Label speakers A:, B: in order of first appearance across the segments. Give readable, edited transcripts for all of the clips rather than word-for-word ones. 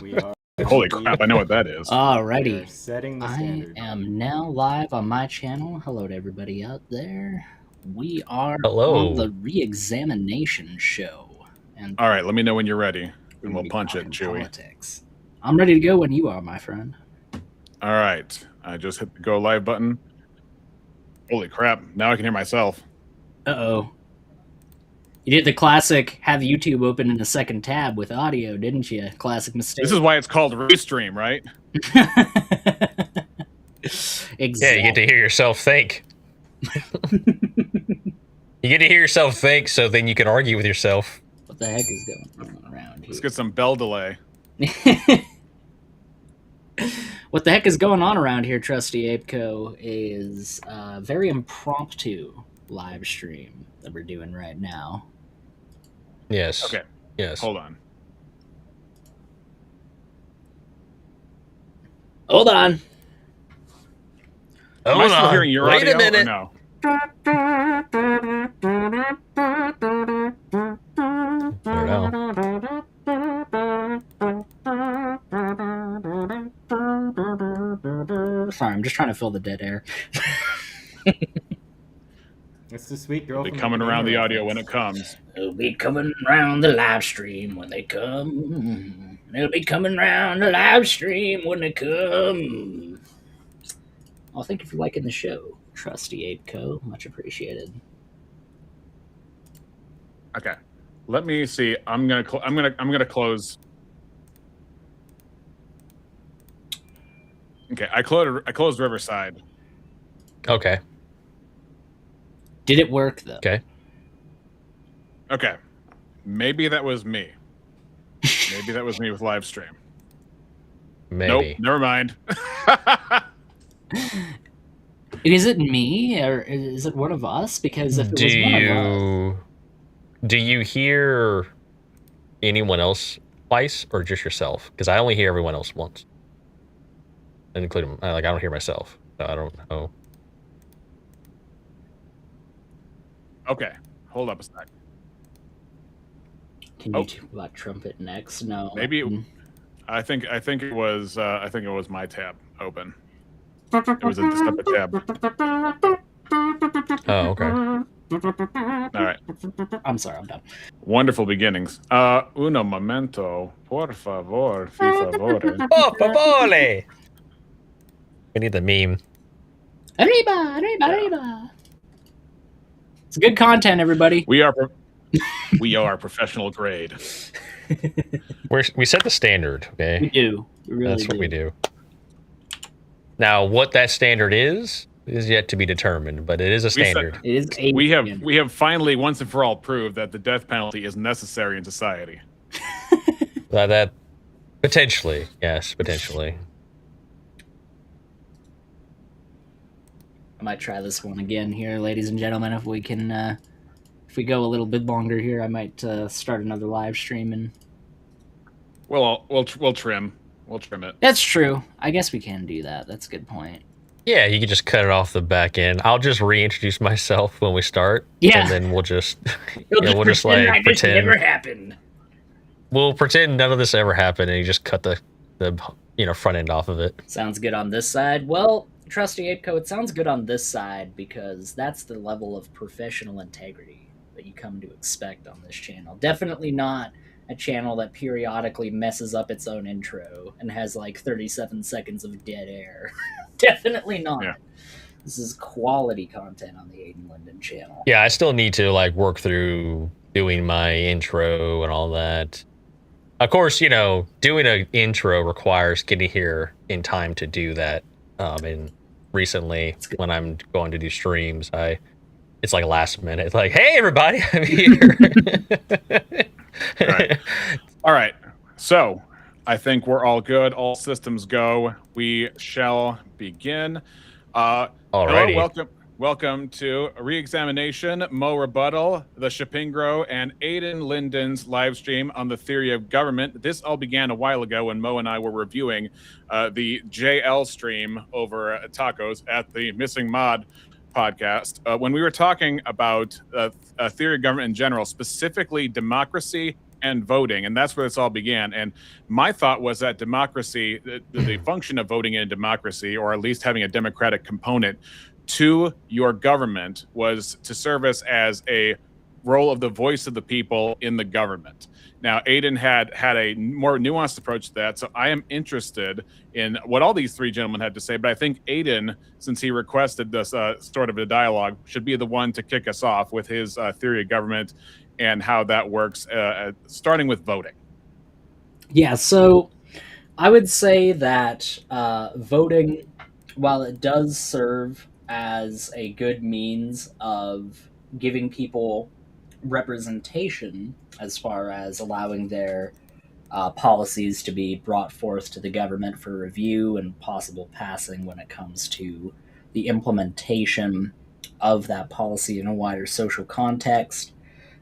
A: We are.
B: Holy crap! I know what that is.
C: Alrighty.
A: Setting the
C: I
A: standard.
C: am now live on my channel. Hello to everybody out there. We are
D: Hello.
C: on the re-examination show. And
B: All right, let me know when you're ready,
C: we're
B: and
C: gonna
B: we'll
C: be
B: punch it,
C: talking
B: Chewy.
C: politics. I'm ready to go when you are, my friend.
B: All right, I just hit the go live button. Holy crap! Now I can hear myself.
C: Uh-oh. You did the classic have YouTube open in a second tab with audio, didn't you? Classic mistake.
B: This is why it's called Restream, right?
C: Exactly.
D: Yeah, you get to hear yourself think. You get to hear yourself think, so then you can argue with yourself.
C: What the heck is going on around here?
B: Let's get some bell delay.
C: What the heck is going on around here, Trusty Apeco, is a very impromptu live stream that we're doing right now.
D: Yes.
B: Okay.
D: Yes.
B: Hold on.
C: Hold on.
B: Am I still hearing your
D: Wait
B: audio
D: a minute.
B: or no?
D: I don't know.
C: Sorry, I'm just trying to fill the dead air.
A: It's the sweet girl.
B: Be
A: from
B: coming
A: the
B: around the
A: Gamer
B: audio when
A: Reference.
B: it comes.
C: They'll be coming around the live stream when they come. They'll be coming around the live stream when they come. Oh, thank you for liking the show, Trusty Apeco. Much appreciated.
B: Okay. Let me see. I'm gonna close. Okay, I closed Riverside.
D: Okay.
C: Did it work though?
D: Okay.
B: Okay. Maybe that was me. Maybe that was me with live stream.
D: Maybe.
B: Nope, never mind.
C: Is it me or is it one of us? Because if it was one of us,
D: Do you hear anyone else twice or just yourself? Because I only hear everyone else once, including I don't hear myself. So I don't know.
B: Okay, hold up a sec.
C: can you do about trumpet next? No.
B: Maybe I think it was my tab open. It was a separate tab.
D: Oh, okay.
B: All right.
C: I'm sorry, I'm done.
B: Wonderful beginnings. Uno momento, por favor, fi favore.
D: Oh, favole! We need the meme.
C: Arriba, arriba, arriba. It's good content, everybody.
B: We are professional grade.
D: We set the standard, okay?
C: We do. We really
D: That's what we do. Now, what that standard is yet to be determined, but it is a standard.
C: It is a
B: We
C: standard.
B: have finally once and for all proved that the death penalty is necessary in society.
D: That potentially, yes, potentially.
C: I might try this one again here, ladies and gentlemen. If we can, if we go a little bit longer here, I might start another live stream. And
B: We'll trim. We'll trim it.
C: that's true. I guess we can do that. That's a good point.
D: Yeah, you can just cut it off the back end. I'll just reintroduce myself when we start.
C: Yeah.
D: And then we'll just,
C: You'll
D: we'll just like
C: this
D: pretend.
C: never happened.
D: We'll pretend none of this ever happened, and you just cut the front end off of it.
C: Sounds good on this side. Well, Trusty Apeco, it sounds good on this side because that's the level of professional integrity that you come to expect on this channel. Definitely not a channel that periodically messes up its own intro and has like 37 seconds of dead air. Definitely not.
B: Yeah.
C: This is quality content on the Aiden Linden channel.
D: Yeah, I still need to like work through doing my intro and all that. Of course, doing an intro requires getting here in time to do that. And recently, when I'm going to do streams, it's like last minute, like, hey everybody, I'm here.
B: All right. So I think we're all good. All systems go. We shall begin.
D: Alrighty.
B: Hello, welcome to Re-Examination, Moe Rebuttal, the Chapingro, and Aiden Linden's live stream on the theory of government. This all began a while ago when Moe and I were reviewing the JL stream over tacos at the Missing Mod podcast. When we were talking about theory of government in general, specifically democracy and voting, and that's where this all began. And my thought was that democracy, the function of voting in a democracy, or at least having a democratic component to your government, was to service as a role of the voice of the people in the government. Now, Aiden had a more nuanced approach to that, so I am interested in what all these three gentlemen had to say. But I think Aiden, since he requested this sort of a dialogue, should be the one to kick us off with his theory of government and how that works, starting with voting.
C: Yeah, so I would say that voting, while it does serve as a good means of giving people representation as far as allowing their policies to be brought forth to the government for review and possible passing when it comes to the implementation of that policy in a wider social context.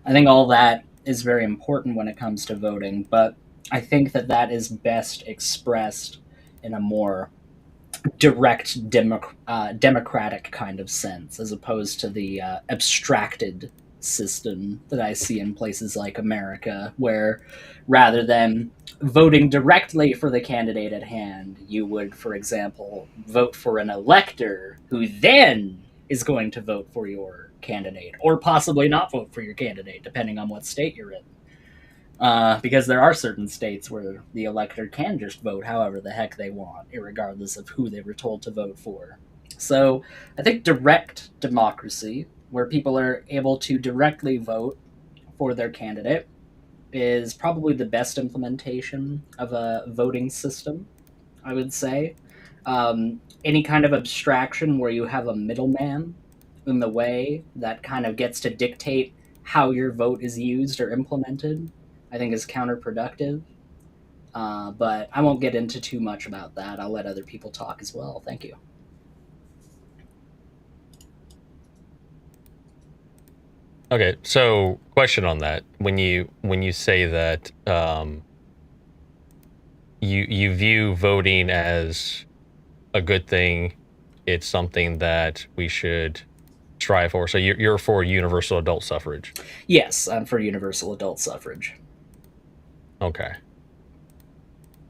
C: I think all that is very important when it comes to voting, but I think that that is best expressed in a more direct democratic kind of sense, as opposed to the abstracted system that I see in places like America, where rather than voting directly for the candidate at hand, you would, for example, vote for an elector who then is going to vote for your candidate, or possibly not vote for your candidate, depending on what state you're in. Because there are certain states where the elector can just vote however the heck they want, irregardless of who they were told to vote for. So I think direct democracy, where people are able to directly vote for their candidate, is probably the best implementation of a voting system, I would say. Any kind of abstraction where you have a middleman in the way that kind of gets to dictate how your vote is used or implemented, I think is counterproductive. But I won't get into too much about that. I'll let other people talk as well. Thank you.
D: Okay, so question on that: when you say that you view voting as a good thing, it's something that we should strive for. So you're for universal adult suffrage?
C: Yes, I'm for universal adult suffrage.
D: Okay. I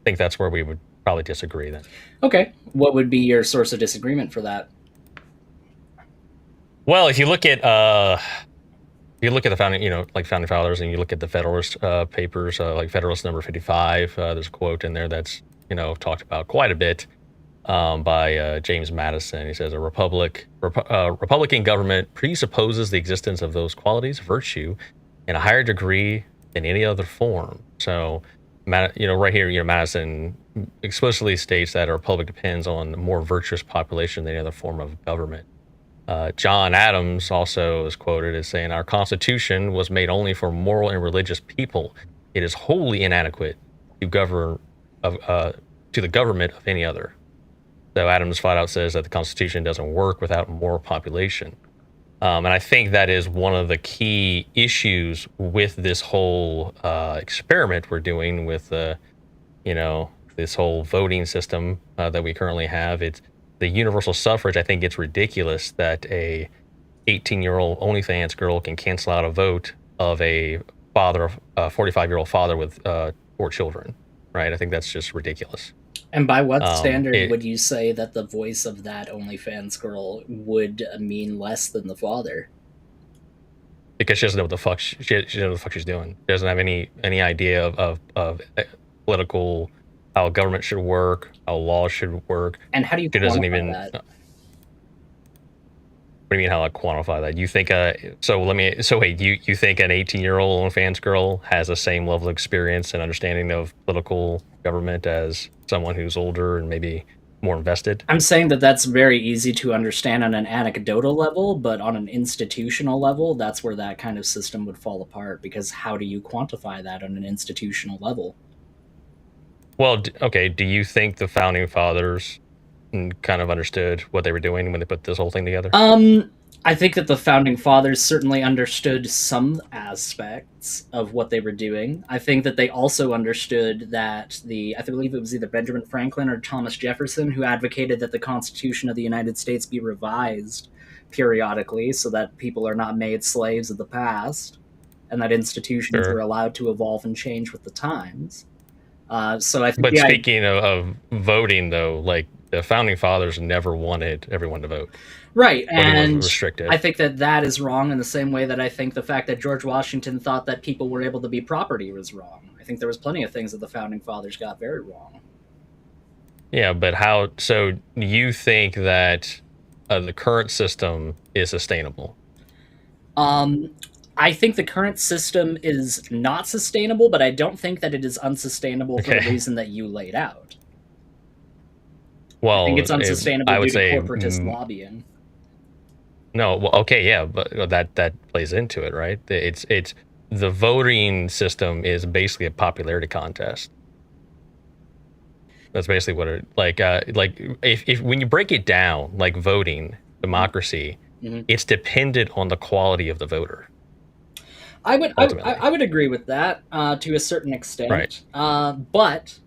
D: think that's where we would probably disagree then.
C: Okay. What would be your source of disagreement for that?
D: Well, if you look at the founding fathers, and you look at the Federalist Papers, like Federalist Number 55, there's a quote in there that's talked about quite a bit by James Madison. He says a Republican government presupposes the existence of those qualities, virtue, in a higher degree than any other form. So, right here, Madison explicitly states that a republic depends on a more virtuous population than any other form of government. John Adams also is quoted as saying, "Our Constitution was made only for moral and religious people. It is wholly inadequate to the government of any other." So Adams flat out says that the Constitution doesn't work without a moral population. And I think that is one of the key issues with this whole experiment we're doing with, this whole voting system that we currently have. It's the universal suffrage. I think it's ridiculous that a 18-year-old OnlyFans girl can cancel out a vote of a 45-year-old father with 4 children, right? I think that's just ridiculous.
C: And by what standard would you say that the voice of that OnlyFans girl would mean less than the father?
D: Because she doesn't know what the fuck she doesn't know what the fuck she's doing. She doesn't have any idea of political, how government should work, how laws should work.
C: And how do you quantify that?
D: What do you mean, how I quantify that? You think you think an 18-year-old OnlyFans girl has the same level of experience and understanding of political government as someone who's older and maybe more invested?
C: I'm saying that that's very easy to understand on an anecdotal level, but on an institutional level, that's where that kind of system would fall apart, because how do you quantify that on an institutional level?
D: Well, okay, do you think the founding fathers kind of understood what they were doing when they put this whole thing together?
C: I think that the founding fathers certainly understood some aspects of what they were doing. I think that they also understood that I believe it was either Benjamin Franklin or Thomas Jefferson who advocated that the Constitution of the United States be revised periodically so that people are not made slaves of the past. and that institutions
D: Sure.
C: are allowed to evolve and change with the times. So I think.
D: But speaking of voting, though, like the founding fathers never wanted everyone to vote.
C: Right,
D: Voting was
C: and
D: restricted.
C: I think that is wrong in the same way that I think the fact that George Washington thought that people were able to be property was wrong. I think there was plenty of things that the founding fathers got very wrong.
D: Yeah, but how? So you think that the current system is sustainable?
C: I think the current system is not sustainable, but I don't think that it is unsustainable for the reason that you laid out.
D: Well,
C: I think it's unsustainable
D: I would
C: due to
D: say,
C: corporatist lobbying.
D: No, well, okay, yeah, but that plays into it, right? It's the voting system is basically a popularity contest. That's basically what it like if when you break it down, like voting, democracy, it's dependent on the quality of the voter.
C: I would agree with that to a certain extent,
D: right.
C: But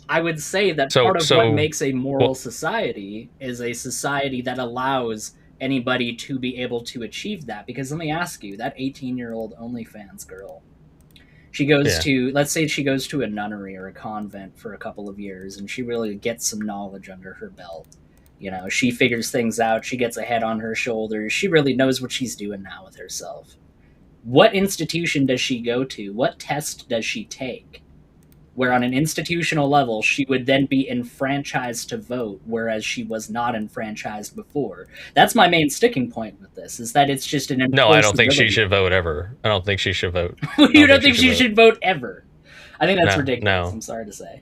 C: I would say that part of what makes a moral society is a society that allows anybody to be able to achieve that. Because let me ask you, that 18-year-old OnlyFans girl, she goes to, let's say she goes to a nunnery or a convent for a couple of years, and she really gets some knowledge under her belt. You know, she figures things out, she gets a head on her shoulders, she really knows what she's doing now with herself. What institution does she go to? What test does she take? Where on an institutional level, she would then be enfranchised to vote, whereas she was not enfranchised before. That's my main sticking point with this, is that it's just an
D: No, I don't think she should vote ever. I don't think she should vote.
C: You don't think she should vote ever? I think that's ridiculous.
D: No.
C: I'm sorry to say.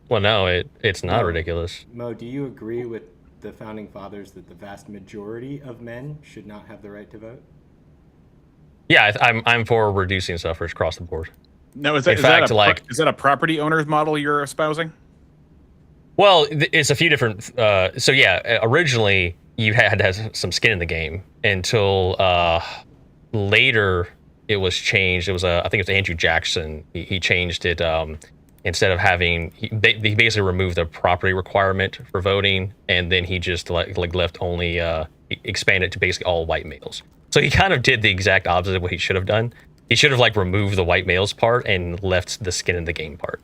D: Well, no, it's not ridiculous.
A: Mo, do you agree with the founding fathers that the vast majority of men should not have the right to vote?
D: Yeah, I'm for reducing suffrage across the board.
B: No, is that a property owner's model you're espousing?
D: Well, it's a few different. So yeah, originally you had to have some skin in the game until later it was changed. It was I think it was Andrew Jackson. He changed it. Instead of having, he basically removed the property requirement for voting, and then he just like left only expanded to basically all white males. So he kind of did the exact opposite of what he should have done. He should have like removed the white males part and left the skin in the game part.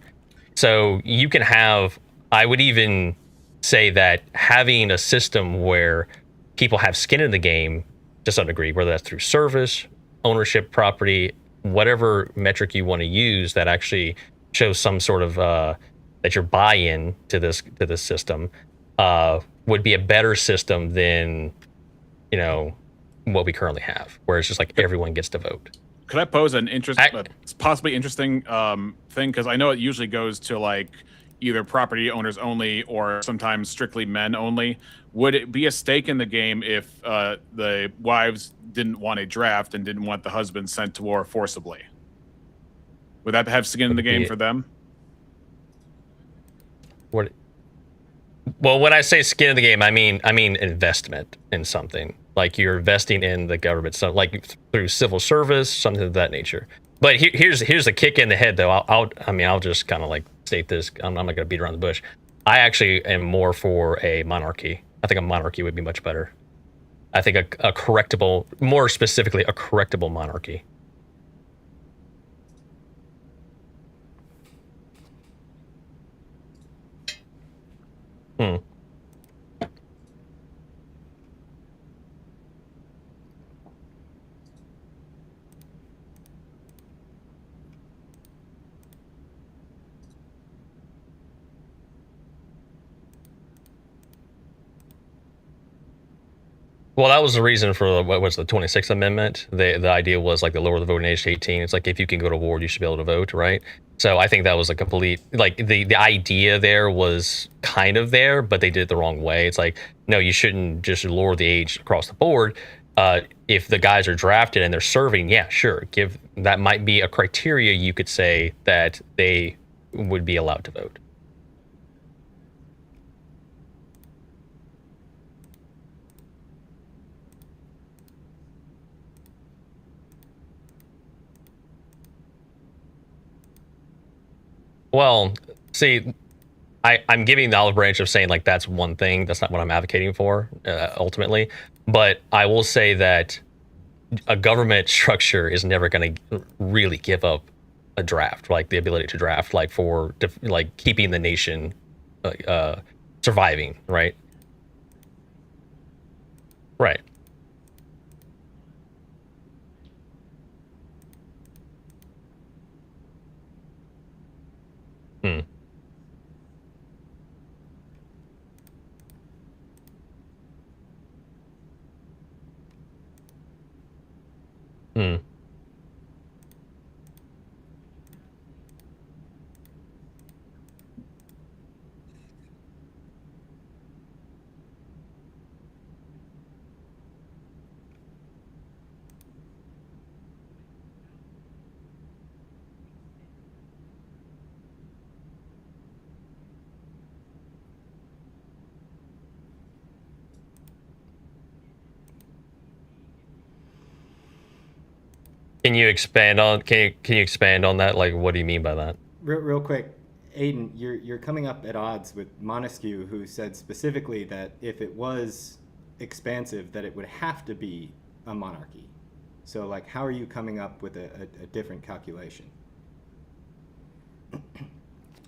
D: So you can have, I would even say that having a system where people have skin in the game to some degree, whether that's through service, ownership, property, whatever metric you want to use that actually shows some sort of that your buy-in to this system would be a better system than, you know, what we currently have, where it's just like everyone gets to vote.
B: Could I pose an possibly interesting thing? Because I know it usually goes to like either property owners only or sometimes strictly men only. Would it be a stake in the game if the wives didn't want a draft and didn't want the husband sent to war forcibly? Would that have skin in the game for them?
D: What? Well, when I say skin in the game, I mean investment in something. Like you're investing in the government, so like through civil service, something of that nature. But here's a kick in the head, though. I'll just kind of like state this. I'm not going to beat around the bush. I actually am more for a monarchy. I think a monarchy would be much better. I think a correctable, more specifically, a correctable monarchy. Well, that was the reason for what was the 26th Amendment. The idea was like to lower the voting age to 18. It's like if you can go to war, you should be able to vote, right? So I think that was a complete, like the idea there was kind of there, but they did it the wrong way. It's like, no, you shouldn't just lower the age across the board. If the guys are drafted and they're serving, yeah, sure, that might be a criteria you could say that they would be allowed to vote. Well, see, I'm giving the olive branch of saying like that's one thing. That's not what I'm advocating for ultimately. But I will say that a government structure is never going to really give up a draft, like the ability to draft, like for like keeping the nation surviving, right? Right. Hmm. Hmm. Can you expand on that? Like, what do you mean by that?
A: Real quick, Aiden, you're coming up at odds with Montesquieu, who said specifically that if it was expansive, that it would have to be a monarchy. So, like, how are you coming up with a different calculation?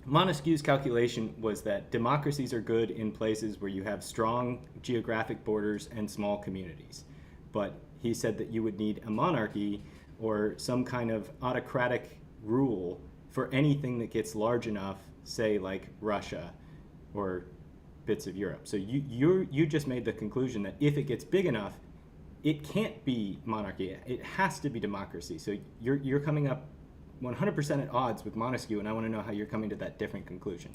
A: Montesquieu's calculation was that democracies are good in places where you have strong geographic borders and small communities. But he said that you would need a monarchy or some kind of autocratic rule for anything that gets large enough, say like Russia or bits of Europe. So you just made the conclusion that if it gets big enough, it can't be monarchy. It has to be democracy. So you're coming up 100% at odds with Montesquieu, and I want to know how you're coming to that different conclusion.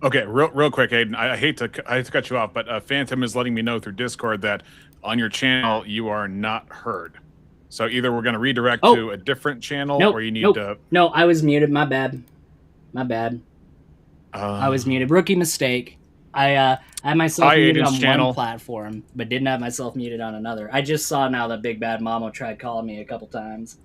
B: Okay, real quick, Aiden. I hate to cut you off, but Phantom is letting me know through Discord that on your channel you are not heard. So either we're going to redirect to a different channel, or you need to.
C: No, I was muted. My bad. I was muted. Rookie mistake. I had myself muted on one platform, but didn't have myself muted on another. I just saw now that Big Bad Mama tried calling me a couple times.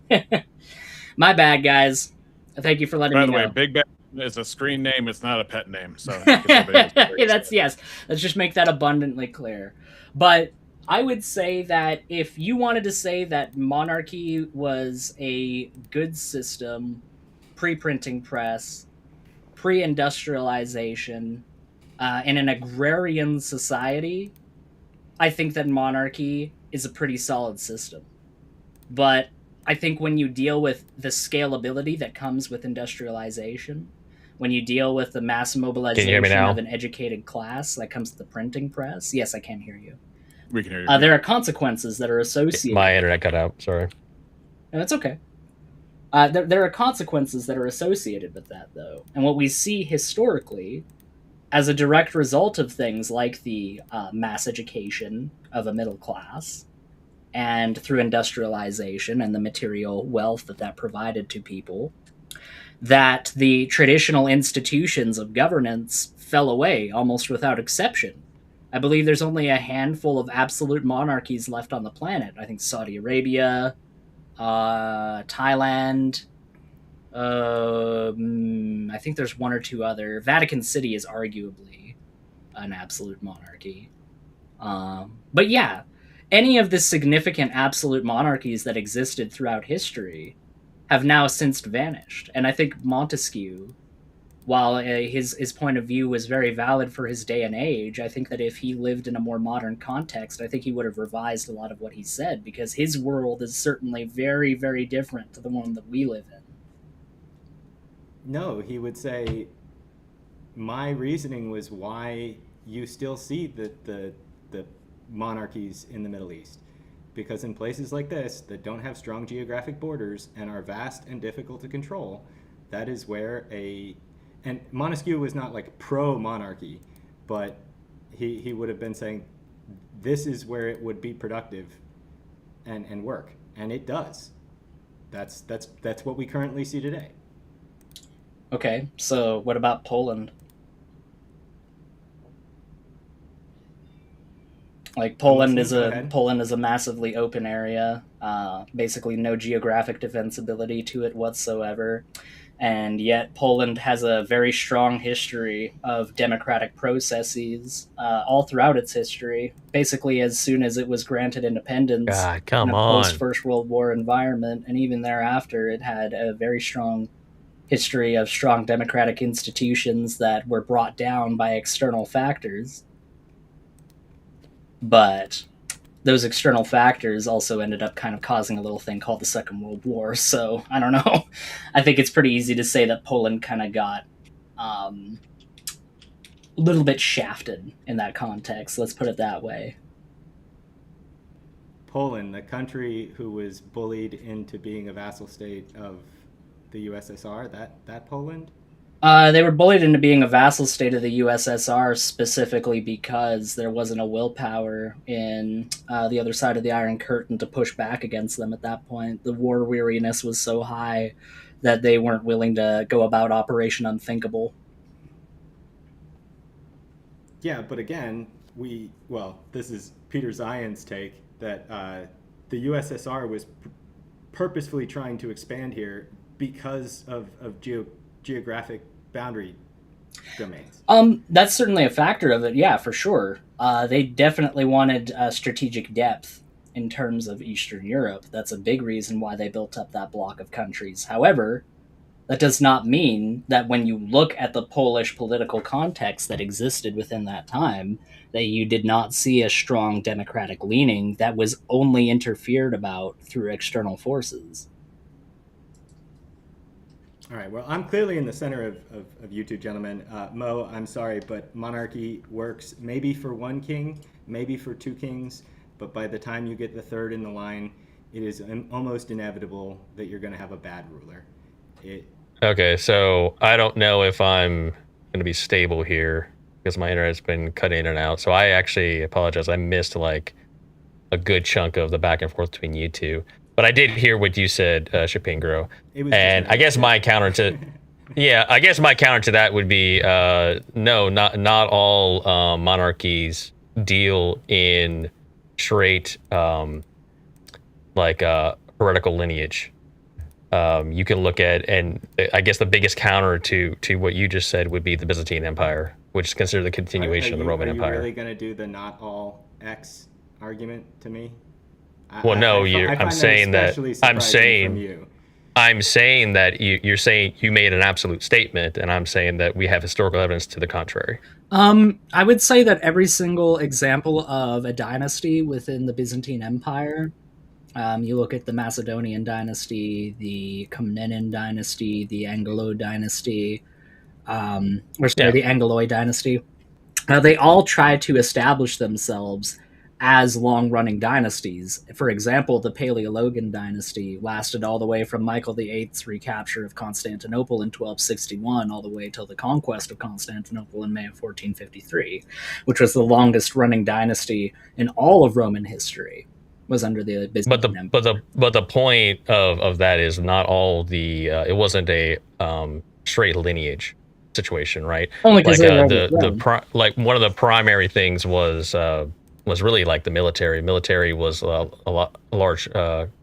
C: My bad, guys. Thank you for letting me know.
B: By the way, Big Bad is a screen name. It's not a pet name. So
C: yes. Let's just make that abundantly clear. But I would say that if you wanted to say that monarchy was a good system, pre-printing press, pre-industrialization, in an agrarian society, I think that monarchy is a pretty solid system. But I think when you deal with the scalability that comes with industrialization, when you deal with the mass mobilization of an educated class that comes to the printing press, yes, I can hear you.
B: We can hear you.
C: There are consequences that are associated.
D: My internet cut out. Sorry.
C: No, it's okay. There are consequences that are associated with that, though. And what we see historically, as a direct result of things like the mass education of a middle class, and through industrialization and the material wealth that provided to people, that the traditional institutions of governance fell away almost without exception. I believe there's only a handful of absolute monarchies left on the planet. I think Saudi Arabia, Thailand, I think there's one or two other. Vatican City is arguably an absolute monarchy. But yeah, any of the significant absolute monarchies that existed throughout history have now since vanished. And I think Montesquieu, while his point of view was very valid for his day and age, I think that if he lived in a more modern context, I think he would have revised a lot of what he said, because his world is certainly very, very different to the one that we live in.
A: No, he would say, my reasoning was why you still see the monarchies in the Middle East. Because in places like this that don't have strong geographic borders and are vast and difficult to control, that is where and Montesquieu was not like pro-monarchy, but he would have been saying this is where it would be productive and work. And it does. That's what we currently see today.
C: Okay, so what about Poland? Like Poland is a massively open area, basically no geographic defensibility to it whatsoever, and yet Poland has a very strong history of democratic processes all throughout its history. Basically, as soon as it was granted independence, in a post First World War environment, and even thereafter, it had a very strong history of strong democratic institutions that were brought down by external factors. But those external factors also ended up kind of causing a little thing called the Second World War. So, I don't know. I think it's pretty easy to say that Poland kind of got a little bit shafted in that context. Let's put it that way.
A: Poland, the country who was bullied into being a vassal state of the USSR, that Poland?
C: They were bullied into being a vassal state of the USSR specifically because there wasn't a willpower in the other side of the Iron Curtain to push back against them at that point. The war weariness was so high that they weren't willing to go about Operation Unthinkable.
A: Yeah, but again, this is Peter Zion's take, that the USSR was purposefully trying to expand here because of geographic boundary domains.
C: That's certainly a factor of it, yeah, for sure. They definitely wanted strategic depth in terms of Eastern Europe. That's a big reason why they built up that block of countries. However, that does not mean that when you look at the Polish political context that existed within that time, that you did not see a strong democratic leaning that was only interfered about through external forces.
A: All right, well, I'm clearly in the center of you two gentlemen. Mo, I'm sorry, but monarchy works maybe for one king, maybe for two kings, but by the time you get the third in the line, it is almost inevitable that you're going to have a bad ruler.
D: Okay, so I don't know if I'm going to be stable here because my internet's been cut in and out. So I actually apologize. I missed like a good chunk of the back and forth between you two. But I did hear what you said, Chapingro. And I guess my counter to that would be no, not all monarchies deal in straight heretical lineage. You can look at, and I guess the biggest counter to what you just said would be the Byzantine Empire, which is considered the continuation of the Roman Empire.
A: Are you really going to do the not all X argument to me?
D: Well, no, I'm saying that you're saying you made an absolute statement, and I'm saying that we have historical evidence to the contrary.
C: I would say that every single example of a dynasty within the Byzantine Empire You look at the Macedonian dynasty, the Komnenin dynasty, the Anglo dynasty, the Angloid dynasty. They all try to establish themselves as long-running dynasties. For example, the Paleologan dynasty lasted all the way from Michael VIII's recapture of Constantinople in 1261 all the way till the conquest of Constantinople in May of 1453, which was the longest-running dynasty in all of Roman history. Was under the Byzantine Empire.
D: But the point of that is not all the it wasn't a straight lineage situation, right?
C: Only because
D: like one of the primary things was really like the military. Military was a large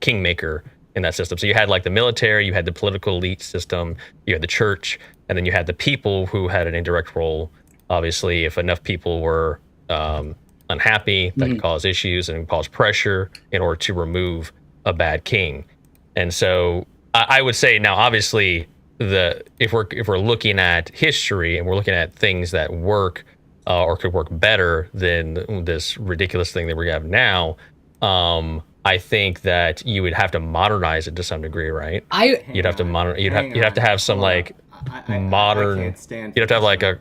D: kingmaker in that system. So you had like the military, you had the political elite system, you had the church, and then you had the people who had an indirect role. Obviously, if enough people were unhappy, that could cause issues and cause pressure in order to remove a bad king. And so I would say now, obviously, if we're looking at history and we're looking at things that work or could work better than this ridiculous thing that we have now, I think that you would have to modernize it to some degree, right? You'd have to have some like modern.
A: I can't stand
D: you'd have to have like a.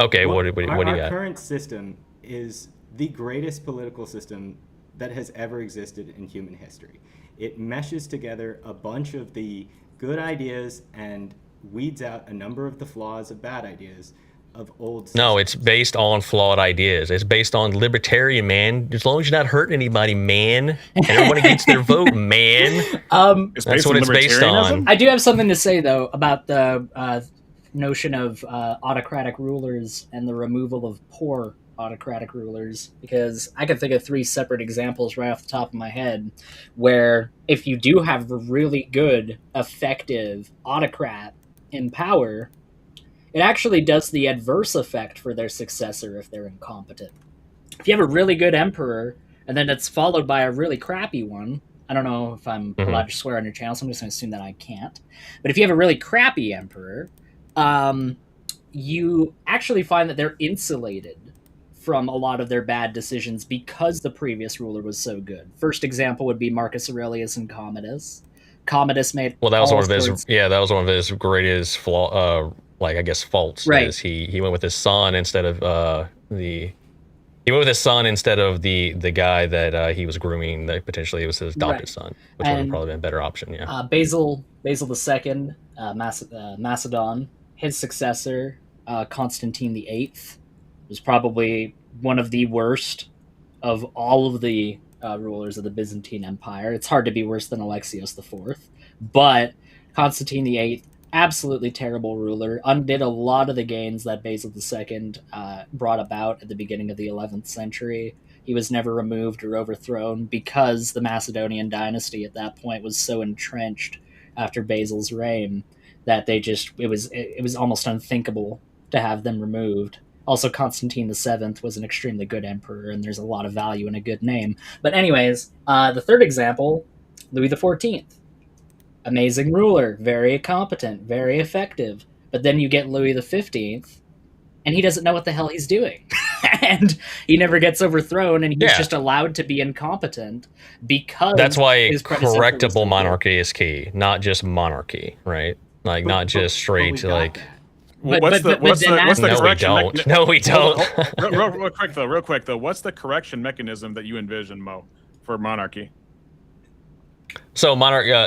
D: Okay, what do you got?
A: Our current system is the greatest political system that has ever existed in human history. It meshes together a bunch of the good ideas and weeds out a number of the flaws of bad ideas of old systems.
D: No, it's based on flawed ideas. It's based on libertarian, man. As long as you're not hurting anybody, man, and everybody gets their vote, man. That's what it's based on.
C: I do have something to say, though, about the notion of autocratic rulers and the removal of poor autocratic rulers, because I can think of 3 separate examples right off the top of my head where if you do have a really good, effective autocrat in power, it actually does the adverse effect for their successor if they're incompetent. If you have a really good emperor and then it's followed by a really crappy one, I don't know if I'm allowed to swear on your channel, so I'm just going to assume that I can't. But if you have a really crappy emperor, you actually find that they're insulated from a lot of their bad decisions because the previous ruler was so good. First example would be Marcus Aurelius and Commodus. Commodus made
D: that was one of his greatest faults.
C: Right.
D: Is he went with his son instead of the guy that he was grooming. That potentially it was his adopted son, which would have probably been a better option. Yeah.
C: Basil II, Macedon, his successor, Constantine VIII, was probably one of the worst of all of the rulers of the Byzantine Empire. It's hard to be worse than Alexios IV, but Constantine VIII, absolutely terrible ruler, undid a lot of the gains that Basil II brought about at the beginning of the 11th century. He was never removed or overthrown because the Macedonian dynasty at that point was so entrenched after Basil's reign that it was almost unthinkable to have them removed. Also, Constantine VII was an extremely good emperor, and there's a lot of value in a good name. But anyways, the third example, Louis XIV. Amazing ruler, very competent, very effective. But then you get Louis XV, and he doesn't know what the hell he's doing. And he never gets overthrown, and he's just allowed to be incompetent because...
D: That's why correctable monarchy is key, not just monarchy, right? Like, not just straight, like...
B: What's the correction mechanism?
D: No, we don't.
B: Real quick though. What's the correction mechanism that you envision, Mo, for monarchy?
D: So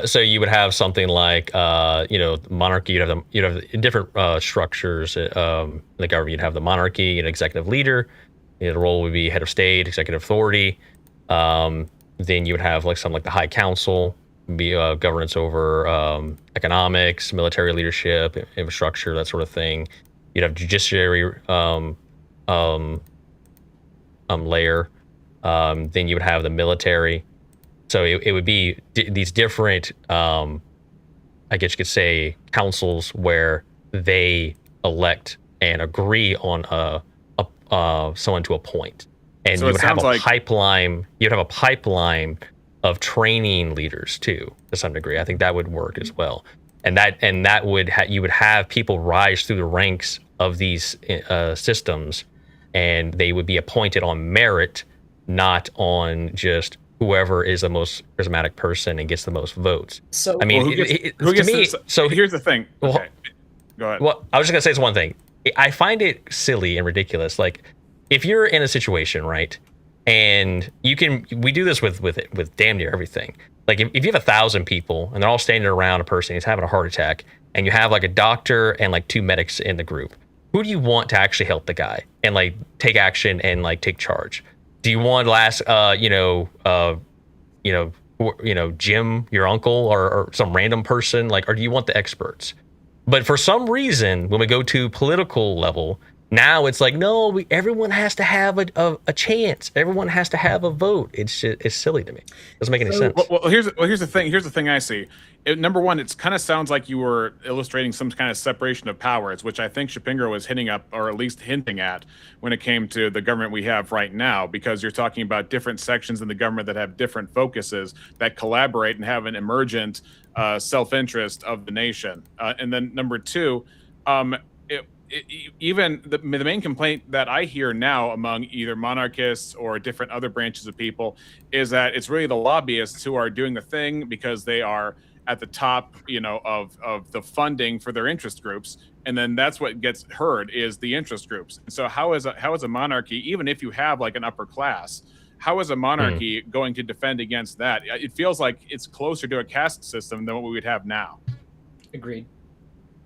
D: so you would have something like, monarchy. You'd have different structures. The government. You'd have the monarchy, an executive leader. The role would be head of state, executive authority. Then you would have like something like the High Council. Be governance over economics, military leadership, infrastructure, that sort of thing. You'd have judiciary layer. Then you would have the military. So it would be these different, I guess you could say, councils where they elect and agree on someone to appoint, and so you would have a pipeline. You'd have a pipeline of training leaders too, to some degree. I think that would work as well, and that would you would have people rise through the ranks of these systems, and they would be appointed on merit, not on just whoever is the most charismatic person and gets the most votes.
C: So
D: I mean,
B: Well,
D: to me, so
B: here's the thing.
D: Well,
B: Okay, go ahead.
D: Well, I was just gonna say this one thing. I find it silly and ridiculous. Like, if you're in a situation, right, and we do this with damn near everything. Like, if you have 1,000 people and they're all standing around a person who's having a heart attack, and you have like a doctor and like 2 medics in the group, who do you want to actually help the guy and like take action and like take charge? Do you want Jim, your uncle, or some random person, like, or do you want the experts? But for some reason, when we go to political level, now it's like, no, everyone has to have a chance. Everyone has to have a vote. It's silly to me. It doesn't make any sense.
B: Well, here's the thing. Here's the thing I see. Number one, it kind of sounds like you were illustrating some kind of separation of powers, which I think Chapingro was hinting up, or at least hinting at, when it came to the government we have right now, because you're talking about different sections in the government that have different focuses that collaborate and have an emergent self-interest of the nation. And then number two, even the main complaint that I hear now among either monarchists or different other branches of people is that it's really the lobbyists who are doing the thing because they are at the top, of the funding for their interest groups, and then that's what gets heard is the interest groups. And so how is a monarchy, even if you have like an upper class, how is a monarchy going to defend against that? It feels like it's closer to a caste system than what we would have now.
C: Agreed.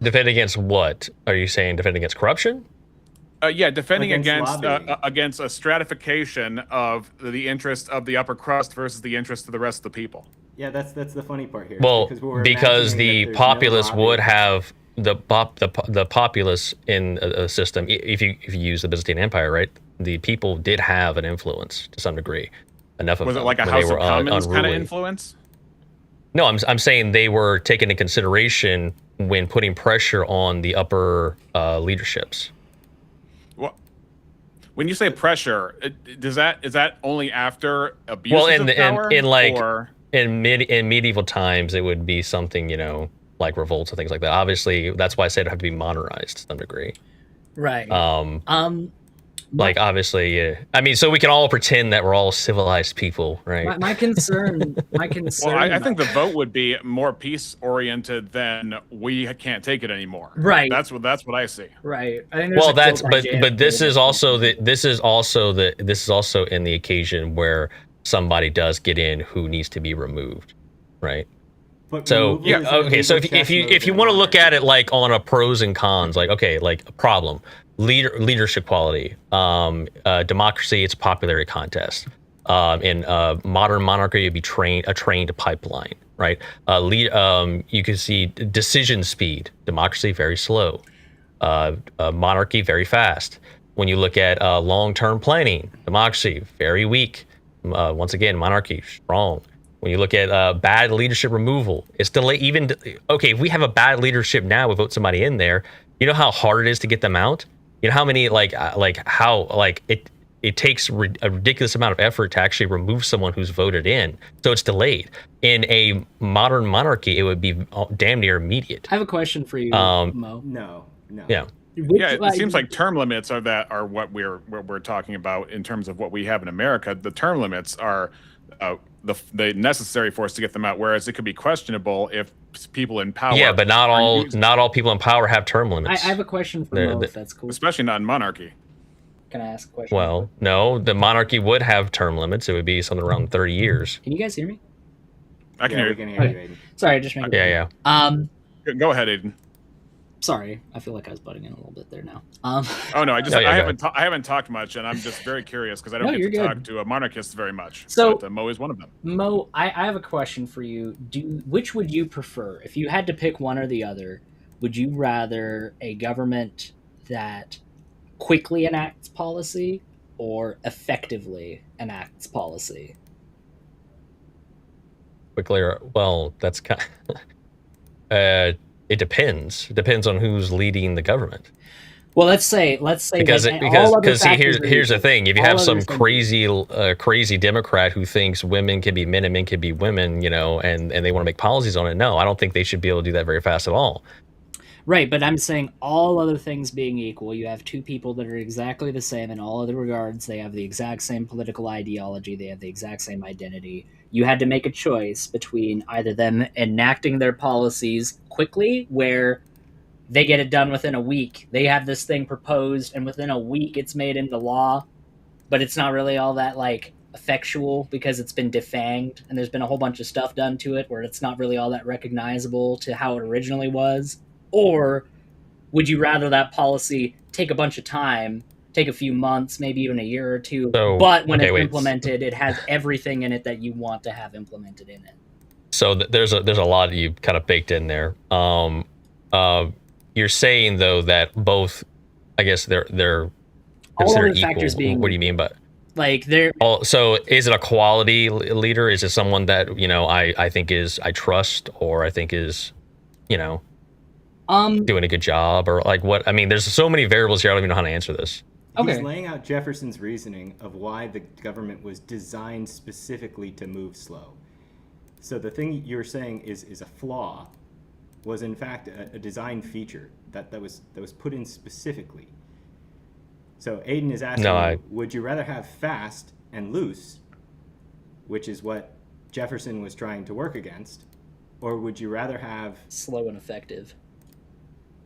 D: Defend against what? Are you saying defend against corruption?
B: Yeah, defending
A: Against
B: against a stratification of the interest of the upper crust versus the interest of the rest of the people.
A: Yeah, that's the funny part here.
D: Well,
A: we're
D: because
A: imagining
D: the
A: that
D: populace
A: there's no
D: would
A: lobby.
D: have the populace in a system. If you use the Byzantine Empire, right, the people did have an influence to some degree. Enough of
B: Was it
D: them
B: like a
D: when they
B: House of
D: were,
B: Commons kind of
D: unruly.
B: influence?
D: No, I'm saying they were taken into consideration when putting pressure on the upper leaderships.
B: Well, when you say pressure, is that only after abuse of power?
D: In medieval times, it would be something, like revolts and things like that. Obviously, that's why I said it had to be modernized to some degree.
C: Right.
D: Like, obviously, yeah. I mean, so we can all pretend that we're all civilized people, right?
C: My concern.
B: Well, I think the vote would be more peace oriented than we can't take it anymore.
C: Right.
B: That's what I see.
C: Right. I think
D: Well, this is also in the occasion where somebody does get in who needs to be removed, right?
A: But
D: So
A: removal is
D: okay, so
A: illegal
D: if you want to look at it like on a pros and cons, like, okay, like a problem, leadership quality, democracy, it's a popularity contest. In modern monarchy, it'd be a trained pipeline, right? You can see decision speed, democracy very slow, monarchy very fast. When you look at long-term planning, democracy very weak. Once again, monarchy strong. When you look at bad leadership removal, it's delayed. Okay, if we have a bad leadership now, we vote somebody in there. You know how hard it is to get them out. You know how many it takes a ridiculous amount of effort to actually remove someone who's voted in. So it's delayed. In a modern monarchy, it would be damn near immediate.
C: I have a question for you, Mo.
A: No.
D: Yeah.
B: It seems like term limits are what we're talking about in terms of what we have in America. The term limits are the necessary force to get them out, whereas it could be questionable if people in power.
D: Yeah, but not all people in power have term limits.
C: I have a question for Mo, if that's cool.
B: Especially not in monarchy.
C: Can I ask a question?
D: Well, no, the monarchy would have term limits. It would be something around 30 years.
C: Can you guys hear me?
B: I can
A: Yeah,
B: hear
A: we
B: you.
A: can hear you, Aiden.
C: Sorry, just making.
D: Yeah.
B: Go ahead, Aiden.
C: Sorry, I feel like I was butting in a little bit there now.
B: Oh no, I haven't talked much, and I'm just very curious because I don't get to talk to monarchists very much.
C: So
B: Mo is one of them.
C: Mo, I have a question for you. Which would you prefer if you had to pick one or the other? Would you rather a government that quickly enacts policy or effectively enacts policy?
D: Quickly, well, that's kind of, it depends. It depends on who's leading the government.
C: Well, let's say
D: because see, here's the thing: if you have some crazy Democrat who thinks women can be men and men can be women, and they want to make policies on it, no, I don't think they should be able to do that very fast at all.
C: Right, but I'm saying all other things being equal, you have two people that are exactly the same in all other regards. They have the exact same political ideology, they have the exact same identity. You had to make a choice between either them enacting their policies quickly, where they get it done within a week. They have this thing proposed, and within a week it's made into law, but it's not really all that like effectual because it's been defanged and there's been a whole bunch of stuff done to it where it's not really all that recognizable to how it originally was. Or would you rather that policy take a bunch of time, take a few months, maybe even a year or two,
D: So,
C: but when
D: okay,
C: it's
D: wait.
C: implemented, it has everything in it that you want to have implemented in it?
D: So there's a lot you kind of baked in there. You're saying though that both, I guess they're
C: All
D: considered
C: other factors
D: equal.
C: being
D: What do you mean by?
C: like they're
D: So is it a quality leader? Is it someone that I think I trust, or I think is doing a good job, or like what? I mean, there's so many variables here. I don't even know how to answer this.
C: Okay.
A: He's laying out Jefferson's reasoning of why the government was designed specifically to move slow. So the thing you're saying is a flaw, was in fact a design feature that was put in specifically. So Aiden is asking, would you rather have fast and loose, which is what Jefferson was trying to work against, or would you rather have
C: slow and effective?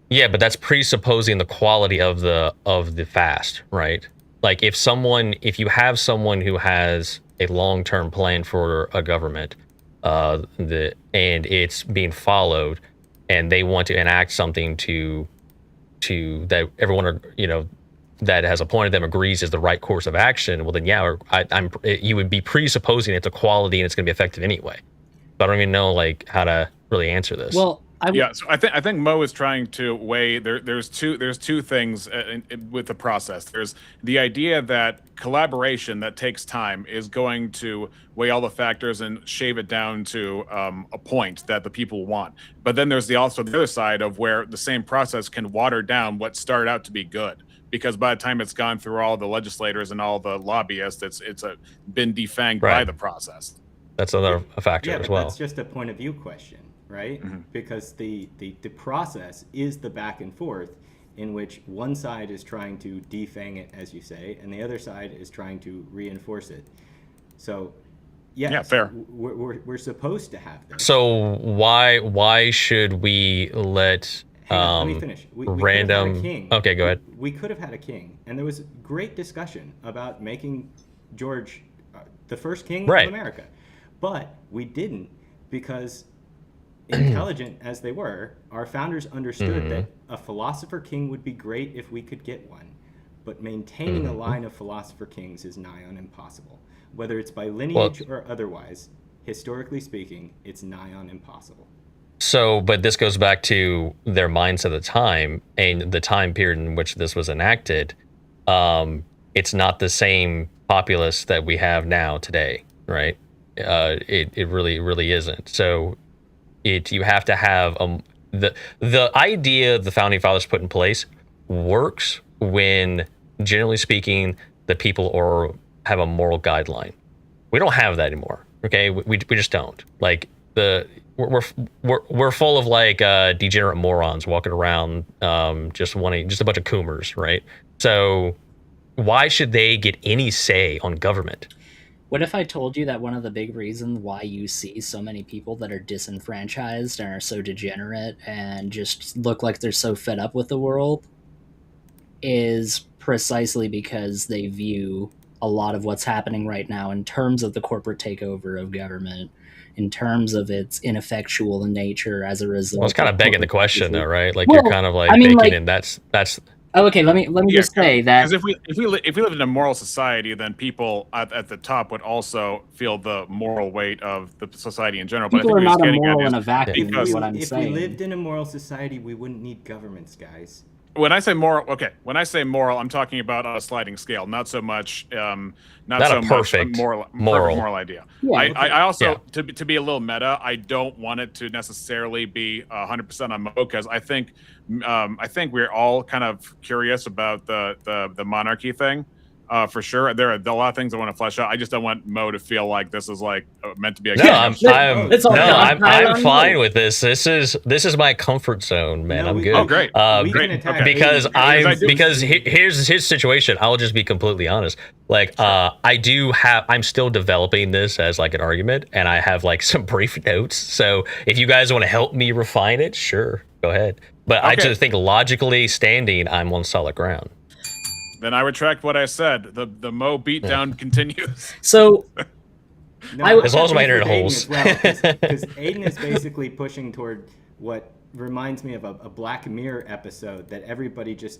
D: Yeah, but that's presupposing the quality of the fast, right? Like if you have someone who has a long-term plan for a government, and it's being followed, and they want to enact something to that everyone that has appointed them agrees is the right course of action, well then you would be presupposing it's a quality and it's going to be effective anyway. But I don't even know like how to really answer this.
C: Well,
B: so I think Moe is trying to weigh there's two things with the process. There's the idea that collaboration that takes time is going to weigh all the factors and shave it down to a point that the people want. But then there's also the other side of where the same process can water down what started out to be good, because by the time it's gone through all the legislators and all the lobbyists, it's been defanged by the process.
D: That's another factor as well.
A: That's just a point of view question, right? Mm-hmm. Because the process is the back and forth in which one side is trying to defang it, as you say, and the other side is trying to reinforce it. So, yes,
B: fair.
A: We're supposed to have this.
D: So why should we let
A: let me finish. We
D: random
A: could have had a king.
D: Okay, go ahead.
A: We could have had a king, and there was great discussion about making George the first king of America. But we didn't, because intelligent as they were, our founders understood that a philosopher king would be great if we could get one. But maintaining a line of philosopher kings is nigh on impossible. Whether it's by lineage or otherwise, historically speaking, it's nigh on impossible.
D: So, but this goes back to their minds at the time and the time period in which this was enacted. It's not the same populace that we have now today, right? It really isn't. So you have to have the idea the founding fathers put in place works when, generally speaking, the people have a moral guideline. We don't have that anymore. Okay, we just don't. Like we're full of like degenerate morons walking around, just a bunch of coomers, right? So why should they get any say on government?
C: What if I told you that one of the big reasons why you see so many people that are disenfranchised and are so degenerate and just look like they're so fed up with the world is precisely because they view a lot of what's happening right now in terms of the corporate takeover of government, in terms of its ineffectual nature as a result.
D: Well, it's kind of begging the question, though, right? Like you're kind of like in that's.
C: Oh, okay, let me just say that
B: because if we live in a moral society, then people at the top would also feel the moral weight of the society in general.
C: People are not immoral in a vacuum.
A: If
C: we
A: lived in a moral society, we wouldn't need governments, guys.
B: When I say moral, I'm talking about on a sliding scale, not so much, not so
D: a perfect
B: much moral idea.
C: Yeah,
B: I also, to be a little meta, I don't want it to necessarily be 100% on Moe, because I think we're all kind of curious about the monarchy thing. for sure. There are a lot of things I want to flesh out. I just don't want Mo to feel like this is like meant to be a
D: No,
B: game.
C: It's all
D: I'm
C: on
D: fine
C: Mo.
D: with this. This is my comfort zone, man.
A: No,
D: I'm
A: we-
D: good.
B: Oh, great.
A: We
B: Great.
A: can attack
B: Okay.
D: Because
A: Aiden.
D: here's his situation. I'll just be completely honest. Like I'm still developing this as like an argument, and I have like some brief notes. So if you guys want to help me refine it, sure, go ahead. But I
B: Okay.
D: just think logically standing, I'm on solid ground.
B: Then I retract what I said. The Mo beatdown continues.
C: So
A: No,
D: As long as my
A: Aiden
D: internet holds.
A: Because Aiden is basically pushing toward what reminds me of a Black Mirror episode that everybody just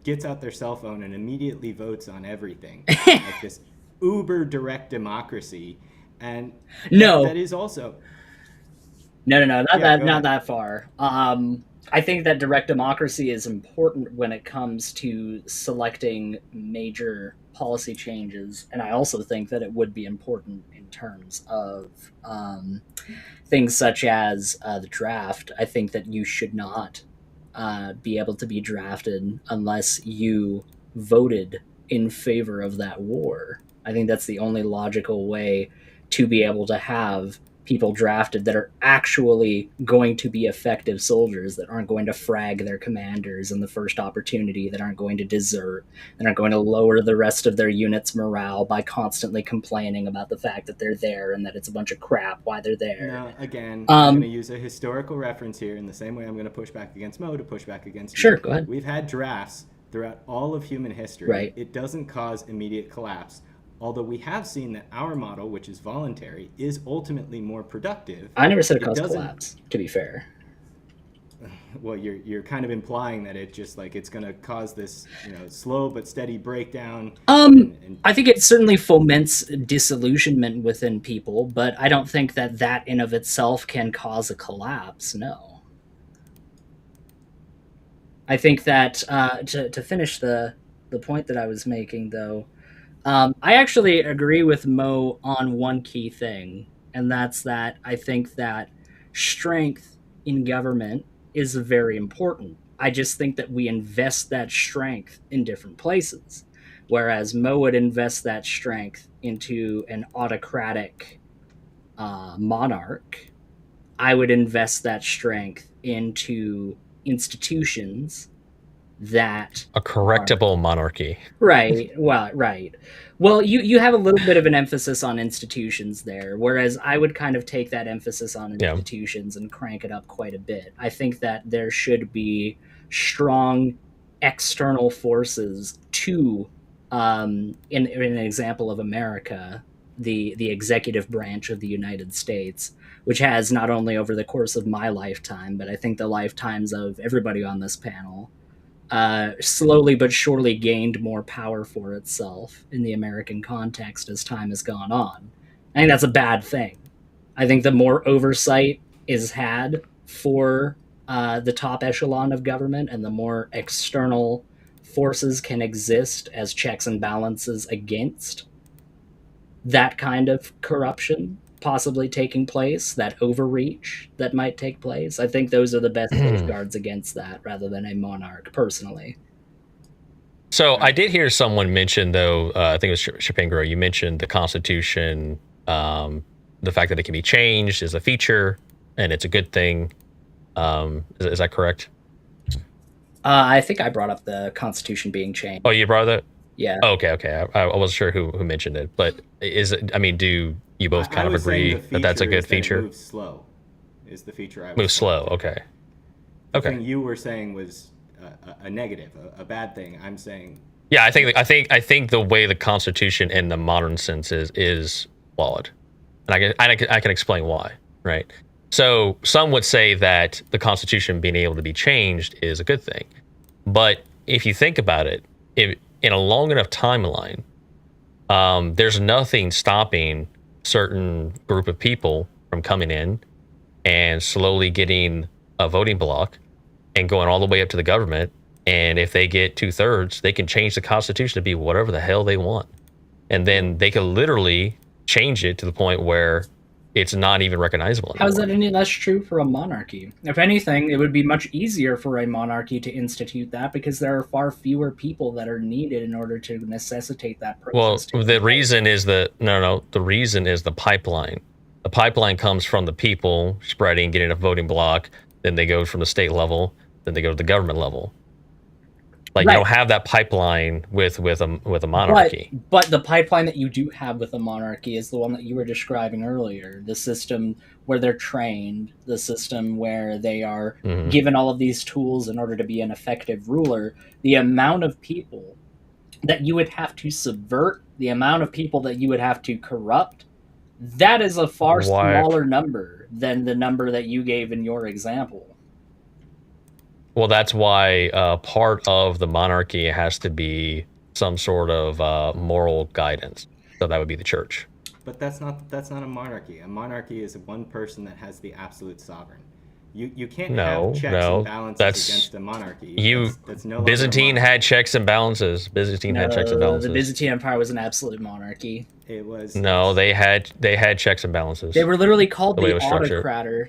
A: gets out their cell phone and immediately votes on everything. Like this uber direct democracy. And
C: No.
A: that is also...
C: no,
A: go
C: not
A: ahead.
C: that far. I think that direct democracy is important when it comes to selecting major policy changes, and I also think that it would be important in terms of things such as the draft. I think that you should not be able to be drafted unless you voted in favor of that war. I think that's the only logical way to be able to have people drafted that are actually going to be effective soldiers, that aren't going to frag their commanders in the first opportunity, that aren't going to desert, that aren't going to lower the rest of their unit's morale by constantly complaining about the fact that they're there and that it's a bunch of crap why they're there.
A: No, again, I'm going to use a historical reference here in the same way I'm going to push back against Mo to push back against you.
C: Sure, go ahead.
A: We've had drafts throughout all of human history.
C: Right.
A: It doesn't cause immediate collapse. Although we have seen that our model, which is voluntary, is ultimately more productive.
C: I never said it
A: It
C: caused
A: doesn't-
C: collapse, to be fair.
A: Well, you're kind of implying that it just like it's going to cause this, slow but steady breakdown. And
C: I think it certainly foments disillusionment within people, but I don't think that that in of itself can cause a collapse, no. I think that, to finish the point that I was making, though, I actually agree with Mo on one key thing, and that's that I think that strength in government is very important. I just think that we invest that strength in different places. Whereas Mo would invest that strength into an autocratic monarch, I would invest that strength into institutions that
D: A correctable monarchy.
C: right. Well, you have a little bit of an emphasis on institutions there, whereas I would kind of take that emphasis on
D: Yeah.
C: institutions and crank it up quite a bit. I think that there should be strong external forces to in an example of America, the executive branch of the United States, which has not only over the course of my lifetime, but I think the lifetimes of everybody on this panel, slowly but surely gained more power for itself in the American context as time has gone on. I think that's a bad thing. I think the more oversight is had for the top echelon of government, and the more external forces can exist as checks and balances against that kind of corruption possibly taking place, that overreach that might take place. I think those are the best safeguards against that, rather than a monarch, personally.
D: So I did hear someone mention, though, I think it was Chapingro, you mentioned the Constitution, the fact that it can be changed is a feature, and it's a good thing. Is that correct?
C: I think I brought up the Constitution being changed.
D: Oh, you brought that?
C: Yeah.
D: Oh, okay. I wasn't sure who mentioned it, but is it? I mean, do you both kind of
A: was saying
D: agree
A: the
D: that that's a
A: feature
D: good
A: is that it
D: feature?
A: moves slow, is the feature I was
D: Move slow.
A: saying.
D: Okay.
A: The
D: Okay.
A: thing you were saying was a negative, a bad thing. I'm saying
D: Yeah, I think the way the Constitution in the modern sense is flawed, and I can explain why. Right. So some would say that the Constitution being able to be changed is a good thing, but if you think about it, in a long enough timeline, there's nothing stopping certain group of people from coming in and slowly getting a voting block and going all the way up to the government. And if they get 2/3, they can change the Constitution to be whatever the hell they want. And then they can literally change it to the point where it's not even recognizable
C: How is
D: anymore.
C: that any less true for a monarchy? If anything, it would be much easier for a monarchy to institute that because there are far fewer people that are needed in order to necessitate that
D: Well,
C: process. taking
D: the
C: place.
D: reason is the reason is the pipeline. The pipeline comes from the people spreading, getting a voting block, then they go from the state level, then they go to the government level. Like
C: Right.
D: you don't have that pipeline with a monarchy.
C: But the pipeline that you do have with a monarchy is the one that you were describing earlier. The system where they're trained, the system where they are
D: Mhm.
C: given all of these tools in order to be an effective ruler. The amount of people that you would have to subvert, the amount of people that you would have to corrupt, that is a far
D: Why-
C: smaller number than the number that you gave in your example.
D: Well, that's why part of the monarchy has to be some sort of moral guidance. So that would be the church.
A: But that's not a monarchy. A monarchy is one person that has the absolute sovereign. You can't have checks and balances against a monarchy. That's no longer
D: Byzantine
A: a
D: had checks and balances. Byzantine had checks and balances.
C: The Byzantine Empire was an absolute monarchy.
A: It was.
D: No, they had checks and balances.
C: They were literally called
D: The way
C: the
D: it was structured.
C: autocrator.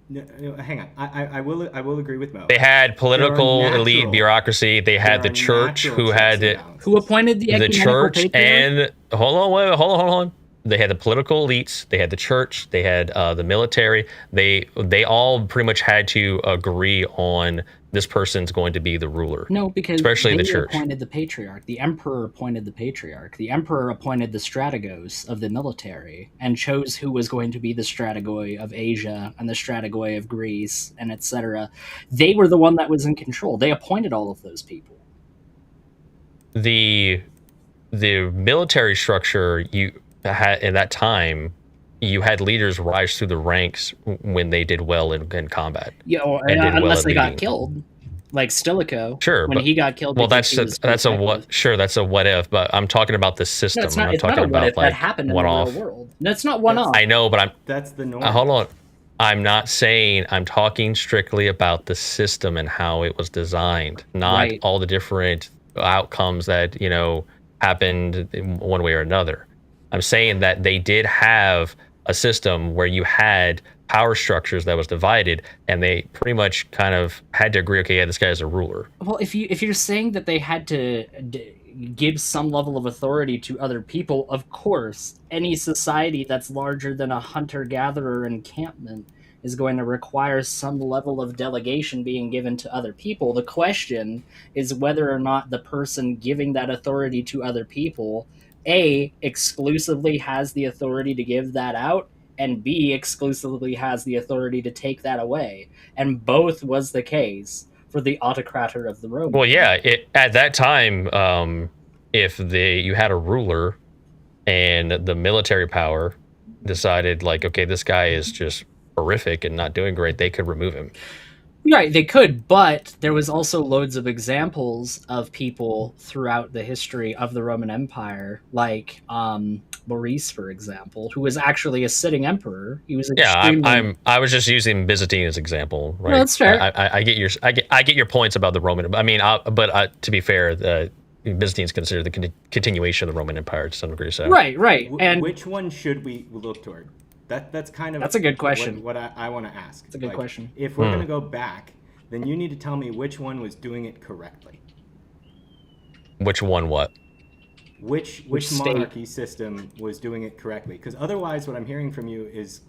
A: No, hang on. I will agree with Mo.
D: They had political
A: There are
D: elite
A: natural-
D: bureaucrity. They had the
A: there are
D: church
A: natural
D: who
A: checks
D: had
A: and
D: it.
A: balances.
C: Who appointed the
D: The
C: ecumenical
D: church
C: patriarch?
D: and hold on. They had the political elites. They had the church. They had the military. They all pretty much had to agree on this person's going to be the ruler.
C: No, because
D: especially
C: they
D: the church.
C: appointed the patriarch. The emperor appointed the patriarch. The emperor appointed the strategos of the military and chose who was going to be the strategoi of Asia and the strategoi of Greece and etc. They were the one that was in control. They appointed all of those people.
D: The military structure you had in that time, you had leaders rise through the ranks when they did well in combat.
C: Yeah,
D: And did well
C: unless
D: at
C: they got
D: leading.
C: killed, like Stilicho.
D: Sure,
C: when
D: but-
C: he got killed.
D: Well,
C: because
D: that's
C: he was
D: a
C: effective.
D: what? Sure, that's a what if. But I'm talking about the system.
C: No, it's
D: I'm
C: not.
D: not
C: It's not
D: talking
C: a what
D: about
C: if. That
D: like
C: happened in
D: one
C: the
D: off.
C: real world. That's not one off.
D: I know, but
A: That's the norm.
D: hold on. I'm not saying, I'm talking strictly about the system and how it was designed, not
C: Right.
D: all the different outcomes that, happened in one way or another. I'm saying that they did have a system where you had power structures that was divided, and they pretty much kind of had to agree, okay, yeah, this guy is a ruler.
C: Well, if you're saying that they had to give some level of authority to other people, of course, any society that's larger than a hunter-gatherer encampment is going to require some level of delegation being given to other people. The question is whether or not the person giving that authority to other people, A, exclusively has the authority to give that out, and B, exclusively has the authority to take that away. And both was the case for the autocrator of the Romans.
D: Well, yeah, at that time, if you had a ruler and the military power decided, like, okay, this guy is just horrific and not doing great, they could remove him.
C: Right, they could, but there was also loads of examples of people throughout the history of the Roman Empire, like Maurice, for example, who was actually a sitting emperor. He was extremely...
D: I was just using Byzantine as example, right?
C: No, that's fair.
D: I get your points about the Roman. I mean, but to be fair, Byzantine is considered the continuation of the Roman Empire to some degree. So
C: Right, and
A: which one should we look toward? That's kind of
C: That's a good question.
A: What I want to ask.
C: It's a good question.
A: If we're going to go back, then you need to tell me which one was doing it correctly.
D: Which one? What?
A: Which
C: state?
A: monarchy system was doing it correctly? Because otherwise, what I'm hearing from you is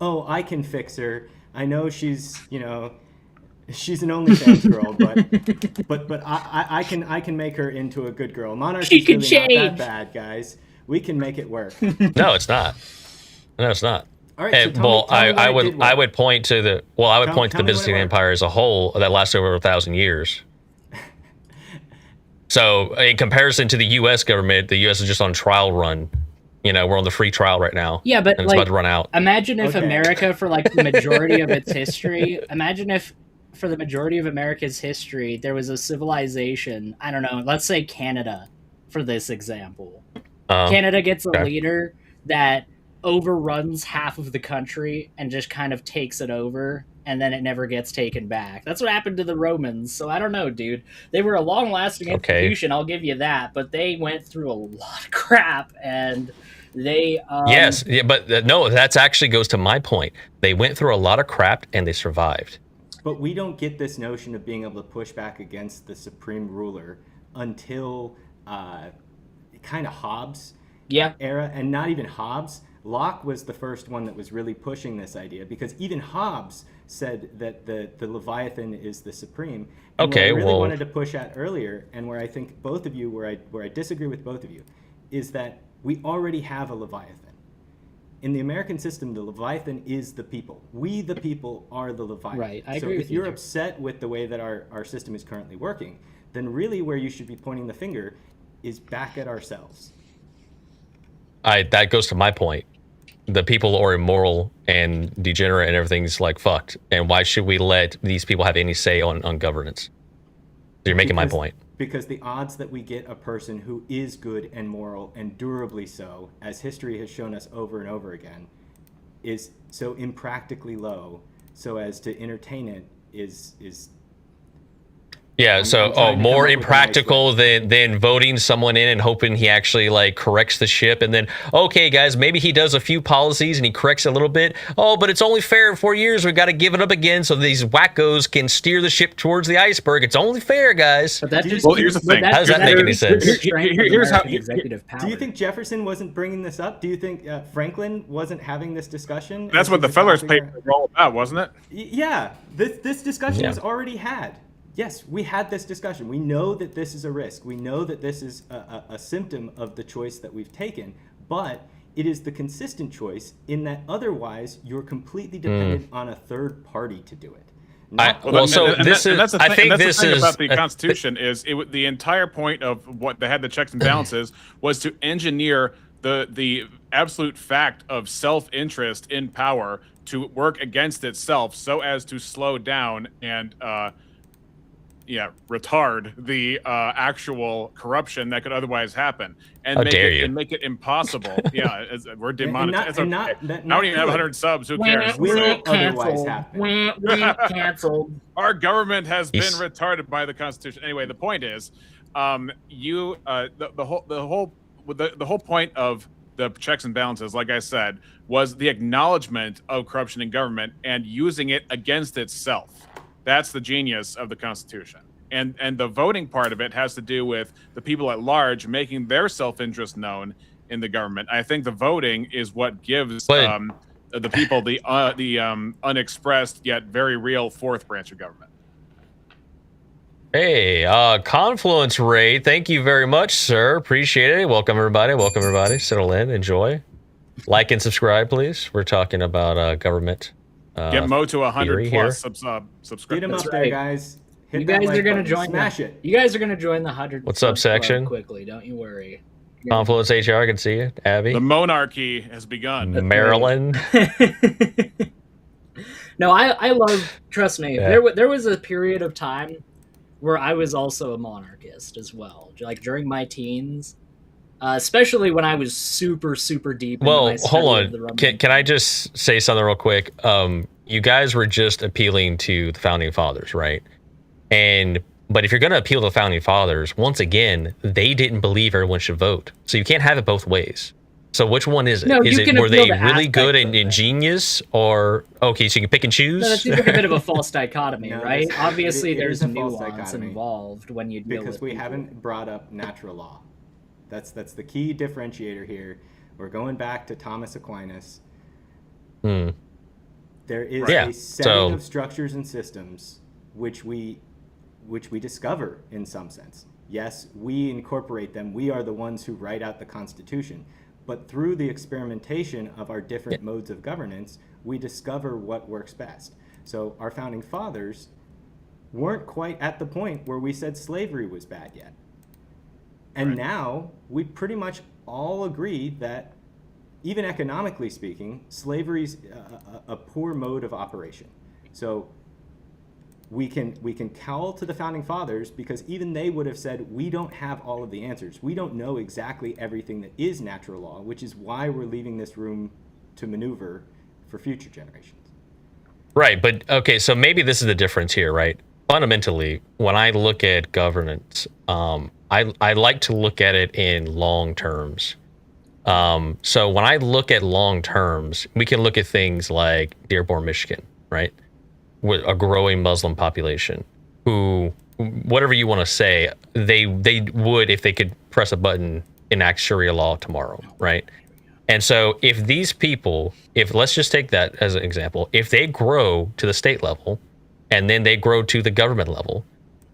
A: oh, I can fix her. I know she's she's an OnlyFans girl, but I can make her into a good girl. Monarchy's
C: She can
A: really not
C: change.
A: that bad, guys. We can make it work.
D: No, it's not. No, it's not.
A: All right.
D: And,
A: So tell me what it did well.
D: I would point to the
A: Tell me
D: Byzantine
A: what it
D: Empire as a whole that lasted over 1,000 years. So in comparison to the U.S. government, the U.S. is just on trial run. We're on the free trial right now.
C: Yeah, but
D: and it's about to run out.
C: Imagine if
A: Okay.
C: America, for like the majority of its history, imagine if for the majority of America's history, there was a civilization, I don't know, let's say Canada, for this example. Canada gets a
D: okay.
C: leader that overruns half of the country and just kind of takes it over, and then it never gets taken back. That's what happened to the Romans. So I don't know, dude. They were a long-lasting
D: Okay.
C: institution, I'll give you that, but they went through a lot of crap, and They
D: Yes, yeah, but no, that's actually goes to my point. They went through a lot of crap and they survived.
A: But we don't get this notion of being able to push back against the supreme ruler until kind of Hobbes
C: yeah.
A: era, and not even Hobbes. Locke was the first one that was really pushing this idea, because even Hobbes said that the Leviathan is the supreme. And
D: Okay,
A: what I really
D: well,
A: wanted to push at earlier, and where I think both of you, where I disagree with both of you, is that we already have a Leviathan. In the American system, the Leviathan is the people. We, the people, are the Leviathan.
C: Right, I
A: so
C: agree
A: if
C: with you
A: you're
C: there.
A: upset with the way that our system is currently working, then really where you should be pointing the finger is back at ourselves.
D: That goes to my point. The people are immoral and degenerate and everything's like fucked. And why should we let these people have any say on governance? So you're making my point.
A: Because the odds that we get a person who is good and moral and durably so, as history has shown us over and over again, is so impractically low, so as to entertain it is
D: Yeah,
A: I'm
D: so
A: trying to come
D: more
A: up with a
D: impractical
A: nice
D: than voting someone in and hoping he actually like corrects the ship, and then okay guys, maybe he does a few policies and he corrects a little bit. Oh, but it's only fair in 4 years, we got to give it up again so these wackos can steer the ship towards the iceberg. It's only fair, guys.
C: But that just
B: Well, here's the thing.
D: How does that make any sense?
B: Here's how-
C: executive power.
A: Do you think Jefferson wasn't bringing this up? Do you think Franklin wasn't having this discussion?
B: That's what the Feller's paper was all about, wasn't it?
A: Yeah, this discussion
D: Yeah.
A: was already had. Yes, we had this discussion. We know that this is a risk. We know that this is a symptom of the choice that we've taken, but it is the consistent choice in that otherwise you're completely dependent on a third party to do it. Not-
D: Well, so this is-
B: that's the
D: I
B: thing,
D: think
B: that's
D: this
B: the thing
D: is
B: about the
D: a-
B: Constitution is the entire point of what they had the checks and balances was to engineer the absolute fact of self-interest in power to work against itself so as to slow down and retard the actual corruption that could otherwise happen, and
D: How
B: make
D: dare
B: it
D: you.
B: and make it impossible. We're demonetized.
A: and not-
B: I
A: not
B: don't even have
A: good.
B: 100 subs. Who cares?
A: Will otherwise happen.
C: We canceled.
B: Our government has been
D: Yes.
B: retarded by the Constitution. Anyway, the point is, the whole point of the checks and balances, like I said, was the acknowledgement of corruption in government and using it against itself. That's the genius of the Constitution. And the voting part of it has to do with the people at large making their self-interest known in the government. I think the voting is what gives
D: But-
B: the people the unexpressed yet very real fourth branch of government.
D: Hey, Confluence Ray, thank you very much, sir. Appreciate it. Welcome everybody. Welcome everybody. Settle in, enjoy. Like and subscribe, please. We're talking about government.
B: Get Mo to 100
D: theory here.
B: plus
A: Get
B: subscribers.
A: him
C: That's
A: up there,
C: right.
A: guys. Hit
C: You
A: that
C: guys
A: like
C: are gonna
A: button.
C: join.
A: Smash it.
C: You guys are gonna join the 100.
D: What's up,
C: club
D: section?
C: Quickly, don't you worry.
D: Confluence HR, I can see you. Abby.
B: The monarchy has begun.
D: Maryland.
C: No, I love. Trust me.
D: Yeah.
C: There was a period of time where I was also a monarchist as well, like during my teens, especially when I was super deep. into
D: Well,
C: my study
D: hold
C: of the
D: on.
C: Roman
D: Can I just say something real quick? You guys were just appealing to the founding fathers, right? But if you're going to appeal to the founding fathers, once again, they didn't believe everyone should vote. So you can't have it both ways. So which one is it?
C: No,
D: Is
C: you
D: it
C: can
D: were
C: appeal
D: they
C: to
D: really good
C: aspects
D: and
C: of it.
D: ingenious, or okay, so you can pick and choose?
C: No, that seems like a bit of a false dichotomy,
A: No,
C: right?
A: this-
C: Obviously,
A: it
C: there's
A: is a false
C: nuance
A: dichotomy.
C: involved when you deal
A: Because
C: with
A: we
C: people.
A: haven't brought up natural law. That's the key differentiator here. We're going back to Thomas Aquinas.
D: Hmm.
A: There is
D: Yeah,
A: a setting
D: so-
A: of structures and systems which we discover in some sense. Yes, we incorporate them. We are the ones who write out the Constitution. But through the experimentation of our different modes of governance, we discover what works best. So our founding fathers weren't quite at the point where we said slavery was bad yet. And
B: Right.
A: now we pretty much all agree that, even economically speaking, slavery's a poor mode of operation. So we can call to the founding fathers, because even they would have said, we don't have all of the answers. We don't know exactly everything that is natural law, which is why we're leaving this room to maneuver for future generations.
D: Right, but okay, so maybe this is the difference here, right? Fundamentally, when I look at governance, I like to look at it in long terms. So when I look at long terms, we can look at things like Dearborn, Michigan, right? With a growing Muslim population who, whatever you want to say, they would, if they could press a button, enact Sharia law tomorrow, right? And so if these people, if let's just take that as an example, if they grow to the state level and then they grow to the government level,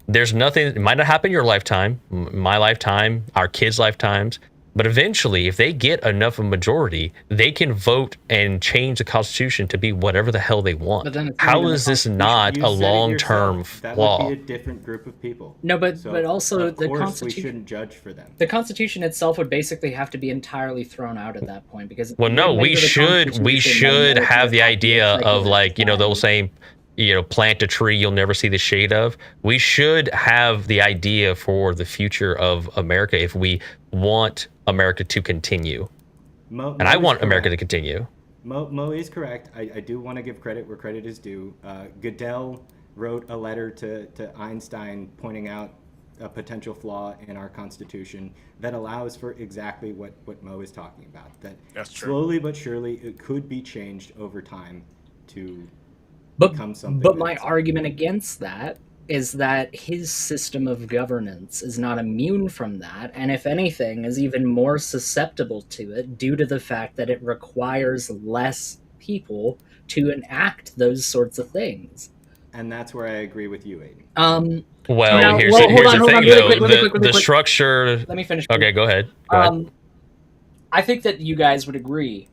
D: there's nothing, it might not happen in your lifetime, my lifetime, our kids' lifetimes, but eventually, if they get enough of a majority, they can vote and change the Constitution to be whatever the hell they want.
C: But then it's
D: How is this not
A: You
D: a
A: said it
D: long-term
A: yourself. That
D: flaw?
A: would be a different group of people.
C: No, but
A: So,
C: but also
A: of
C: the
A: course we
C: Constitution.
A: shouldn't judge for them.
C: The Constitution itself would basically have to be entirely thrown out at that point because.
D: Well, no, we should have the idea of, like, you know, the old saying, you know, plant a tree you'll never see the shade of. We should have the idea for the future of America if we want America to continue. And I want America to continue.
A: Mo is correct. I do want to give credit where credit is due. Goodell wrote a letter to Einstein pointing out a potential flaw in our Constitution that allows for exactly what Mo is talking about. That slowly but surely it could be changed over time to become something.
C: But my argument against that is that his system of governance is not immune from that, and if anything, is even more susceptible to it due to the fact that it requires less people to enact those sorts of things.
A: And that's where I agree with you, Aiden.
D: Well,
C: now,
D: here's
C: hold
D: the
C: on,
D: thing,
C: really
D: though.
C: quick,
D: The structure...
C: Let me finish.
D: Okay, go ahead. Go ahead.
C: I think that you guys would agree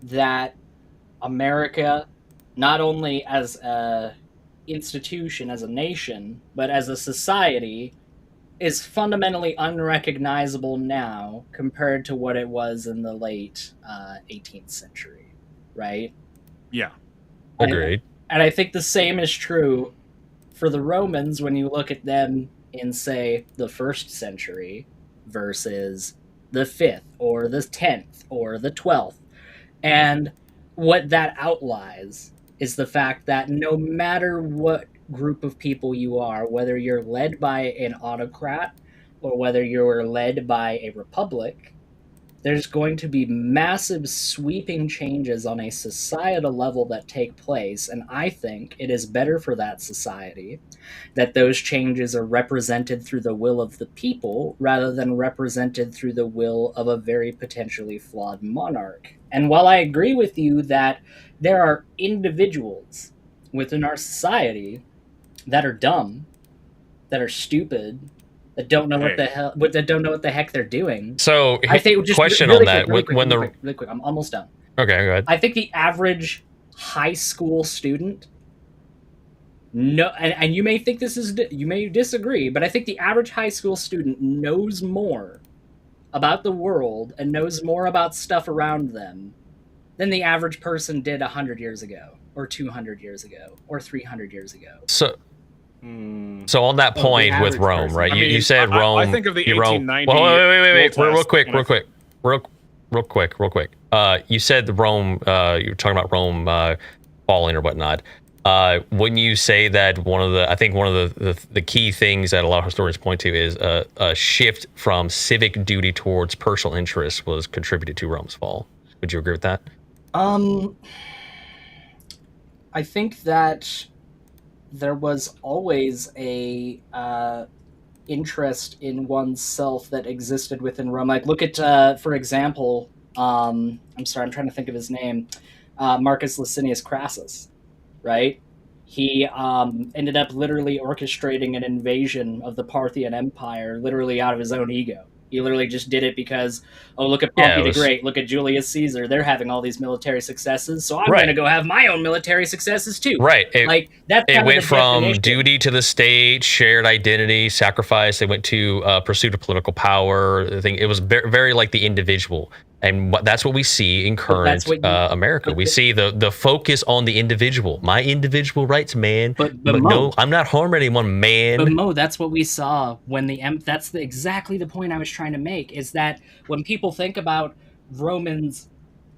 C: that America, not only as a institution, as a nation, but as a society, is fundamentally unrecognizable now compared to what it was in the late 18th century, right?
B: Yeah.
D: Agreed.
C: And I think the same is true for the Romans when you look at them in, say, the 1st century versus the 5th or the 10th or the 12th. And what that outlies is the fact that no matter what group of people you are, whether you're led by an autocrat or whether you're led by a republic, there's going to be massive sweeping changes on a societal level that take place, and I think it is better for that society that those changes are represented through the will of the people rather than represented through the will of a very potentially flawed monarch. And while I agree with you that there are individuals within our society that are dumb, that are stupid, that don't know what the heck they're doing.
D: So,
C: I think just
D: question
C: really
D: on that:
C: really quick, I'm almost done.
D: Okay, go ahead.
C: I think the average high school student, and you may think you may disagree, but I think the average high school student knows more about the world and knows more about stuff around them than the average person did 100 years ago, or 200 years ago, or 300 years ago.
D: So on that point with Rome, right? You said Rome.
B: I think of the 1890.
D: Wait. Real quick. You said Rome. You were talking about Rome falling or whatnot. When you say that one of the key things that a lot of historians point to is a shift from civic duty towards personal interest was contributed to Rome's fall. Would you agree with that?
C: I think that there was always a interest in oneself that existed within Rome. Like, look at, for example, I'm trying to think of his name, Marcus Licinius Crassus, right? He ended up literally orchestrating an invasion of the Parthian Empire, literally out of his own ego. He literally just did it because, look at Pompey the Great, look at Julius Caesar. They're having all these military successes, so I'm going to go have my own military successes too.
D: Right.
C: It
D: went from duty to the state, shared identity, sacrifice. They went to pursuit of political power. It was very like the individual. And that's what we see in current America. We see the focus on the individual. My individual rights, man. But Mo, no, I'm not harming anyone, man.
C: But Mo, that's what we saw when that's exactly the point I was trying to make, is that when people think about Romans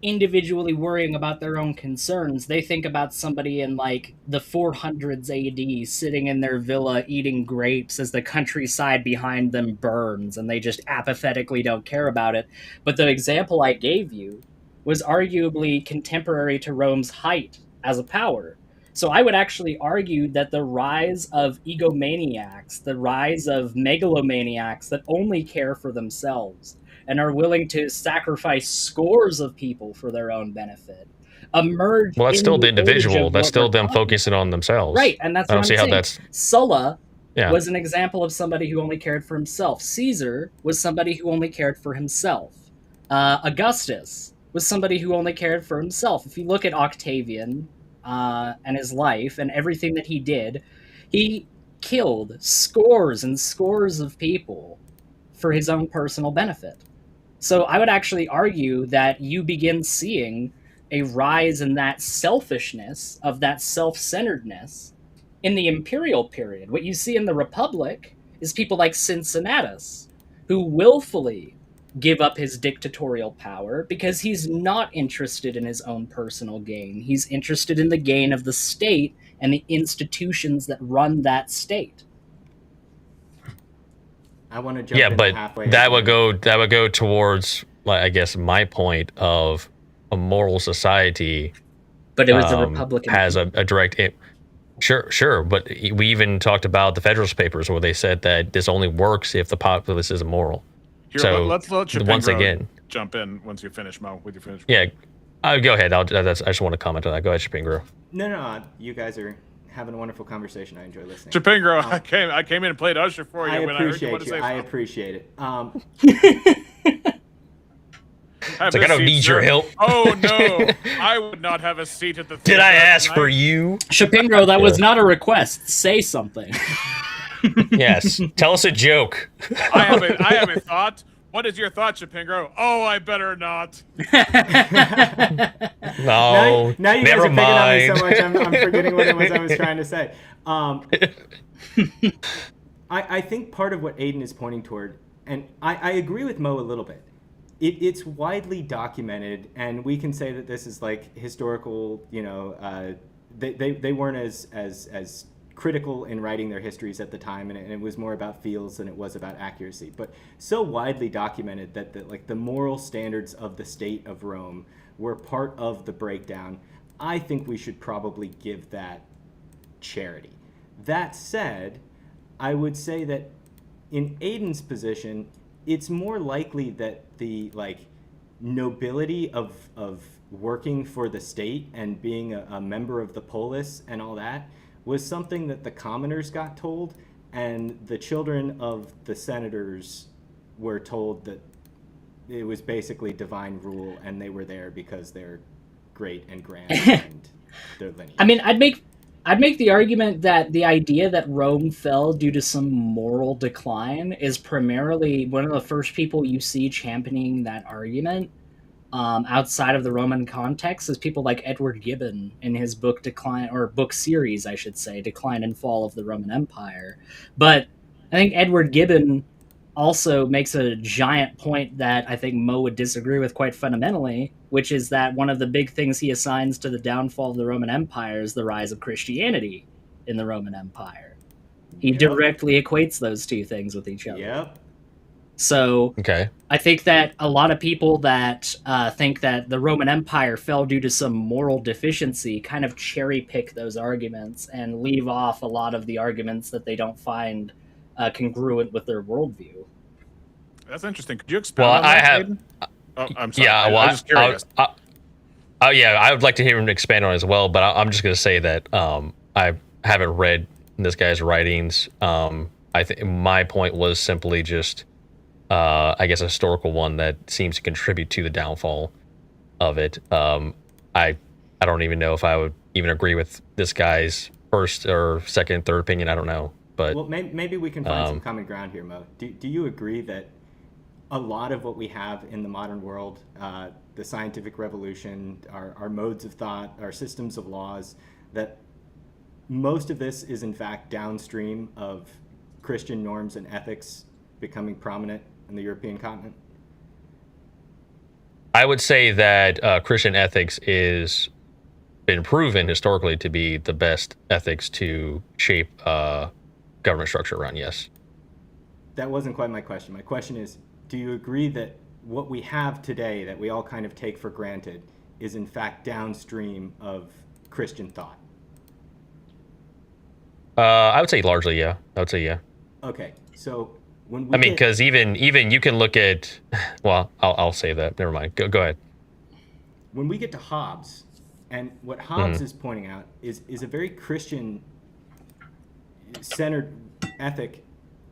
C: individually worrying about their own concerns. They think about somebody in like the 400s AD sitting in their villa eating grapes as the countryside behind them burns, and they just apathetically don't care about it. But the example I gave you was arguably contemporary to Rome's height as a power. So I would actually argue that the rise of egomaniacs, the rise of megalomaniacs that only care for themselves and are willing to sacrifice scores of people for their own benefit, emerged
D: Well, that's
C: in
D: still the
C: the age
D: individual.
C: of
D: That's
C: what we're
D: still them
C: talking
D: focusing
C: about.
D: on themselves.
C: Right, and that's
D: I
C: what
D: don't
C: I'm
D: see how
C: saying.
D: that's.
C: Sulla
D: Yeah.
C: was an example of somebody who only cared for himself. Caesar was somebody who only cared for himself. Augustus was somebody who only cared for himself. If you look at Octavian and his life and everything that he did, he killed scores and scores of people for his own personal benefit. So I would actually argue that you begin seeing a rise in that selfishness, of that self-centeredness, in the imperial period. What you see in the Republic is people like Cincinnatus, who willfully give up his dictatorial power because he's not interested in his own personal gain. He's interested in the gain of the state and the institutions that run that state.
A: I want to jump
D: Yeah,
A: in
D: but
A: halfway.
D: that would go towards, like, I guess, my point of a moral society.
C: But it was the Republican
D: has a direct. Sure, but we even talked about the Federalist Papers where they said that this only works if the populace is immoral.
B: Here,
D: So,
B: let's let Chapingro
D: once again,
B: jump in once you finish, Mo. With your finish.
D: yeah, go ahead. I just want to comment on that. Go ahead, Chapingro.
A: No, you guys are having a wonderful conversation. I enjoy listening.
B: Chapingro, I came in and played Usher for you
A: I
B: when I heard you
A: appreciate
B: want to
A: you.
B: say
A: I
B: something.
A: appreciate it.
B: Have
D: It's like,
B: a
D: I don't
B: seat,
D: need
B: sir.
D: your help.
B: Oh no, I would not have a seat at the theater.
D: Did I ask
B: tonight.
D: for you?
C: Chapingro, that was not a request. Say something.
D: Yes. Tell us a joke.
B: I have a thought. What is your thought, Chapingro? Oh, I better not.
D: No.
A: now you
D: never
A: guys are
D: mind.
A: picking on me so much. I'm forgetting what it was I was trying to say. I think part of what Aiden is pointing toward, and I agree with Mo a little bit. It's widely documented, and we can say that this is like historical. You know, they weren't as critical in writing their histories at the time, and it was more about feels than it was about accuracy. But so widely documented that the moral standards of the state of Rome were part of the breakdown. I think we should probably give that charity. That said, I would say that in Aiden's position, it's more likely that the nobility of working for the state and being a member of the polis and all that was something that the commoners got told, and the children of the senators were told that it was basically divine rule, and they were there because they're great and grand and their lineage.
C: I mean, I'd make the argument that the idea that Rome fell due to some moral decline is primarily one of the first people you see championing that argument outside of the Roman context is people like Edward Gibbon in his book book series, I should say, Decline and Fall of the Roman Empire. But I think Edward Gibbon also makes a giant point that I think Mo would disagree with quite fundamentally, which is that one of the big things he assigns to the downfall of the Roman Empire is the rise of Christianity in the Roman Empire. He directly equates those two things with each other.
A: Yep.
C: So
D: Okay.
C: I think that a lot of people that think that the Roman Empire fell due to some moral deficiency kind of cherry pick those arguments and leave off a lot of the arguments that they don't find congruent with their worldview.
B: That's interesting. Could you expound
D: Well,
B: on that,
D: I have.
B: Aiden? Oh, I'm sorry.
D: Yeah. Well,
B: I'm just curious.
D: I would like to hear him expand on it as well, but I'm just going to say that I haven't read this guy's writings. I think my point was simply just, I guess, a historical one that seems to contribute to the downfall of it. I don't even know if I would even agree with this guy's first or second, third opinion. I don't know, but
A: Well, maybe we can find some common ground here, Mo. Do you agree that a lot of what we have in the modern world, the scientific revolution, our modes of thought, our systems of laws, that most of this is in fact downstream of Christian norms and ethics becoming prominent in the European continent?
D: I would say that Christian ethics is been proven historically to be the best ethics to shape government structure around. Yes.
A: That wasn't quite my question. My question is, do you agree that what we have today that we all kind of take for granted is in fact downstream of Christian thought?
D: I would say largely, yeah. I would say, yeah.
A: Okay, so when we
D: I mean, because even you can look at, well, I'll say that. Never mind. Go ahead.
A: when we get to Hobbes, and what Hobbes is pointing out is a very Christian centered ethic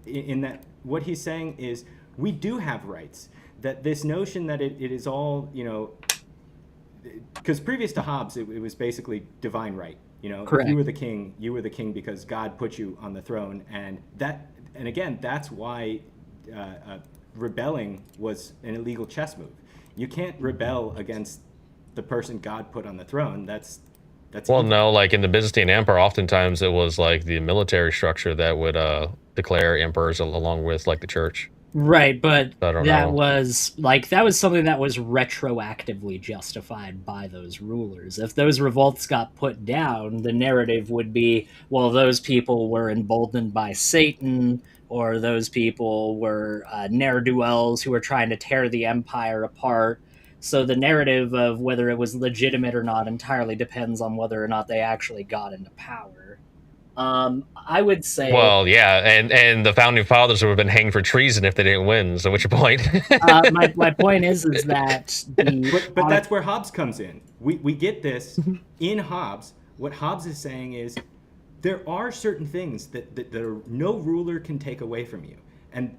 A: in that what he's saying is we do have rights. That this notion that it is all, because previous to Hobbes, it was basically divine right.
C: Correct.
A: If you were the king because God put you on the throne, and again, that's why rebelling was an illegal chess move. You can't rebel against the person God put on the throne. That's
D: Well,
A: evil.
D: no, like in the Byzantine Empire, oftentimes it was like the military structure that would declare emperors along with like the church.
C: Right, but
D: I don't
C: that
D: know.
C: was something that was retroactively justified by those rulers. If those revolts got put down, the narrative would be, well, those people were emboldened by Satan, or those people were ne'er-do-wells who were trying to tear the empire apart. So the narrative of whether it was legitimate or not entirely depends on whether or not they actually got into power. I would say...
D: Well, yeah, and the founding fathers would have been hanged for treason if they didn't win. So what's your point?
C: my point is that
A: But that's where Hobbes comes in. We get this in Hobbes. What Hobbes is saying is there are certain things that no ruler can take away from you. And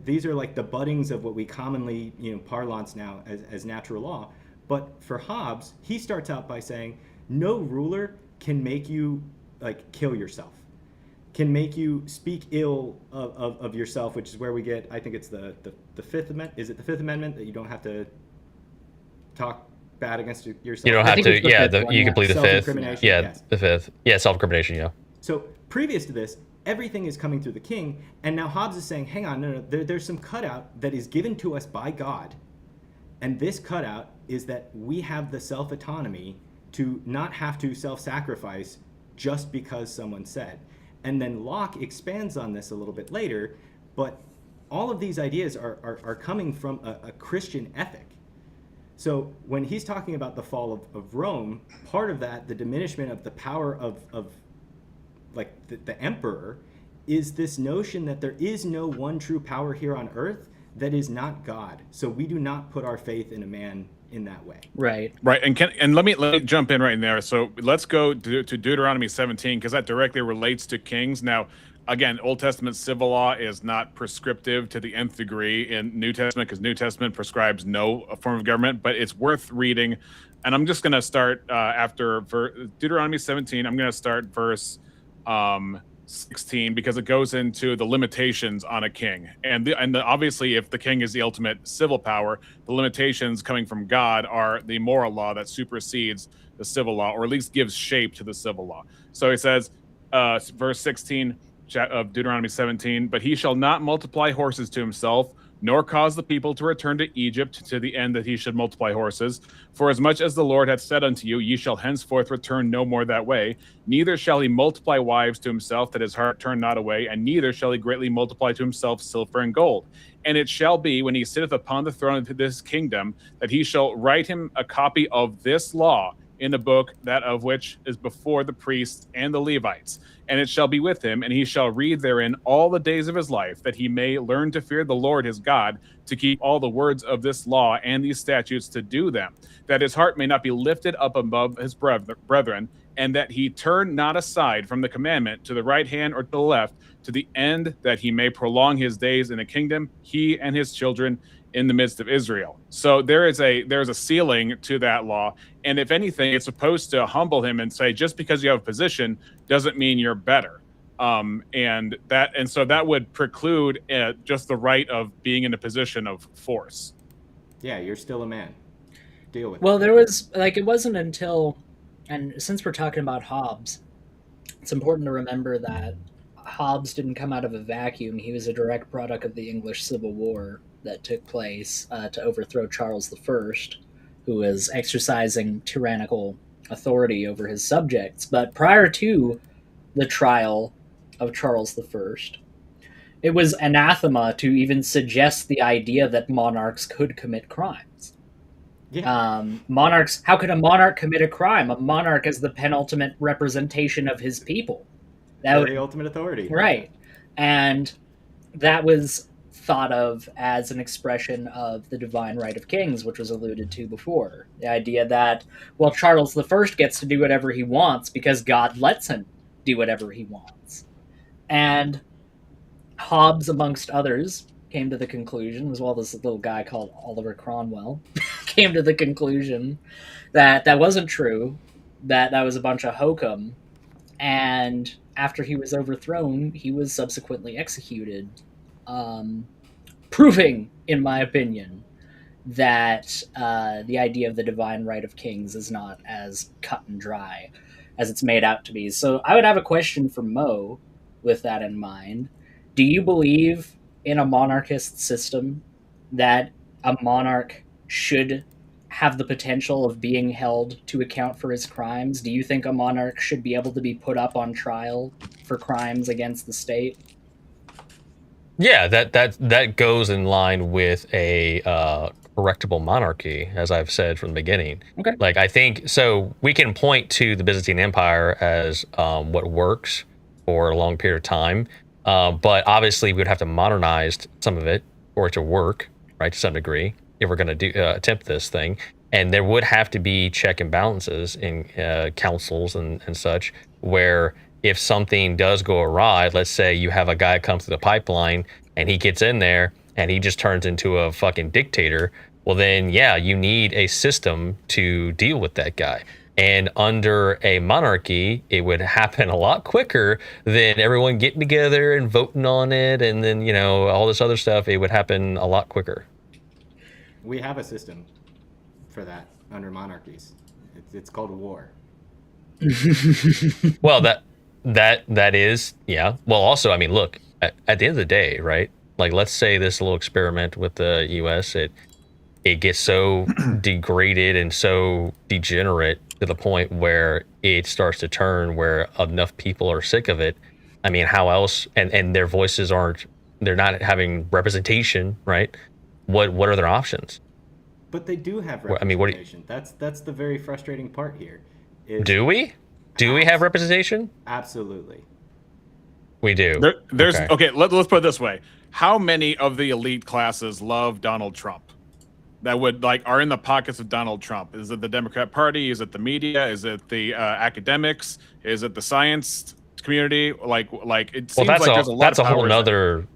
A: these are like the buddings of what we commonly parlance now as natural law. But for Hobbes, he starts out by saying no ruler can make you kill yourself, can make you speak ill of yourself, which is where we get, I think it's the Fifth Amendment. Is it the Fifth Amendment that you don't have to talk bad against yourself?
D: You don't have to, you can plead the Fifth.
A: Self-incrimination,
D: Yeah,
A: yes.
D: the Fifth. Yeah, self-incrimination, yeah.
A: So previous to this, everything is coming through the king, and now Hobbes is saying, hang on, no, there's some cutout that is given to us by God, and this cutout is that we have the self-autonomy to not have to self-sacrifice just because someone said. And then Locke expands on this a little bit later, but all of these ideas are coming from a Christian ethic. So when he's talking about the fall of Rome, part of that, the diminishment of the power of the emperor, is this notion that there is no one true power here on earth that is not God. So we do not put our faith in a man in that way.
C: Right.
B: And let me jump in right in there. So let's go to Deuteronomy 17, because that directly relates to kings. Now, again, Old Testament civil law is not prescriptive to the nth degree in New Testament, because New Testament prescribes no form of government, but it's worth reading. And I'm just going to start after Deuteronomy 17. I'm going to start verse 16, because it goes into the limitations on a king. And obviously, if the king is the ultimate civil power, the limitations coming from God are the moral law that supersedes the civil law, or at least gives shape to the civil law. So it says, verse 16 of Deuteronomy 17, but he shall not multiply horses to himself, nor cause the people to return to Egypt to the end that he should multiply horses. For as much as the Lord hath said unto you, ye shall henceforth return no more that way. Neither shall he multiply wives to himself, that his heart turn not away, and neither shall he greatly multiply to himself silver and gold. And it shall be, when he sitteth upon the throne of this kingdom, that he shall write him a copy of this law in the book, that of which is before the priests and the Levites. And it shall be with him, and he shall read therein all the days of his life, that he may learn to fear the Lord his God, to keep all the words of this law and these statutes to do them, that his heart may not be lifted up above his brethren, and that he turn not aside from the commandment to the right hand or to the left, to the end that he may prolong his days in the kingdom, he and his children in the midst of Israel. So there's a ceiling to that law. And if anything, it's supposed to humble him and say, just because you have a position doesn't mean you're better. And so that would preclude just the right of being in a position of force.
A: Yeah, you're still a man. Deal with it.
C: Well, there was, it wasn't until, and since we're talking about Hobbes, it's important to remember that Hobbes didn't come out of a vacuum. He was a direct product of the English Civil War. that took place to overthrow Charles I, who was exercising tyrannical authority over his subjects. But prior to the trial of Charles I, it was anathema to even suggest the idea that monarchs could commit crimes.
A: Yeah.
C: Monarchs, how could a monarch commit a crime? A monarch is the penultimate representation of his people.
A: Very ultimate authority.
C: Right. And that was thought of as an expression of the divine right of kings, which was alluded to before. The idea that, well, Charles I gets to do whatever he wants because God lets him do whatever he wants. And Hobbes, amongst others, came to the conclusion, as well as this little guy called Oliver Cromwell, came to the conclusion that that wasn't true, that that was a bunch of hokum, and after he was overthrown, he was subsequently executed, proving, in my opinion, that the idea of the divine right of kings is not as cut and dry as it's made out to be. So I would have a question for Mo with that in mind. Do you believe in a monarchist system that a monarch should have the potential of being held to account for his crimes? Do you think a monarch should be able to be put up on trial for crimes against the state?
D: Yeah, that goes in line with a correctable monarchy, as I've said from the beginning.
C: Okay.
D: Like, I think so. We can point to the Byzantine Empire as what works for a long period of time, but obviously we would have to modernize some of it for it to work, right, to some degree, if we're going to attempt this thing. And there would have to be check and balances in councils and such, where if something does go awry, let's say you have a guy come through the pipeline and he gets in there and he just turns into a fucking dictator, well then, yeah, you need a system to deal with that guy. And under a monarchy, it would happen a lot quicker than everyone getting together and voting on it, and then, you know, all this other stuff. It would happen a lot quicker.
A: We have a system for that under monarchies. It's called a war.
D: Well, that is, yeah. Well, also, I mean, look, at the end of the day, right? Like, let's say this little experiment with the U.S., it gets so degraded and so degenerate to the point where it starts to turn where enough people are sick of it. I mean, how else? And their voices they're not having representation, right? What are their options?
A: But they do have
D: I mean,
A: representation. That's the very frustrating part here.
D: Do we? Do we have representation?
A: Absolutely.
D: We do.
B: Okay. Let's put it this way: how many of the elite classes love Donald Trump? That would are in the pockets of Donald Trump. Is it the Democrat Party? Is it the media? Is it the academics? Is it the science community? It seems like there's a lot.
D: That's a whole nother.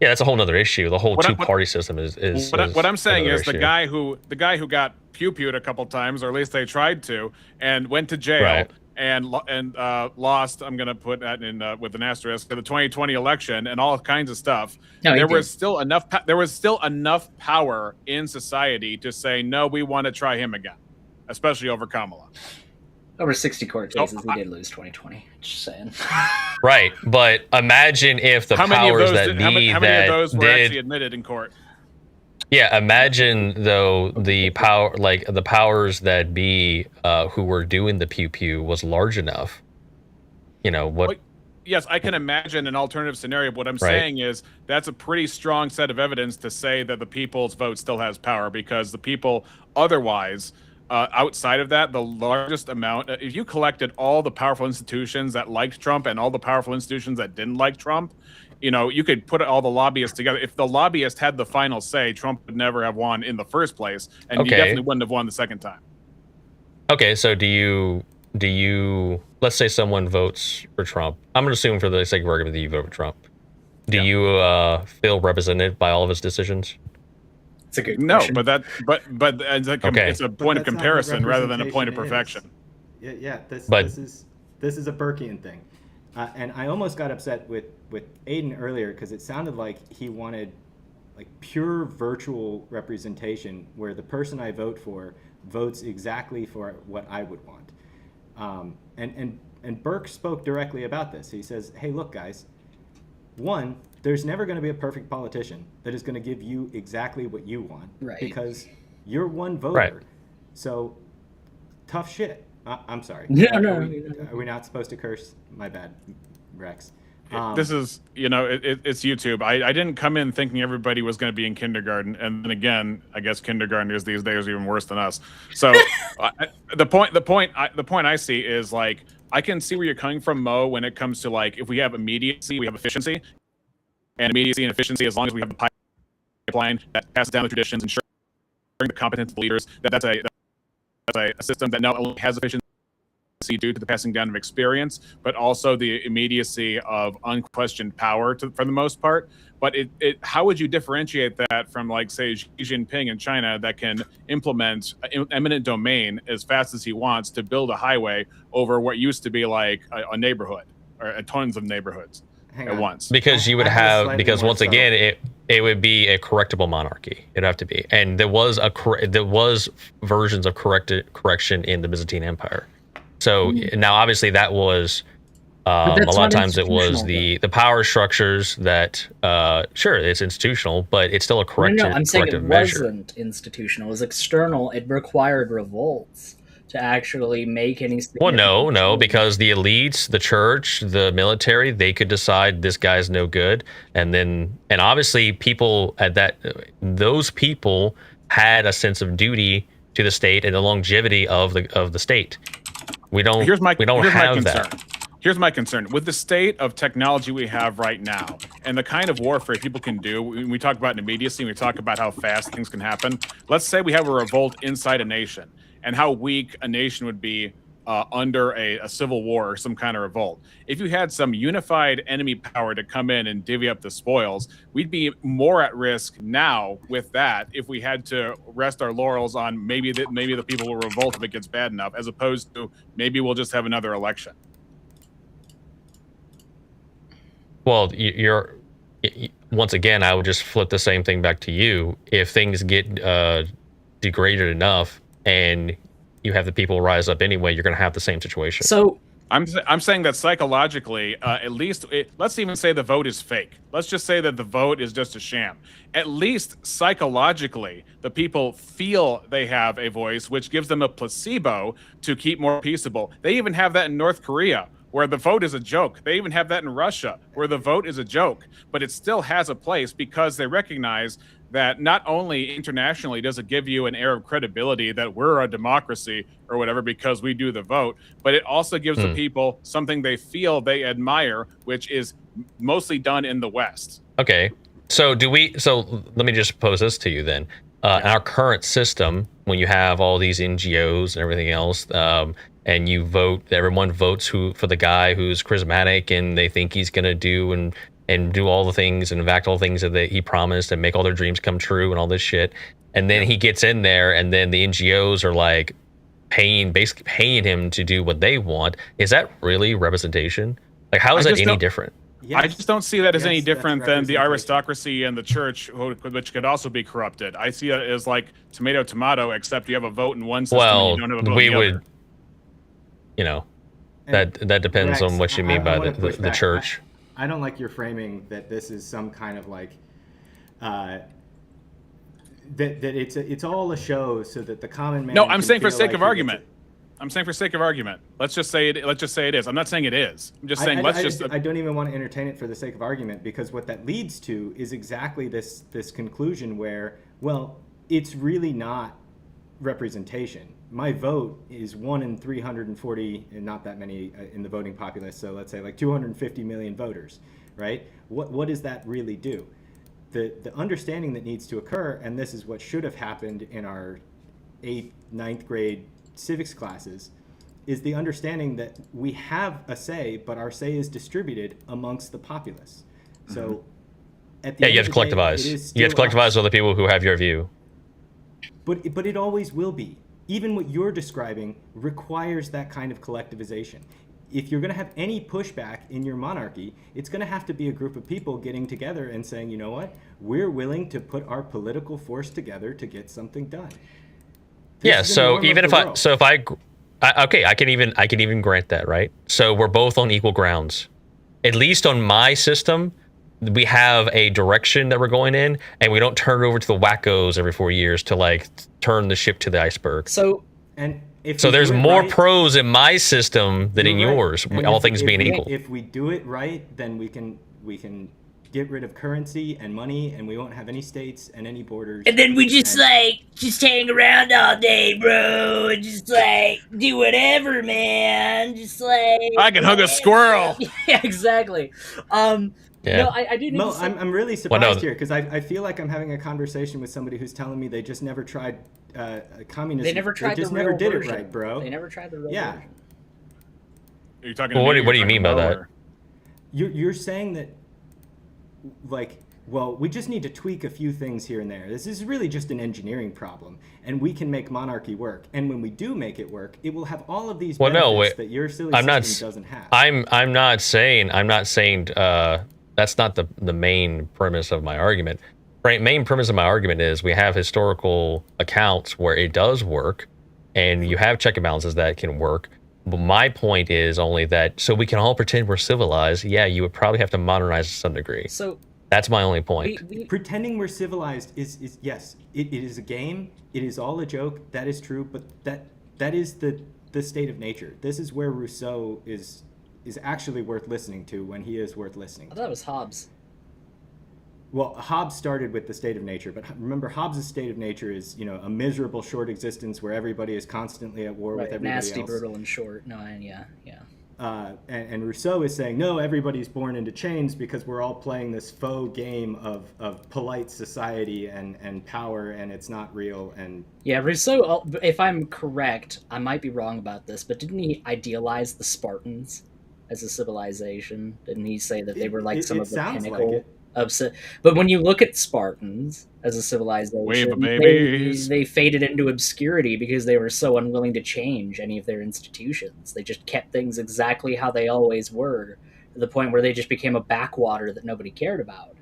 D: Yeah, that's a whole nother issue. The whole two-party system is.
B: What I'm saying is
D: issue.
B: the guy who got pew-pewed a couple times, or at least they tried to, and went to jail.
D: Right.
B: And lost. I'm gonna put that in with an asterisk for the 2020 election and all kinds of stuff.
C: No,
B: there was still enough power in society to say no. We want to try him again, especially over Kamala.
C: Over 60 court cases, he did lose 2020. Just saying.
D: Right, but imagine if the powers that be
B: how many of those were
D: did
B: actually admitted in court?
D: Yeah, imagine though the powers that be who were doing the pew pew was large enough. You know what?
B: Well, yes, I can imagine an alternative scenario. But what I'm saying is that's a pretty strong set of evidence to say that the people's vote still has power, because the people otherwise, outside of that, the largest amount, if you collected all the powerful institutions that liked Trump and all the powerful institutions that didn't like Trump, you know, you could put all the lobbyists together. If the lobbyist had the final say, Trump would never have won in the first place, and he definitely wouldn't have won the second time.
D: Okay, so do you? Let's say someone votes for Trump. I'm going to assume for the sake of argument that you vote for Trump. Do you feel represented by all of his decisions?
C: It's a good question.
B: but it's a point of comparison rather than a point of perfection.
A: This is a Burkean thing. And I almost got upset with Aiden earlier because it sounded like he wanted pure virtual representation where the person I vote for votes exactly for what I would want. And Burke spoke directly about this. He says, hey, look, guys, one, there's never going to be a perfect politician that is going to give you exactly what you want,
C: Right.
A: because you're one voter.
D: Right.
A: So tough shit. I'm sorry.
C: No,
A: Are we not supposed to curse? My bad, Rex.
B: This is, it's YouTube. I didn't come in thinking everybody was going to be in kindergarten, and then again, I guess kindergartners these days are even worse than us. So the point I see is, like, I can see where you're coming from, Mo, when it comes to, like, if we have immediacy, we have efficiency, and immediacy and efficiency, as long as we have the pipeline that passes down the traditions, ensuring the competence of leaders, that's a system that not only has efficiency due to the passing down of experience, but also the immediacy of unquestioned power for the most part. But how would you differentiate that from, like, say, Xi Jinping in China, that can implement eminent domain as fast as he wants to build a highway over what used to be like a neighborhood or tons of neighborhoods at once?
D: Because you would have, because once again, it would be a correctable monarchy. It'd have to be, and there was versions of correction in the Byzantine Empire. So now, obviously, that was a lot of times it was the power structures that sure, it's institutional, but it's still a corrective
C: I'm saying it
D: measure.
C: wasn't institutional. It was external. It required revolts to actually make any.
D: Well, no, because the elites, the church, the military, they could decide this guy's no good, and obviously people those people had a sense of duty to the state and the longevity of the state. We don't have that.
B: Here's my concern. With the state of technology we have right now and the kind of warfare people can do, we talk about immediacy, we talk about how fast things can happen. Let's say we have a revolt inside a nation, and how weak a nation would be under a civil war or some kind of revolt. If you had some unified enemy power to come in and divvy up the spoils, we'd be more at risk now with that if we had to rest our laurels on maybe the people will revolt if it gets bad enough, as opposed to maybe we'll just have another election.
D: Well, once again, I would just flip the same thing back to you. If things get degraded enough and you have the people rise up anyway, you're going to have the same situation.
C: So
B: I'm saying that psychologically, at least, let's even say the vote is fake. Let's just say that the vote is just a sham. At least psychologically, the people feel they have a voice, which gives them a placebo to keep more peaceable. They even have that in North Korea, where the vote is a joke. They even have that in Russia, where the vote is a joke, but it still has a place because they recognize that not only internationally does it give you an air of credibility that we're a democracy or whatever because we do the vote, but it also gives the people something they feel they admire, which is mostly done in the West.
D: Okay. So let me just pose this to you then. In our current system, when you have all these NGOs and everything else, and you vote, everyone votes for the guy who's charismatic and they think he's going to do and do all the things and enact all the things that he promised and make all their dreams come true and all this shit. And then he gets in there and then the NGOs are like basically paying him to do what they want. Is that really representation? Like, how is that any different?
B: Yes. I just don't see that as any different than the aristocracy and the church, which could also be corrupted. I see it as like tomato, except you have a vote in one system and you don't have a vote in the other.
D: That depends on what you mean by the church.
A: I don't like your framing that this is some kind of like that it's all a show so that the common man.
B: No, I'm saying for sake of argument. I'm saying for sake of argument. Let's just say it is. I'm not saying it is. I'm just saying
A: I don't even want to entertain it for the sake of argument, because what that leads to is exactly this conclusion where, well, it's really not representation. My vote is 1 in 340, and not that many in the voting populace. So let's say like 250 million voters, right? What does that really do? The understanding that needs to occur, and this is what should have happened in our 8th, 9th grade civics classes, is the understanding that we have a say, but our say is distributed amongst the populace. So at the end
D: you have to collectivize. You have to collectivize other people who have your view.
A: But it always will be. Even what you're describing requires that kind of collectivization. If you're going to have any pushback in your monarchy, it's going to have to be a group of people getting together and saying, you know what, we're willing to put our political force together to get something done.
D: So even if I can even grant that, right? So we're both on equal grounds. At least on my system, we have a direction that we're going in, and we don't turn it over to the wackos every 4 years to like turn the ship to the iceberg.
C: So
A: And if
D: So
A: we
D: there's
A: do it
D: more
A: right,
D: pros in my system than in
A: you're right.
D: yours,
A: And
D: all
A: if-
D: things
A: if
D: being
A: we-
D: equal.
A: If we do it right, then we can get rid of currency and money, and we won't have any states and any borders.
E: And then we just
A: And-
E: just hang around all day, bro, and just do whatever, man. Just
B: I can hug a squirrel.
C: yeah, exactly.
D: Yeah.
C: No, I do need
A: Mo,
C: to say,
A: I'm really
D: Well, no.
A: surprised here because I feel like I'm having a conversation with somebody who's telling me they just never tried communism.
C: they never tried
A: They just
C: the
A: never
C: real
A: did
C: version.
A: it right, bro.
C: They never tried the real
A: Yeah.
C: version.
B: Are you talking?
D: Well,
B: to
D: what
B: me
D: do-
B: or
D: what do you
B: talking
D: mean
B: to
D: by
B: Mo,
D: that?
B: or-
A: You're saying that, like, well, we just need to tweak a few things here and there. This is really just an engineering problem, and we can make monarchy work. And when we do make it work, it will have all of these
D: Well,
A: benefits
D: no, wait.
A: that your silly
D: I'm not
A: system
D: s-
A: doesn't have.
D: I'm not saying that's not the main premise of my argument. Main premise of my argument is we have historical accounts where it does work, and you have check and balances that can work. But my point is only that so we can all pretend we're civilized. Yeah, you would probably have to modernize to some degree.
C: So
D: That's my only point.
C: we
A: Pretending we're civilized is yes, it is a game. It is all a joke. That is true, but that is the state of nature. This is where Rousseau is actually worth listening to when he is worth listening
C: I
A: to.
C: thought it was Hobbes.
A: Well, Hobbes started with the state of nature, but remember, Hobbes' state of nature is, a miserable short existence where everybody is constantly at war with
C: Right,
A: everybody
C: nasty,
A: else.
C: brutal, and short. No, yeah.
A: And Rousseau is saying, no, everybody's born into chains because we're all playing this faux game of polite society and power, and it's not real. And
C: Yeah, Rousseau, if I'm correct, I might be wrong about this, but didn't he idealize the Spartans as a civilization? Didn't he say that they were like some
A: it
C: of the
A: sounds like
C: pinnacle
A: it.
C: But when you look at Spartans as a civilization,
B: Wave of babies.
C: they faded into obscurity because they were so unwilling to change any of their institutions. They just kept things exactly how they always were, to the point where they just became a backwater that nobody cared about.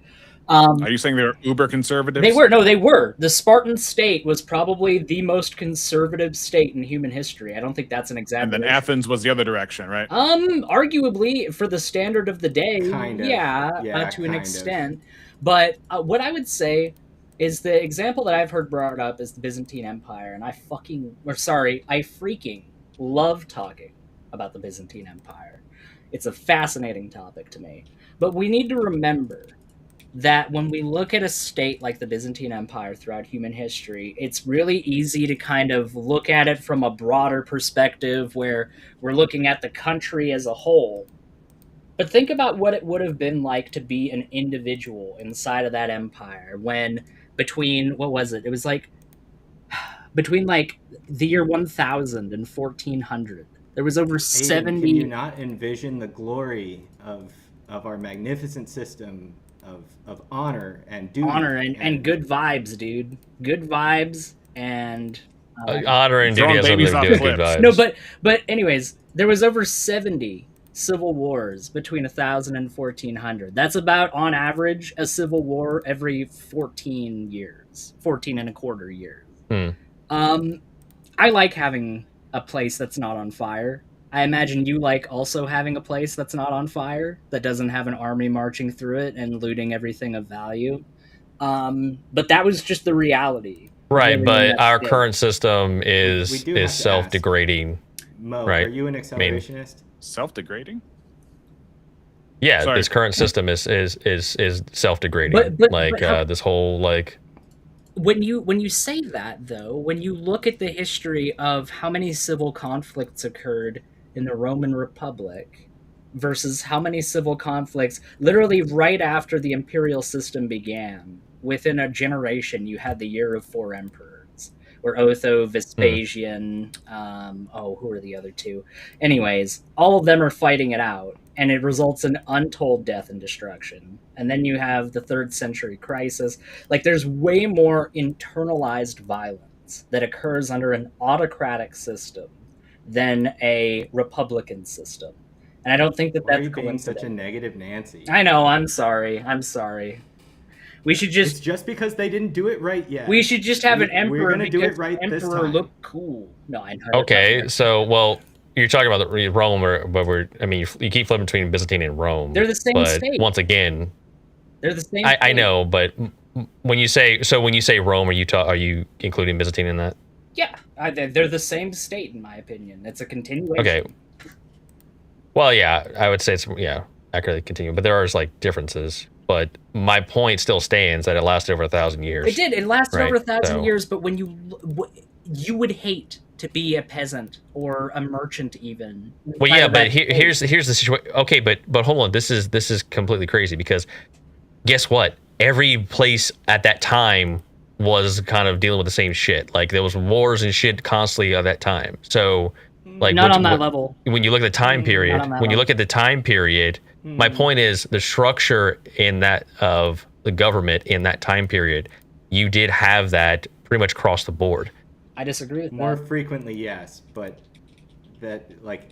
B: Are you saying they're uber conservatives?
C: They were. The Spartan state was probably the most conservative state in human history. I don't think that's an
B: And
C: exaggeration.
B: then Athens was the other direction, right?
C: Arguably, for the standard of the day,
A: Kind of.
C: Yeah,
A: Yeah,
C: to an
A: kind of.
C: extent. But what I would say is the example that I've heard brought up is the Byzantine Empire, and I freaking love talking about the Byzantine Empire. It's a fascinating topic to me. But we need to remember that when we look at a state like the Byzantine Empire throughout human history, it's really easy to kind of look at it from a broader perspective where we're looking at the country as a whole. But think about what it would have been like to be an individual inside of that empire when between, what was it? It was like between like the year 1000 and 1400. There was over
A: Aiden,
C: 70...
A: can you not envision the glory of our magnificent system of honor and duty?
C: honor and good vibes, dude. Good vibes and
D: Honor and
B: Throwing
D: duty has nothing
B: babies
D: to
B: off
D: do with good
B: cliffs.
D: vibes.
C: no, but anyways, there was over 70 civil wars between 1000 and 1400. That's about on average a civil war every 14 years, 14 and a quarter years. I like having a place that's not on fire. I imagine you like also having a place that's not on fire, that doesn't have an army marching through it and looting everything of value. But that was just the reality.
D: Right,
C: Living in
D: but
C: that
D: our
C: state.
D: current system
A: We
D: is
A: do have to ask.
D: self-degrading.
A: Mo,
D: Right.
A: are you an accelerationist?
B: Self-degrading?
D: Yeah,
B: Sorry.
D: this current system is self-degrading.
C: But how-
D: This whole
C: When you say that, though, when you look at the history of how many civil conflicts occurred in the Roman Republic versus how many civil conflicts literally right after the imperial system began, within a generation you had the year of 4 emperors, where Otho, Vespasian, who are the other two? Anyways, all of them are fighting it out, and it results in untold death and destruction. And then you have the 3rd century crisis. Like, there's way more internalized violence that occurs under an autocratic system than a republican system. And I don't think that
A: Why are
C: that's
A: you being such a
C: coincidental.
A: negative Nancy?
C: I know, I'm sorry. We should
A: It's
C: just
A: just because they didn't do it right yet.
C: we should just have an
A: We're
C: emperor
A: gonna do
C: because
A: it right
C: the
A: this
C: emperor
A: time.
C: looked cool. No, I know.
D: okay. So, well, you're talking about the Rome, but you keep flipping between Byzantine and Rome.
C: They're the same
D: but
C: state.
D: once again,
C: They're the same.
D: I know, but when you say Rome, are you including Byzantine in that?
C: Yeah, they're the same state in my opinion. It's a continuation.
D: Okay. Well, yeah, I would say it's accurately continue, but there are like differences. But my point still stands that it lasted over 1,000 years.
C: It did. It lasted
D: right?
C: over 1,000
D: So-
C: years. But when you would hate to be a peasant or a merchant, even.
D: Well, yeah, but here's the situation. Okay, but hold on. This is completely crazy because guess what? Every place at that time was kind of dealing with the same shit. Like there was wars and shit constantly at that time. So, like
C: not on that level.
D: When you look at the time period,
C: Not on that
D: when you
C: level.
D: look at the time period, my point is the structure in that of the government in that time period, you did have that pretty much across the board.
C: I disagree with
A: More
C: that.
A: frequently, yes, but that like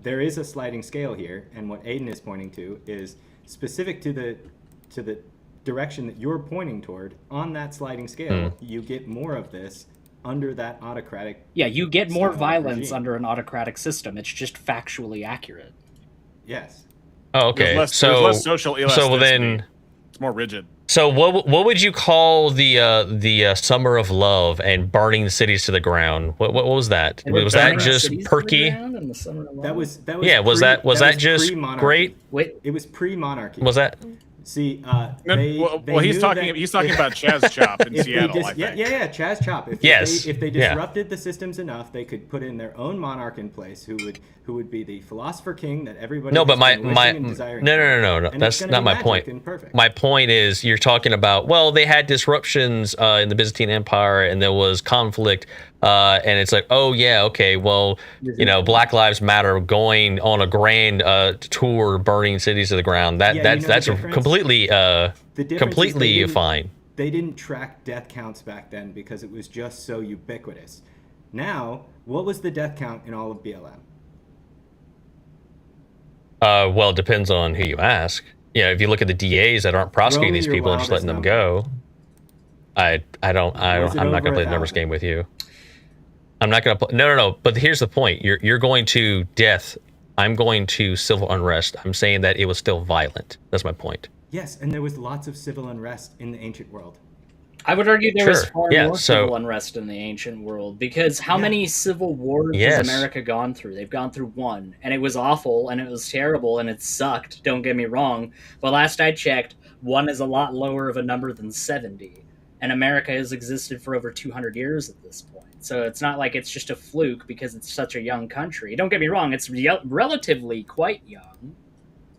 A: there is a sliding scale here, and what Aiden is pointing to is specific to the direction that you're pointing toward. On that sliding scale, you get more of this under that autocratic.
C: Yeah, you get more
A: style of
C: violence
A: regime.
C: under an autocratic system. It's just factually accurate.
A: Yes.
D: Oh, okay.
B: There's less social
D: so
B: elasticity.
D: then,
B: It's more rigid.
D: so what would you call the Summer of Love and burning cities to the ground? What was that?
C: And the
D: Was that
C: burning
D: just
C: cities to the
D: perky?
C: ground and the summer of
A: That
C: love.
A: was
D: Yeah, was that just
A: pre-monarchy.
D: great?
C: Wait,
A: It was pre-monarchy.
D: Was that?
A: See,
B: No,
A: they
B: he's
A: knew
B: talking.
A: that
B: He's talking
A: if-
B: about Chaz Chop in
A: if they
B: Seattle. I
A: yeah,
B: think.
A: yeah, Chaz Chop.
D: Yes,
A: If they
D: yeah.
A: disrupted the systems enough, they could put in their own monarch in place, who would be the philosopher king that everybody.
D: No, but
A: has
D: my
A: been
D: my
A: wishing and desiring
D: no,
A: for.
D: no, no, no, no.
A: And
D: That's
A: it's gonna
D: not
A: be
D: my
A: magic
D: point.
A: and perfect.
D: My point is you're talking about, well, they had disruptions in the Byzantine Empire and there was conflict, and it's like, oh yeah, okay, well, you know, Black Lives Matter going on a grand tour, burning cities to the ground.
A: Yeah, you know the
D: That's
A: difference?
D: completely
A: The difference is
D: completely
A: they didn't-
D: fine.
A: They didn't track death counts back then because it was just so ubiquitous. Now, what was the death count in all of BLM?
D: Well, it depends on who you ask. You know, if you look at the DAs that aren't prosecuting
A: me
D: these
A: your
D: people and just letting them
A: wildest
D: go, I'm not
A: Was it
D: gonna
A: over
D: play the numbers
A: 1,000?
D: game with you. I'm not gonna. No. But here's the point. You're going to death. I'm going to civil unrest. I'm saying that it was still violent. That's my point.
A: Yes, and there was lots of civil unrest in the ancient world.
C: I would argue there was
D: Sure,
C: far
D: yeah,
C: more
D: so-
C: civil unrest in the ancient world because how
A: Yeah.
C: many civil wars
D: Yes.
C: has America gone through? They've gone through one, and it was awful, and it was terrible, and it sucked. Don't get me wrong, but last I checked, one is a lot lower of a number than 70, and America has existed for over 200 years at this point. So it's not like it's just a fluke because it's such a young country. Don't get me wrong; it's relatively quite young,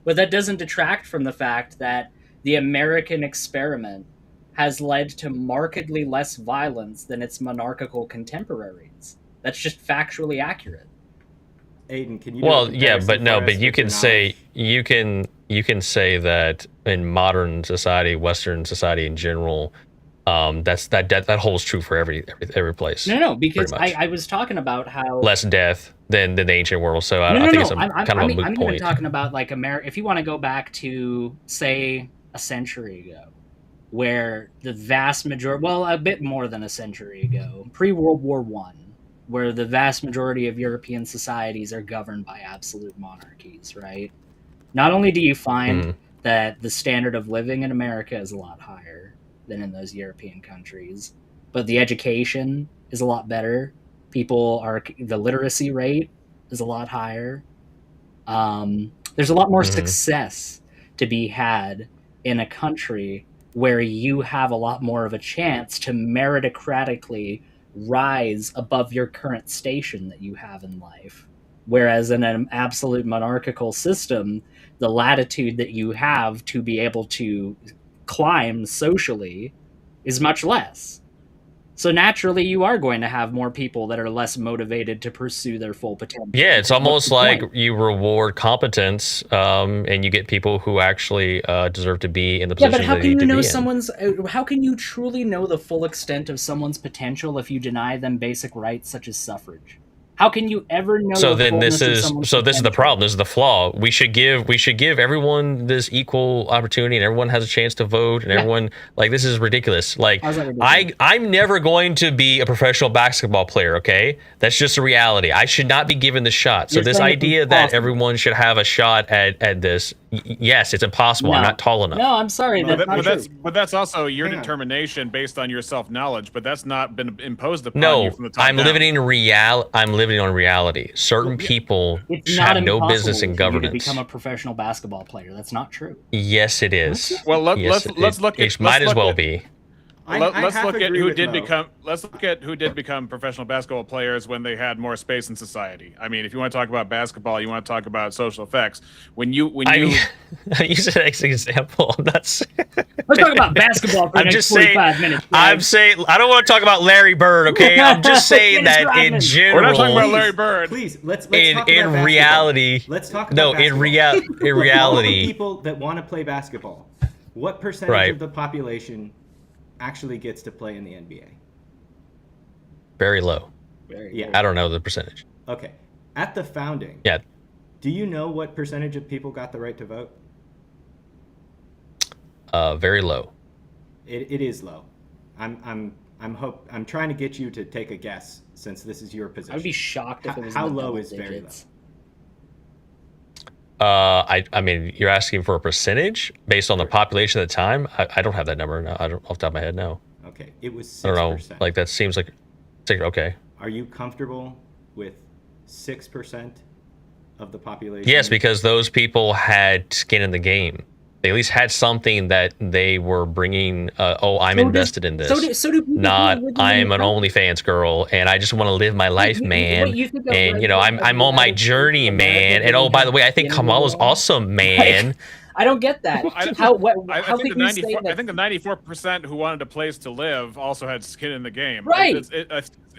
C: but that doesn't detract from the fact that the American experiment has led to markedly less violence than its monarchical contemporaries. That's just factually accurate.
A: Aiden, can you? Do a
D: Well, yeah,
A: comparison
D: but no,
A: for
D: but
A: us
D: you
A: with
D: can
A: your
D: say
A: knowledge?
D: you can say that in modern society, Western society in general, that holds true for every place.
C: No, because
D: Pretty much.
C: I was talking about how
D: Less death than the ancient world. So I
C: no,
D: think
C: no,
D: it's a
C: I'm
D: kind of a moot
C: even
D: point.
C: talking about like America. If you want to go back to say a century ago, where the vast majority, well, a bit more than a century ago, pre-World War One, where the vast majority of European societies are governed by absolute monarchies, right? Not only do you find
D: Mhm.
C: that the standard of living in America is a lot higher than in those European countries, but the education is a lot better. The literacy rate is a lot higher. There's a lot more
D: Mhm.
C: success to be had in a country where you have a lot more of a chance to meritocratically rise above your current station that you have in life. Whereas in an absolute monarchical system, the latitude that you have to be able to climb socially is much less. So naturally, you are going to have more people that are less motivated to pursue their full potential.
D: Yeah, it's
C: What's
D: almost
C: the
D: like
C: point?
D: you reward competence, and you get people who actually deserve to be in the
C: Yeah,
D: position
C: but how
D: they
C: can
D: need
C: you
D: to
C: know
D: be in.
C: someone's? How can you truly know the full extent of someone's potential if you deny them basic rights such as suffrage? How can you ever know?
D: So
C: the
D: then this
C: fullness of
D: is
C: someone's
D: so this is the
C: potential?
D: problem. This is the flaw. We should give everyone this equal opportunity, and everyone has a chance to vote, and
C: Yeah.
D: everyone like this is ridiculous. Like
C: How's that ridiculous?
D: I'm never going to be a professional basketball player. Okay, that's just a reality. I should not be given the shot. So
C: You're
D: this
C: saying it's
D: idea that
C: impossible.
D: everyone should have a shot at this, yes, it's impossible. I'm
C: No.
D: not tall enough.
C: No, I'm sorry.
B: But,
C: That's not true.
B: but that's also your
A: Hang on.
B: determination based on your self-knowledge, but that's not been imposed upon
D: No,
B: you from the top
D: I'm
B: down.
D: living in I'm living on reality. Certain
A: Well, yeah.
D: people
C: It's not
D: have no
C: impossible
D: business in
C: for you
D: governance.
C: to become a professional basketball player. That's not true.
D: Yes, it is.
B: Well,
D: Yes,
B: let's look at
D: it might as well be.
B: Let's
A: half
B: look at
A: agree
B: who
A: with
B: did
A: Mo.
B: become. Let's look at who did become professional basketball players when they had more space in society. I mean, if you want to talk about basketball, you want to talk about social effects. When you
D: I use it as an example. I'm not saying,
C: Let's talk about basketball for the
D: I'm
C: next
D: just saying.
C: 45 minutes.
D: I'm
C: guys.
D: saying I don't want to talk about Larry Bird. Okay, I'm just saying
C: Dennis
D: that in
C: Rodman.
D: general.
B: we're not talking about
A: Please,
B: Larry Bird.
A: Please, let's
D: in
A: talk
D: in
A: about basketball.
D: reality.
A: Let's talk about
D: No,
A: basketball.
D: in
A: All the
D: reality.
A: people that want to play basketball, what percentage
D: Right.
A: of the population actually gets to play in the NBA?
D: Very low.
A: Yeah.
D: I don't know the percentage.
A: Okay. At the founding,
D: Yeah.
A: do you know what percentage of people got the right to vote?
D: Very low.
A: It is low. I'm trying to get you to take a guess since this is your position.
C: I would be shocked if it was
A: How
C: in the
A: low
C: double
A: is very
C: digits.
D: I mean, you're asking for a percentage based on the population at the time. I don't have that number. No, I don't off the top of my head. No,
A: Okay, it was
D: I
A: 6%.
D: don't know. Like that seems like okay.
A: Are you comfortable with 6% of the population?
D: Yes, because those people had skin in the game. They at least had something that they were bringing. I'm invested in this.
C: So do people
D: Not
C: who are living
D: I'm
C: in
D: an OnlyFans girl and I just want to live my life, man.
C: you think that
D: And you know,
C: residents
D: I'm
C: of
D: on my
C: United States
D: journey,
C: of America
D: man. And
C: really
D: oh, by the
C: have
D: way, I think
C: skin in the
D: Kamala's
C: game?
D: awesome, man.
C: I don't get that.
B: I
C: How
B: think
C: can
B: the
C: you say
B: 94.
C: that?
B: I think the 94% who wanted a place to live also had skin in the game.
C: Right.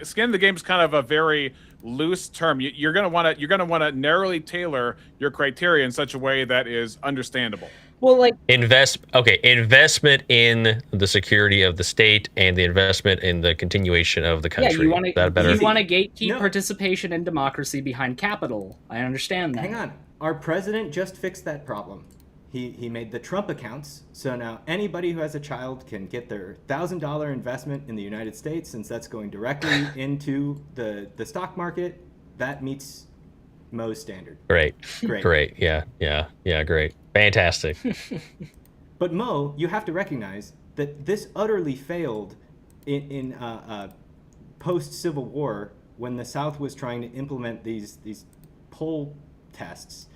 B: Skin in the game is kind of a very loose term. You're gonna want to narrowly tailor your criteria in such a way that is understandable.
C: Well, like
D: Investment in the security of the state and the investment in the continuation of the country.
C: yeah, you want
D: That better.
C: to gatekeep
A: No.
C: participation in democracy behind capital. I understand that.
A: Hang on. Our president just fixed that problem. He made the Trump accounts, so now anybody who has a child can get their $1,000 investment in the United States, since that's going directly into the stock market. That meets Moe's standard.
D: Great.
A: Great.
D: Yeah. Great. Fantastic.
A: But Mo, you have to recognize that this utterly failed in post-Civil War when the South was trying to implement these poll tests,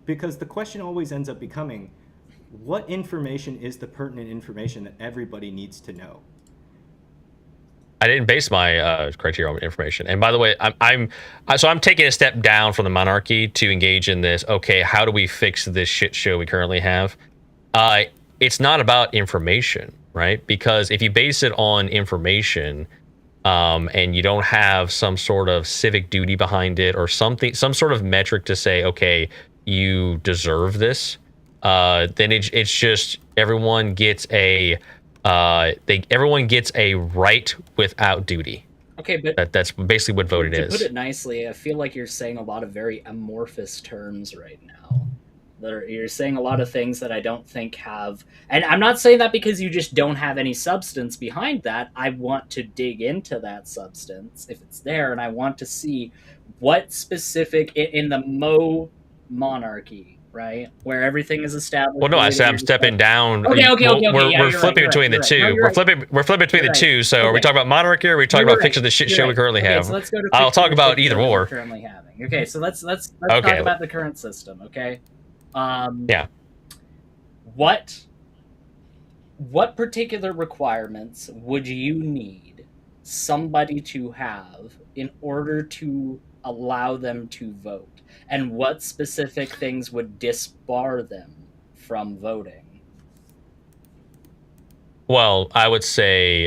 A: because the question always ends up becoming, what information is the pertinent information that everybody needs to know?
D: I didn't base my criteria on information. And by the way, I'm taking a step down from the monarchy to engage in this. Okay, how do we fix this shit show we currently have? It's not about information, right? Because if you base it on information, and you don't have some sort of civic duty behind it or some sort of metric to say, okay, you deserve this, then it's just everyone gets a right without duty.
C: Okay, but
D: That's basically what voting
C: to
D: is.
C: put it nicely, I feel like you're saying a lot of very amorphous terms right now. You're saying a lot of things that I don't think have, and I'm not saying that because you just don't have any substance behind that. I want to dig into that substance if it's there, and I want to see what specific in the Moe monarchy, right, where everything is established.
D: Well, no, I said I'm stepping down.
C: Okay.
D: We're flipping between the two. We're flipping between the two. So are we talking about monarchy or are we talking about fixing the shit show we currently have?
C: So let's go to
D: I'll
C: fixing
D: talk
C: the
D: about
C: shit
D: either
C: show that
D: or.
C: we're currently having. Okay, so let's talk
D: Okay.
C: about the current system. Okay.
D: Yeah.
C: What particular requirements would you need somebody to have in order to allow them to vote? And what specific things would disbar them from voting?
D: Well, I would say,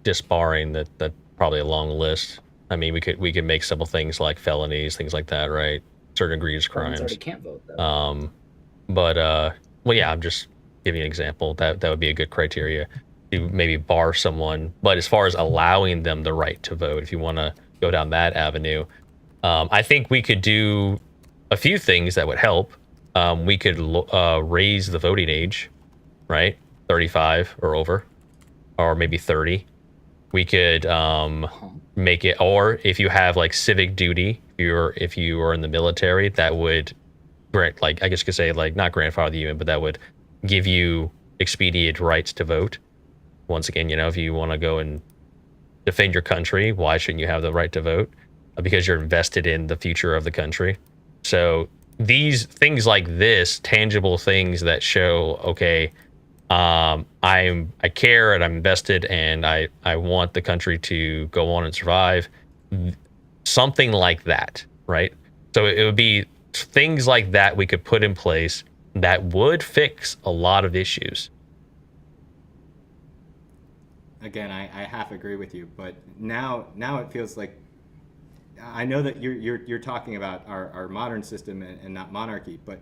D: disbarring that probably a long list. I mean, we could make simple things like felonies, things like that, right? Certain egregious
C: Felons
D: crimes.
C: already can't vote, though.
D: Well, yeah, I'm just giving an example. That would be a good criteria to maybe bar someone. But as far as allowing them the right to vote, if you want to go down that avenue. I think we could do a few things that would help. We could raise the voting age, right? 35 or over, or maybe 30. We could make it, or if you have like civic duty, if you are in the military, that would grant, like, I guess you could say, like, not grandfather you in, but that would give you expedient rights to vote. Once again, you know, if you want to go and defend your country, why shouldn't you have the right to vote? Because you're invested in the future of the country. So these things like this, tangible things that show, okay, I care and I'm invested and I want the country to go on and survive. Something like that, right? So it would be things like that we could put in place that would fix a lot of issues.
A: Again, I half agree with you, but now it feels like, I know that you're talking about our modern system and not monarchy, but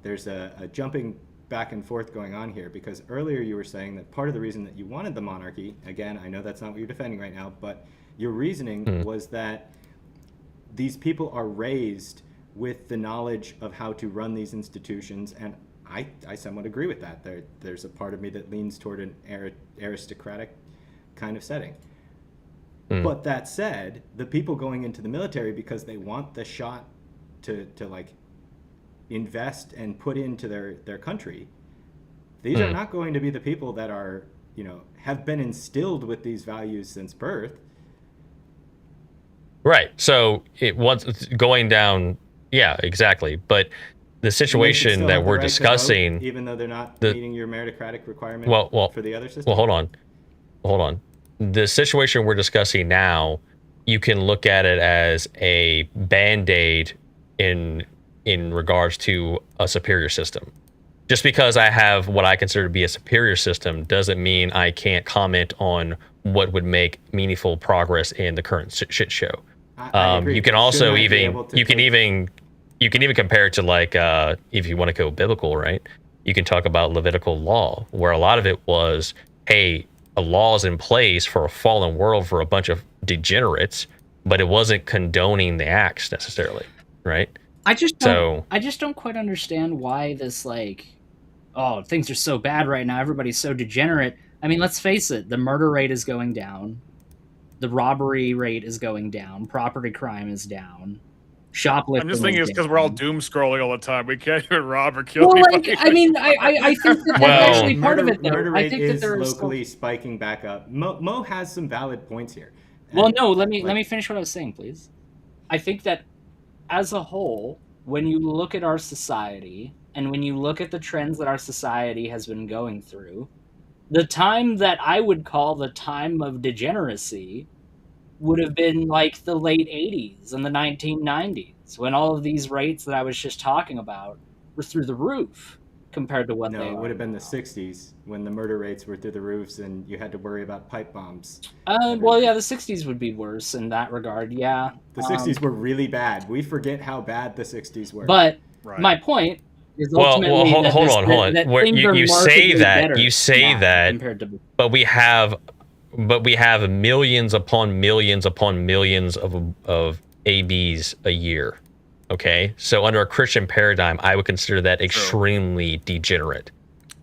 A: there's a jumping back and forth going on here, because earlier you were saying that part of the reason that you wanted the monarchy, again, I know that's not what you're defending right now, but your reasoning was that these people are raised with the knowledge of how to run these institutions, and I somewhat agree with that. There's a part of me that leans toward an aristocratic kind of setting. But that said, the people going into the military because they want the shot to like invest and put into their country, these are not going to be the people that are, you know, have been instilled with these values since birth.
D: Right. So it once going down, yeah, exactly. But the situation that we're discussing,
A: even though they're not meeting your meritocratic requirement for the other system.
D: Well, hold on. The situation we're discussing now, you can look at it as a band-aid in regards to a superior system. Just because I have what I consider to be a superior system doesn't mean I can't comment on what would make meaningful progress in the current shit show.
A: I agree.
D: You can also you can even compare it to, like, if you want to go biblical, right? You can talk about Levitical law, where a lot of it was, hey, a law is in place for a fallen world for a bunch of degenerates, but it wasn't condoning the acts necessarily, right?
C: I just don't quite understand why this, like, oh, things are so bad right now, everybody's so degenerate. I mean, let's face it, the murder rate is going down, the robbery rate is going down, property crime is down, shoplifting.
B: I'm just thinking it's because we're all doom scrolling all the time. We can't even rob or kill
C: well,
B: anybody.
C: Like, I mean, I think that that's actually part of it, though.
A: Murder rate
C: I think
A: is
C: that there
A: locally spiking back up. Mo has some valid points here.
C: Well, no, let me finish what I was saying, please. I think that as a whole, when you look at our society and when you look at the trends that our society has been going through, the time that I would call the time of degeneracy would have been like the late 80s and the 1990s, when all of these rates that I was just talking about were through the roof compared to what they are.
A: No, it would have been the 60s when the murder rates were through the roofs and you had to worry about pipe bombs.
C: Well, yeah, the 60s would be worse in that regard, yeah.
A: The 60s were really bad. We forget how bad the 60s were.
C: But my point is ultimately
D: hold on. You say that, but we have millions upon millions upon millions of ABs a year. Okay, so under a Christian paradigm, I would consider that extremely degenerate.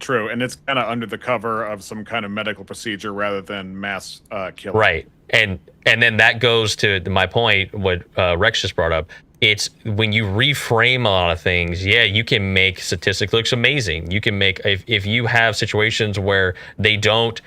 B: True, and it's kind of under the cover of some kind of medical procedure rather than mass killing.
D: Right, and then that goes to my point, what Rex just brought up. It's when you reframe a lot of things, yeah, you can make statistics look amazing. You can make, if you have situations where they don't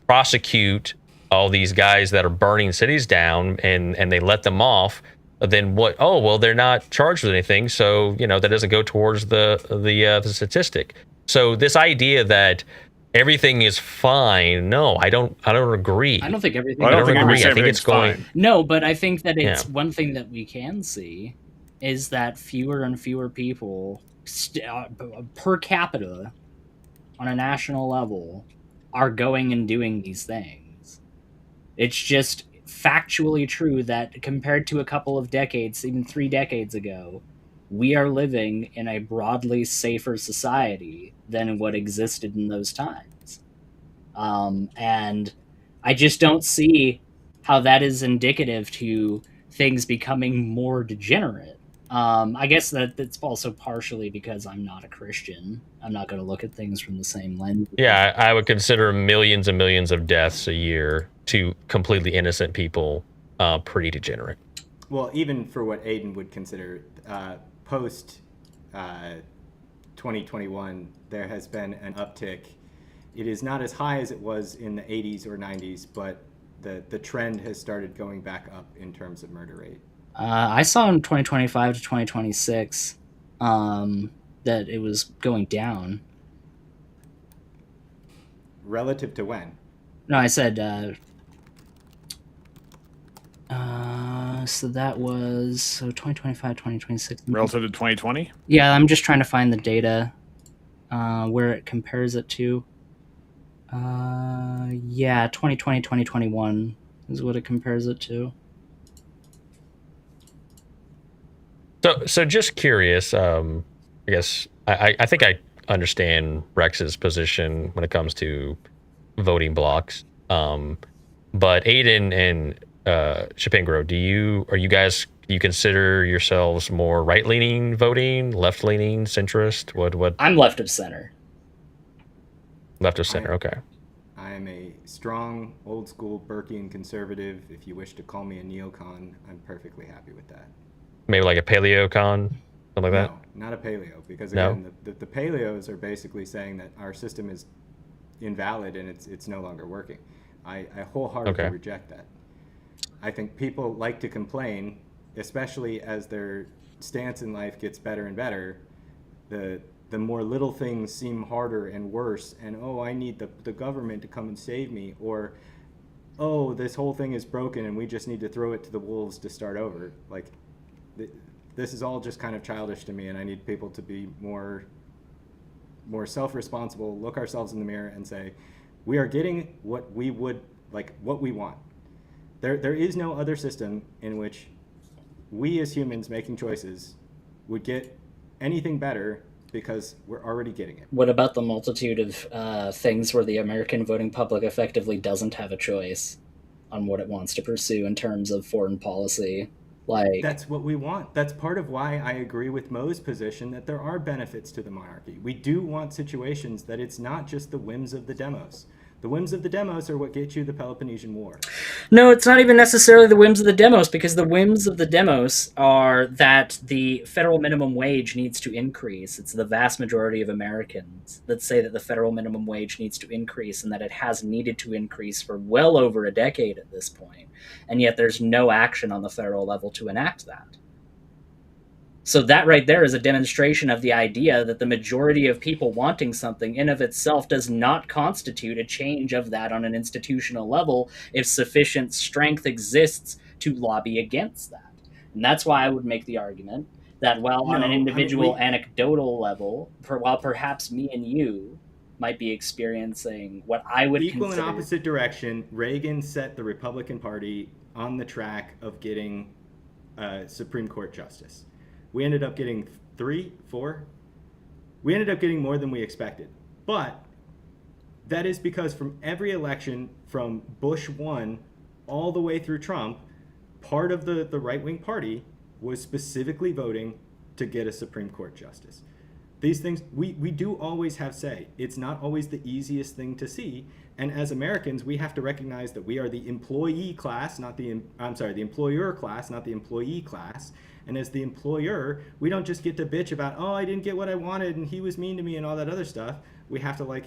D: prosecute all these guys that are burning cities down and they let them off, then what? Oh, well, they're not charged with anything, so that doesn't go towards the statistic. So this idea that everything is fine, no, I don't agree.
C: I don't think everything.
B: I don't agree. I think
D: it's going.
C: No, but I think that it's one thing that we can see is that fewer and fewer people per capita on a national level are going and doing these things. It's just factually true that compared to a couple of decades, even 3 decades ago, we are living in a broadly safer society than what existed in those times. And I just don't see how that is indicative to things becoming more degenerate. I guess that's also partially because I'm not a Christian. I'm not going to look at things from the same lens.
D: Yeah, I would consider millions and millions of deaths a year to completely innocent people pretty degenerate.
A: Well, even for what Aiden would consider post 2021, there has been an uptick. It is not as high as it was in the 80s or 90s, but the trend has started going back up in terms of murder rate.
C: I saw in 2025 to 2026 that it was going down.
A: Relative to when?
C: No, I said so that was 2025, 2026.
B: Relative to 2020?
C: Yeah, I'm just trying to find the data where it compares it to. Yeah, 2020, 2021 is what it compares it to.
D: So just curious, I guess I think I understand Rex's position when it comes to voting blocks. But Aiden and Chapingro, do you consider yourselves more right-leaning voting, left-leaning, centrist? What?
C: I'm left of center.
D: Left of center, okay.
A: I am a strong, old-school Burkean conservative. If you wish to call me a neocon, I'm perfectly happy with that.
D: Maybe like a paleocon, something like that?
A: No, not a paleo, because again, the paleos are basically saying that our system is invalid and it's no longer working. I wholeheartedly reject that. I think people like to complain, especially as their stance in life gets better and better. The more little things seem harder and worse, and I need the government to come and save me, or this whole thing is broken and we just need to throw it to the wolves to start over. Like, this is all just kind of childish to me, and I need people to be more self-responsible, look ourselves in the mirror and say, we are getting what we would, like, what we want. There is no other system in which we as humans making choices would get anything better because we're already getting it.
C: What about the multitude of things where the American voting public effectively doesn't have a choice on what it wants to pursue in terms of foreign policy? Like,
A: that's what we want. That's part of why I agree with Moe's position that there are benefits to the monarchy. We do want situations that it's not just the whims of the demos. The whims of the demos are what get you the Peloponnesian War.
C: No, it's not even necessarily the whims of the demos, because the whims of the demos are that the federal minimum wage needs to increase. It's the vast majority of Americans that say that the federal minimum wage needs to increase, and that it has needed to increase for well over a decade at this point. And yet there's no action on the federal level to enact that. So that right there is a demonstration of the idea that the majority of people wanting something in of itself does not constitute a change of that on an institutional level if sufficient strength exists to lobby against that. And that's why I would make the argument that on an individual anecdotal level, while perhaps me and you might be experiencing what I would
A: equal
C: consider...
A: in opposite direction, Reagan set the Republican Party on the track of getting Supreme Court justice. We ended up getting 3, 4. We ended up getting more than we expected. But that is because from every election, from Bush 1 all the way through Trump, part of the right-wing party was specifically voting to get a Supreme Court justice. These things, we do always have say. It's not always the easiest thing to see. And as Americans, we have to recognize that we are the employee class, the employer class, not the employee class. And as the employer, we don't just get to bitch about, I didn't get what I wanted and he was mean to me and all that other stuff. We have to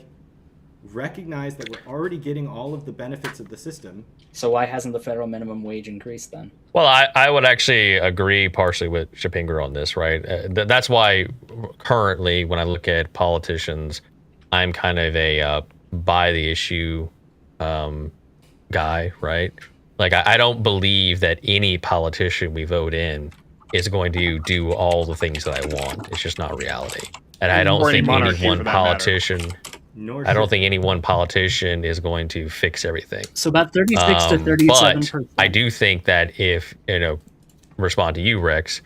A: recognize that we're already getting all of the benefits of the system.
C: So why hasn't the federal minimum wage increased then?
D: Well, I would actually agree partially with Chapingro on this, right? That's why currently when I look at politicians, I'm kind of a by the issue guy, right? Like, I don't believe that any politician we vote in is going to do all the things that I want. It's just not reality. And I don't think any one politician... I don't think any one politician is going to fix everything.
C: So about 36 to 37%.
D: But I do think that if, respond to you, Rex,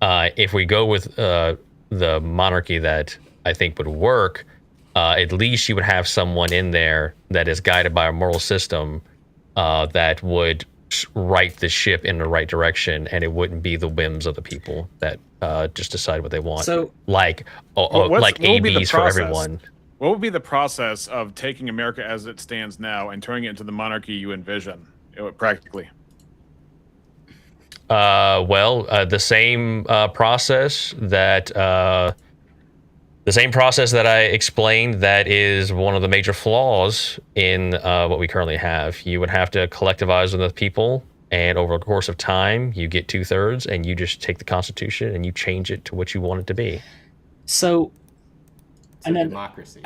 D: if we go with the monarchy that I think would work, at least you would have someone in there that is guided by a moral system that would right the ship in the right direction, and it wouldn't be the whims of the people that just decide what they want.
C: So,
D: like
B: What would be the
D: ABs for
B: process?
D: everyone.
B: What would be the process of taking America as it stands now and turning it into the monarchy you envision, practically?
D: The same process that I explained that is one of the major flaws in what we currently have. You would have to collectivize with the people, and over the course of time, you get 2/3, and you just take the Constitution and you change it to what you want it to be.
C: So,
A: democracy.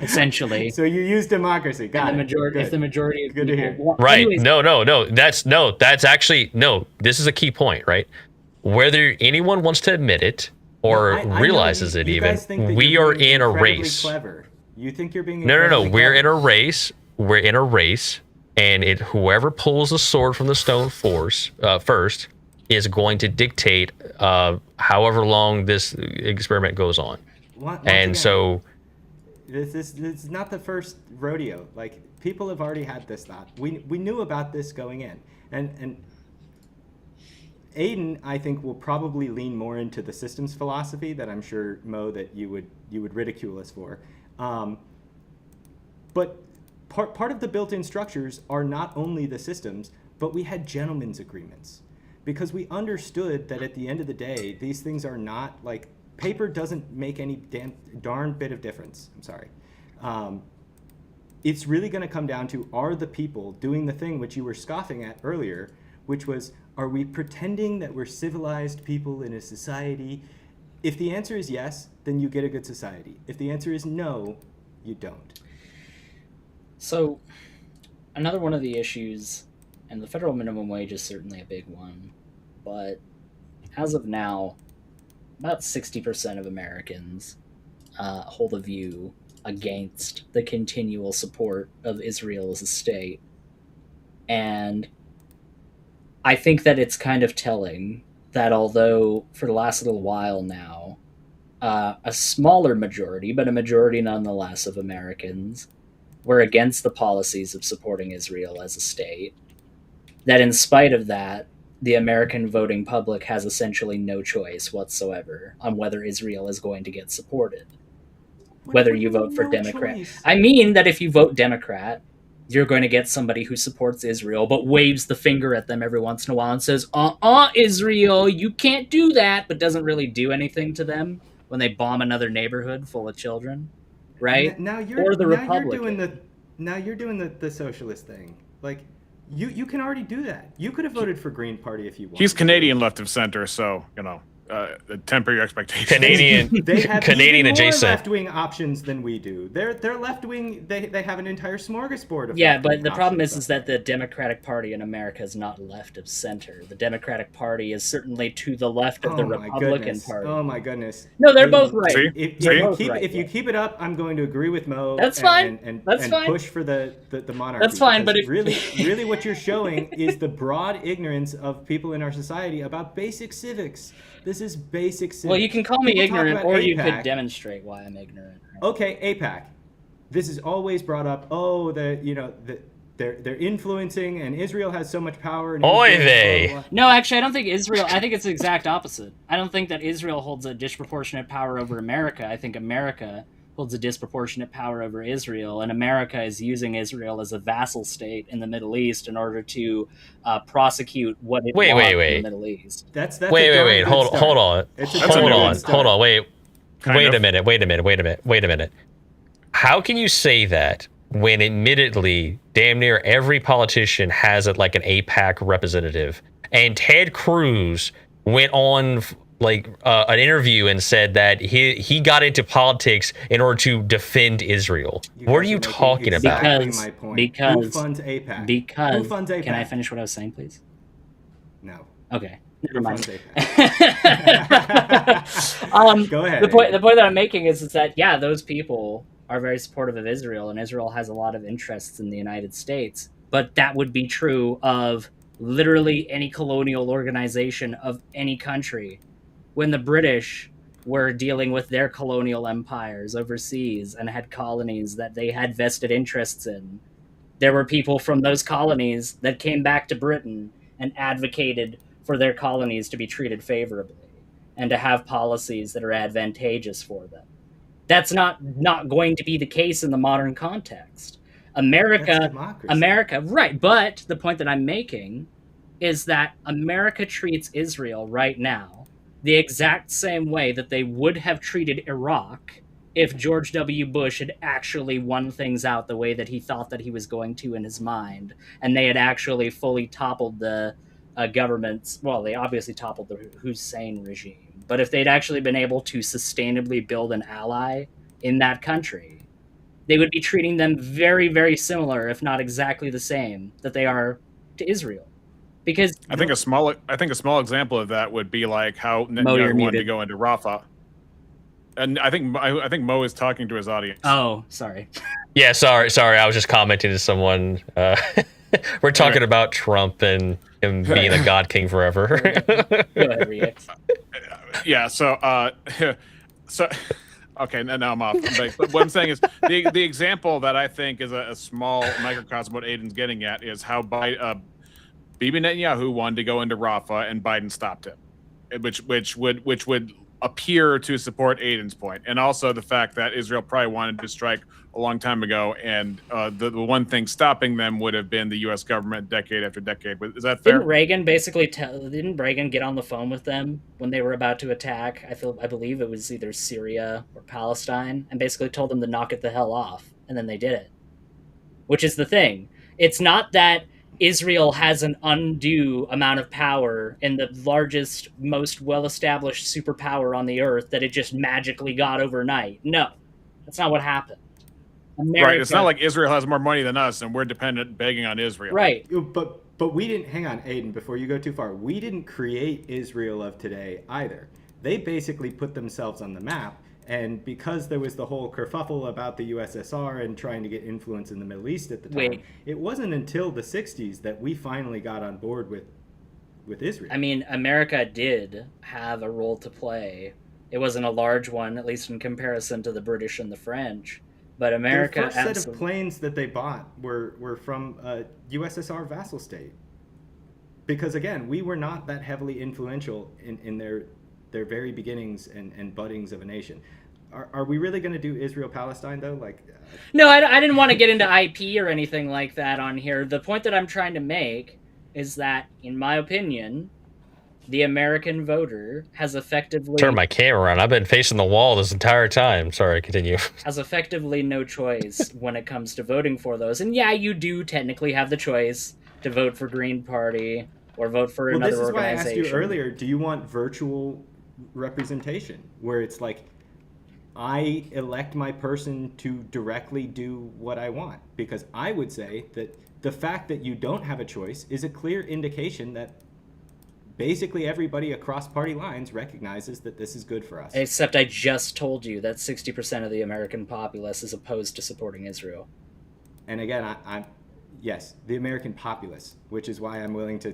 C: Essentially.
A: So you use democracy. Got it.
C: If the majority of
A: Good to hear.
D: Right.
C: Anyways,
D: That's actually this is a key point, right? Whether anyone wants to admit it or
A: I know
D: realizes
A: you
D: it,
A: guys think that
D: we
A: you're
D: are
A: being
D: in a
A: incredibly
D: race.
A: Clever. You think you're being
D: No.
A: incredibly
D: We're in
A: clever.
D: a race. We're in a race, and whoever pulls the sword from the stone first is going to dictate however long this experiment goes on.
A: Once
D: And
A: again,
D: so,
A: this is not the first rodeo. Like, people have already had this thought. We knew about this going in, and Aiden, I think, will probably lean more into the systems philosophy that I'm sure, Mo, that you would ridicule us for. But part of the built-in structures are not only the systems, but we had gentlemen's agreements, because we understood that at the end of the day, these things are not like paper doesn't make any darn bit of difference. I'm sorry. It's really going to come down to, are the people doing the thing which you were scoffing at earlier, which was, are we pretending that we're civilized people in a society? If the answer is yes, then you get a good society. If the answer is no, you don't.
C: So, another one of the issues, and the federal minimum wage is certainly a big one, but as of now, about 60% of Americans hold a view against the continual support of Israel as a state. And I think that it's kind of telling that although for the last little while now, a smaller majority, but a majority nonetheless of Americans were against the policies of supporting Israel as a state, that in spite of that, the American voting public has essentially no choice whatsoever on whether Israel is going to get supported. Whether you vote for Democrat.
A: Choice.
C: I mean that if you vote Democrat, you're going to get somebody who supports Israel, but waves the finger at them every once in a while and says, Israel, you can't do that, but doesn't really do anything to them when they bomb another neighborhood full of children, right?
A: Now you're doing the socialist thing. Like, you can already do that. You could have voted for Green Party if you wanted.
B: He's Canadian left of center, so temper your expectations.
D: Canadian,
A: They have
D: Canadian
A: even more
D: adjacent.
A: left-wing options than we do. They're left-wing. They have an entire smorgasbord of.
C: Yeah, but
A: left-wing
C: the problem
A: options
C: is that the Democratic Party in America is not left of center. The Democratic Party is certainly to the left of the Republican Party.
A: Oh my goodness.
C: No, they're both right.
B: See?
A: If you keep it up, I'm going to agree with Mo.
C: That's fine.
A: And
C: Fine.
A: push for the monarchy.
C: That's fine,
A: because
C: but if
A: really what you're showing is the broad ignorance of people in our society about basic civics. This is basic civics.
C: Well, you can call me
A: People talk
C: ignorant,
A: about
C: or you
A: AIPAC.
C: could demonstrate why I'm ignorant.
A: Okay, AIPAC. This is always brought up. Oh, they're influencing, and Israel has so much power. And
D: Oy
A: influence,
D: vey.
A: blah, blah, blah.
C: No, actually, I don't think Israel. I think it's the exact opposite. I don't think that Israel holds a disproportionate power over America. I think America holds a disproportionate power over Israel, and America is using Israel as a vassal state in the Middle East in order to prosecute what it wants in the Middle East.
A: That's
D: Wait.
A: a darn good
D: Hold
A: start.
D: on.
A: It's a
B: That's
A: darn
B: a
A: good
B: good
A: start.
D: Hold on. Wait
B: Kind
D: a
B: of.
D: minute. How can you say that when admittedly damn near every politician has like an AIPAC representative, and Ted Cruz went on an interview and said that he got into politics in order to defend Israel? What are
A: guys
D: you
A: making
D: talking about?
A: exactly my point.
C: Because-
A: Who funds AIPAC?
C: Because
A: Who funds AIPAC?
C: can I finish what I was saying, please?
A: No.
C: Okay, never
A: Who
C: mind.
A: funds AIPAC? Go ahead.
C: The point that I'm making is that those people are very supportive of Israel, and Israel has a lot of interests in the United States. But that would be true of literally any colonial organization of any country. When the British were dealing with their colonial empires overseas and had colonies that they had vested interests in, There were people from those colonies that came back to Britain and advocated for their colonies to be treated favorably and to have policies that are advantageous for them. That's not going to be the case in the modern context.
A: That's democracy.
C: Right, but the point that I'm making is that America treats Israel right now the exact same way that they would have treated Iraq if George W. Bush had actually won things out the way that he thought that he was going to in his mind, and they had actually fully toppled the governments. Well, they obviously toppled the Hussein regime, but if they'd actually been able to sustainably build an ally in that country, they would be treating them very, very similar, if not exactly the same, that they are to Israel. Because
B: I think a small example of that would be like how
C: Mo, you're
B: Netanyahu wanted to
C: muted.
B: go into Rafah. And I think Mo is talking to his audience.
C: Oh, sorry.
D: Yeah, sorry. I was just commenting to someone. We're talking about Trump and him being a god king forever.
C: Go ahead, Rick.
B: Yeah. So okay, now I'm off. But what I'm saying is the example that I think is a small microcosm of what Aiden's getting at is how Bibi Netanyahu wanted to go into Rafah and Biden stopped him, which would appear to support Aiden's point, and also the fact that Israel probably wanted to strike a long time ago, and the one thing stopping them would have been the U.S. government decade after decade. Is that fair?
C: Didn't Reagan get on the phone with them when they were about to attack? I believe it was either Syria or Palestine, and basically told them to knock it the hell off, and then they did it. Which is the thing. It's not that Israel has an undue amount of power in the largest, most well-established superpower on the earth that it just magically got overnight. No, that's not what happened.
B: Right. It's not like Israel has more money than us and we're dependent begging on Israel.
C: Right.
A: But we didn't, hang on, Aiden, before you go too far, we didn't create Israel of today either. They basically put themselves on the map. And because there was the whole kerfuffle about the USSR and trying to get influence in the Middle East at the time, it wasn't until the 60s that we finally got on board with Israel.
C: I mean, America did have a role to play. It wasn't a large one, at least in comparison to the British and the French. But America...
A: The first set of planes that they bought were from a USSR vassal state. Because, again, we were not that heavily influential in their very beginnings and buddings of a nation. Are we really going to do Israel-Palestine, though?
C: No, I didn't want to get into IP or anything like that on here. The point that I'm trying to make is that, in my opinion, the American voter has effectively...
D: Turn my camera on. I've been facing the wall this entire time. Sorry, continue.
C: Has effectively no choice when it comes to voting for those. And yeah, you do technically have the choice to vote for Green Party or vote for another organization.
A: This is why I asked you earlier, do you want virtual representation where it's like I elect my person to directly do what I want? Because I would say that the fact that you don't have a choice is a clear indication that basically everybody across party lines recognizes that this is good for us.
C: Except I just told you that 60% of the American populace is opposed to supporting Israel.
A: And again, yes, the American populace, which is why I'm willing to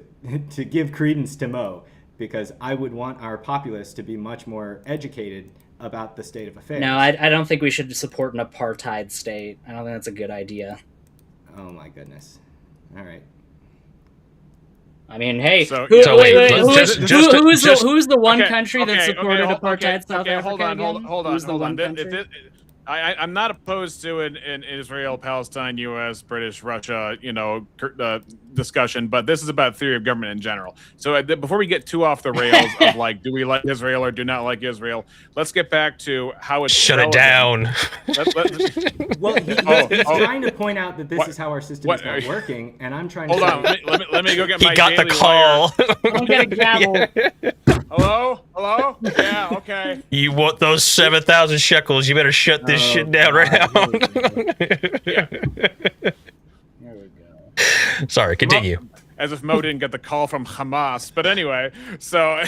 A: give credence to Mo, because I would want our populace to be much more educated about the state of affairs.
C: No, I don't think we should support an apartheid state. I don't think that's a good idea.
A: Oh my goodness. All right.
C: I mean, hey,
B: So-
C: who's the one
B: Okay,
C: country that supported apartheid South Africa?
B: Hold on.
C: Who's the one
B: Th-
C: country?
B: th- I'm not opposed to an Israel, Palestine, U.S., British, Russia, discussion, but this is about theory of government in general. So before we get too off the rails of like, do we like Israel or do not like Israel? Let's get back to how it's
D: Shut it down.
A: Well, he's trying to point out that this is how our system is not working, and I'm trying to...
B: Hold on, let me go get
D: He
B: my
D: got the
B: daily
D: call.
C: I'm gonna gavel.
B: Hello? Yeah, okay.
D: You want those 7,000 shekels? You better shut this shit down right now.
B: Yeah.
C: There we go.
D: Sorry, continue.
B: As if Mo didn't get the call from Hamas. But anyway, so...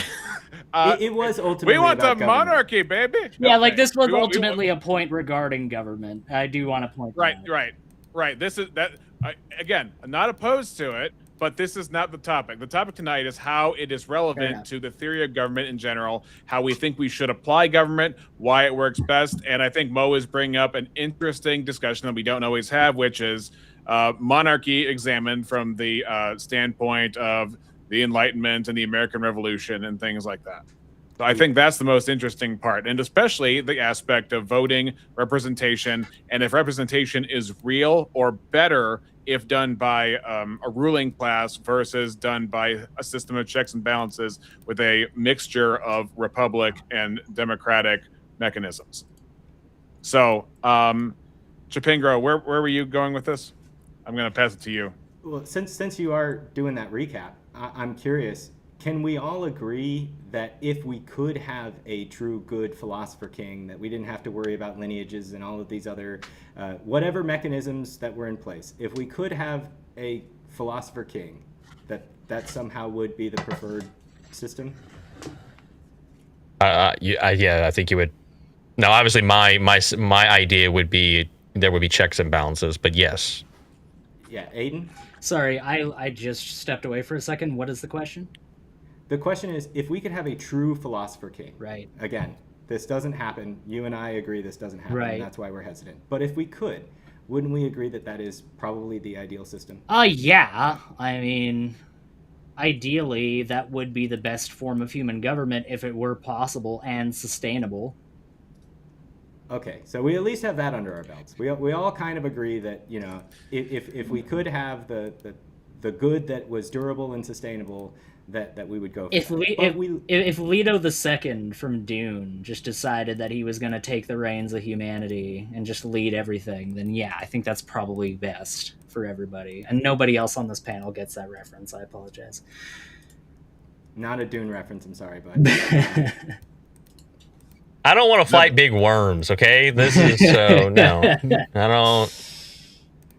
A: it was ultimately
B: we want the
A: about government.
B: monarchy, baby.
C: Yeah,
B: Okay.
C: like this was
B: We want-
C: ultimately a point regarding government. I do want to point that out.
B: Right. This is that. Again, I'm not opposed to it, but this is not the topic. The topic tonight is how it is relevant to the theory of government in general, how we think we should apply government, why it works best, and I think Mo is bringing up an interesting discussion that we don't always have, which is monarchy examined from the standpoint of the Enlightenment and the American Revolution and things like that. So I think that's the most interesting part, and especially the aspect of voting, representation, and if representation is real or better if done by a ruling class versus done by a system of checks and balances with a mixture of republic and democratic mechanisms. So, Chapingro, where were you going with this? I'm going to pass it to you.
A: Well, since you are doing that recap, I'm curious. Can we all agree that if we could have a true good philosopher king, that we didn't have to worry about lineages and all of these other whatever mechanisms that were in place, if we could have a philosopher king, that somehow would be the preferred system?
D: Yeah, I think you would. Now, obviously, my idea would be there would be checks and balances, but yes.
A: Yeah, Aiden?
C: Sorry, I just stepped away for a second. What is the question?
A: The question is, if we could have a true philosopher king,
C: Right.
A: Again, this doesn't happen. You and I agree this doesn't happen,
C: Right.
A: and that's why we're hesitant. But if we could, wouldn't we agree that that is probably the ideal system?
C: Yeah. I mean, ideally, that would be the best form of human government if it were possible and sustainable.
A: Okay, so we at least have that under our belts. We all kind of agree that, you know, if we could have the good that was durable and sustainable, that we would go for.
C: If Leto II from Dune just decided that he was going to take the reins of humanity and just lead everything, then yeah, I think that's probably best for everybody. And nobody else on this panel gets that reference. I apologize.
A: Not a Dune reference, I'm sorry, but
D: I don't want to fight big worms, okay? This is so no. I don't.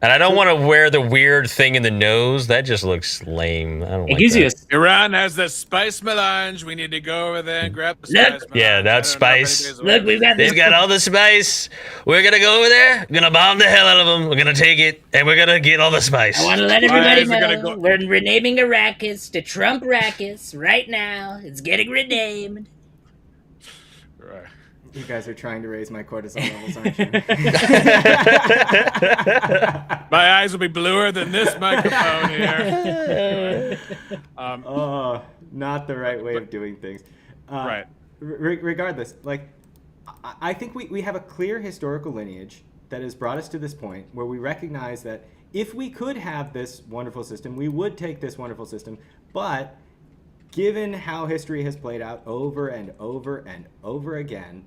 D: And I don't want to wear the weird thing in the nose. That just looks lame. I don't
C: It
D: like
C: gives
D: that.
C: you a
B: Iran has the spice melange. We need to go over there and grab the spice melange.
D: Yeah, that's
B: I don't know if
D: spice.
B: anybody's
E: Look, we've got
D: They've
E: this.
D: got all the spice. We're gonna go over there. We're gonna bomb the hell out of them. We're gonna take it, and we're gonna get all the spice.
E: I want to let everybody
B: Guys, we're gonna
E: know
B: go-
E: we're renaming Arrakis to Trump Arrakis right now. It's getting renamed.
B: Right.
A: you guys are trying to raise my cortisol levels, aren't you?
B: My eyes will be bluer than this microphone here.
A: Oh, not the right way of doing things.
B: Right.
A: Regardless, like, I think we have a clear historical lineage that has brought us to this point where we recognize that if we could have this wonderful system, we would take this wonderful system. But given how history has played out over and over and over again,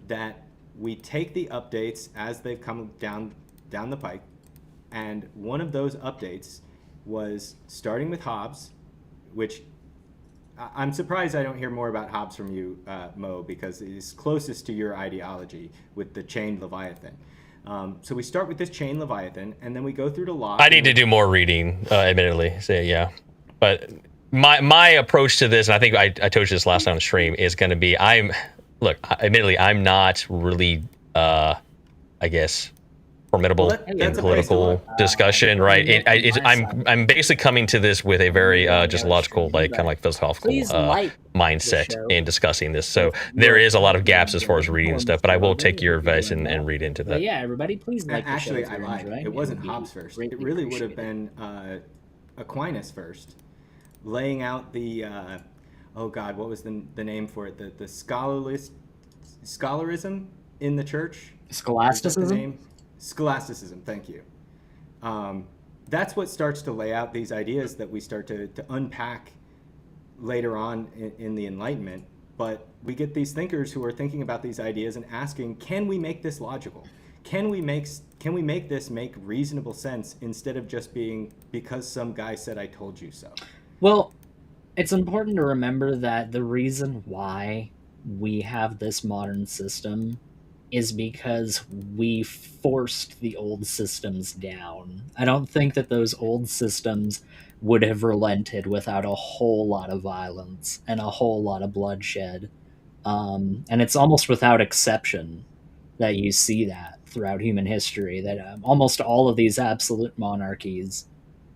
A: that we take the updates as they've come down the pike. And one of those updates was starting with Hobbes, which I'm surprised I don't hear more about Hobbes from you, Mo, because it's closest to your ideology with the chained Leviathan. So we start with this chained Leviathan, and then we go through to Locke.
D: I need to do more reading, admittedly. So yeah, but my approach to this, and I think I told you this last time on the stream, is going to be admittedly, I'm not really, I guess, formidable
A: Well,
D: in
A: that's a
D: political discussion, right? I'm basically coming to this with a very just logical, kind of like philosophical mindset in discussing this. So there is a lot of gaps as far as reading stuff, but I will take your advice and read into that.
C: But yeah, everybody, please like
A: Actually,
C: the show
A: I
C: if you're
A: lied.
C: enjoying
A: It wasn't
C: would be
A: Hobbes first.
C: greatly
A: It really would have
C: appreciated.
A: been Aquinas first, laying out the oh God, what was the name for it? The scholarism in the church. Is that the
C: Scholasticism?
A: name? Scholasticism. Thank you. That's what starts to lay out these ideas that we start to unpack later on in the Enlightenment. But we get these thinkers who are thinking about these ideas and asking, can we make this logical? Can we make this make reasonable sense instead of just being because some guy said I told you so?
C: Well, it's important to remember that the reason why we have this modern system is because we forced the old systems down. I don't think that those old systems would have relented without a whole lot of violence and a whole lot of bloodshed. And it's almost without exception that you see that throughout human history, that almost all of these absolute monarchies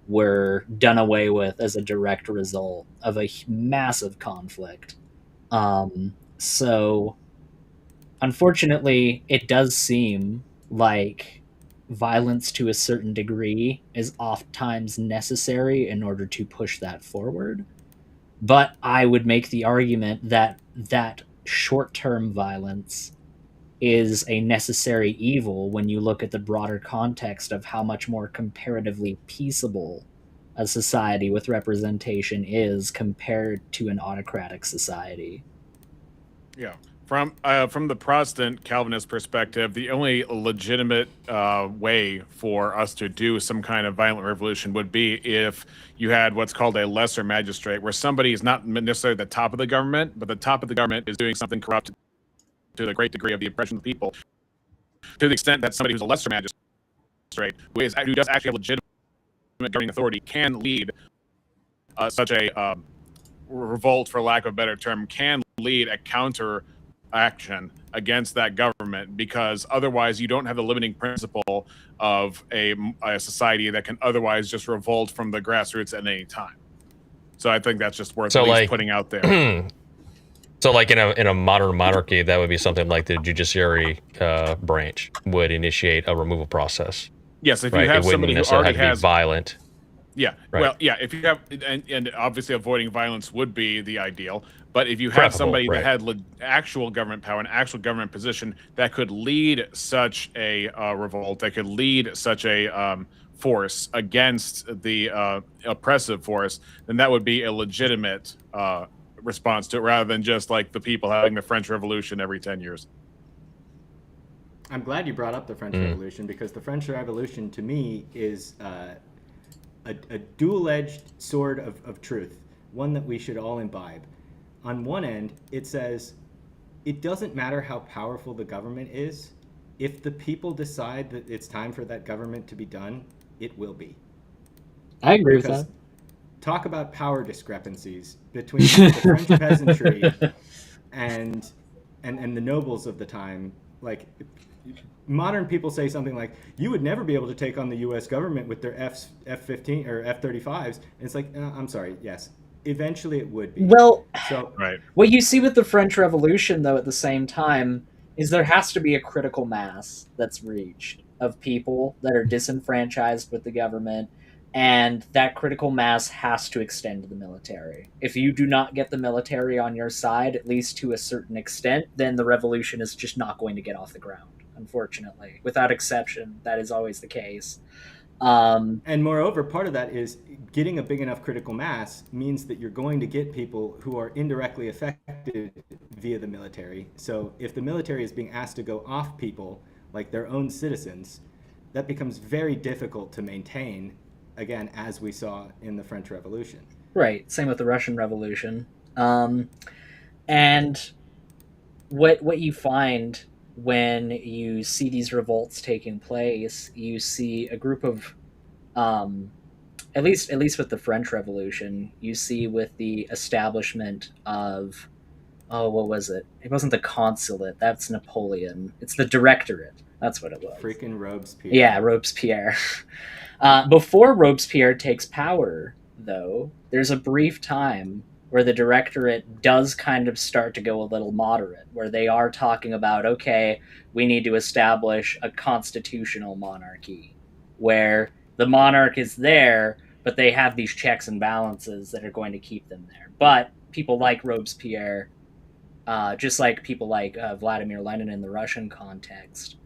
C: were done away with as a direct result of a massive conflict. So, unfortunately, it does seem like violence to a certain degree is oftentimes necessary in order to push that forward. But I would make the argument that that short-term violence is a necessary evil when you look at the broader context of how much more comparatively peaceable a society with representation is compared to an autocratic society.
B: Yeah. From the Protestant Calvinist perspective, the only legitimate way for us to do some kind of violent revolution would be if you had what's called a lesser magistrate, where somebody is not necessarily the top of the government, but the top of the government is doing something corrupt to the great degree of the oppression of the people, to the extent that somebody who's a lesser magistrate, who does actually have legitimate governing authority, can lead such a revolt, for lack of a better term, can lead a counter action against that government, because otherwise you don't have the limiting principle of a society that can otherwise just revolt from the grassroots at any time. So I think that's just worth at least putting out there.
D: So, like in a modern monarchy, that would be something like the judiciary branch would initiate a removal process.
B: Yes, if you have somebody who already has
D: violent.
B: Yeah,
D: right.
B: Well, yeah, if you have, and obviously avoiding violence would be the ideal, but if you have somebody that had actual government power, an actual government position that could lead such a revolt, that could lead such a force against the oppressive force, then that would be a legitimate response to it, rather than just like the people having the French Revolution every 10 years.
A: I'm glad you brought up the French Revolution, because the French Revolution to me is a dual-edged sword of truth, one that we should all imbibe. On one end, it says it doesn't matter how powerful the government is. If the people decide that it's time for that government to be done, it will be.
C: I agree with that.
A: Talk about power discrepancies between the French peasantry and the nobles of the time. Like, modern people say something like, you would never be able to take on the U.S. government with their F-15 or F-35s. And it's like, I'm sorry, yes. Eventually it would be.
C: Well,
A: so,
B: right.
C: What you see with the French Revolution, though, at the same time, is there has to be a critical mass that's reached of people that are disenfranchised with the government, and that critical mass has to extend to the military. If you do not get the military on your side, at least to a certain extent, then the revolution is just not going to get off the ground. Unfortunately, without exception, that is always the case.
A: And moreover, part of that is getting a big enough critical mass means that you're going to get people who are indirectly affected via the military. So if the military is being asked to go off people, like their own citizens, that becomes very difficult to maintain, again, as we saw in the French Revolution.
C: Right, same with the Russian Revolution. And what you find when you see these revolts taking place, you see a group of, at least with the French Revolution, you see with the establishment of, what was it? It wasn't the consulate. That's Napoleon. It's the directorate. That's what it was.
A: Freaking Robespierre.
C: Yeah, Robespierre. Before Robespierre takes power, though, there's a brief time where the directorate does kind of start to go a little moderate, where they are talking about, okay, we need to establish a constitutional monarchy, where the monarch is there, but they have these checks and balances that are going to keep them there. But people like Robespierre, just like people like Vladimir Lenin in the Russian context,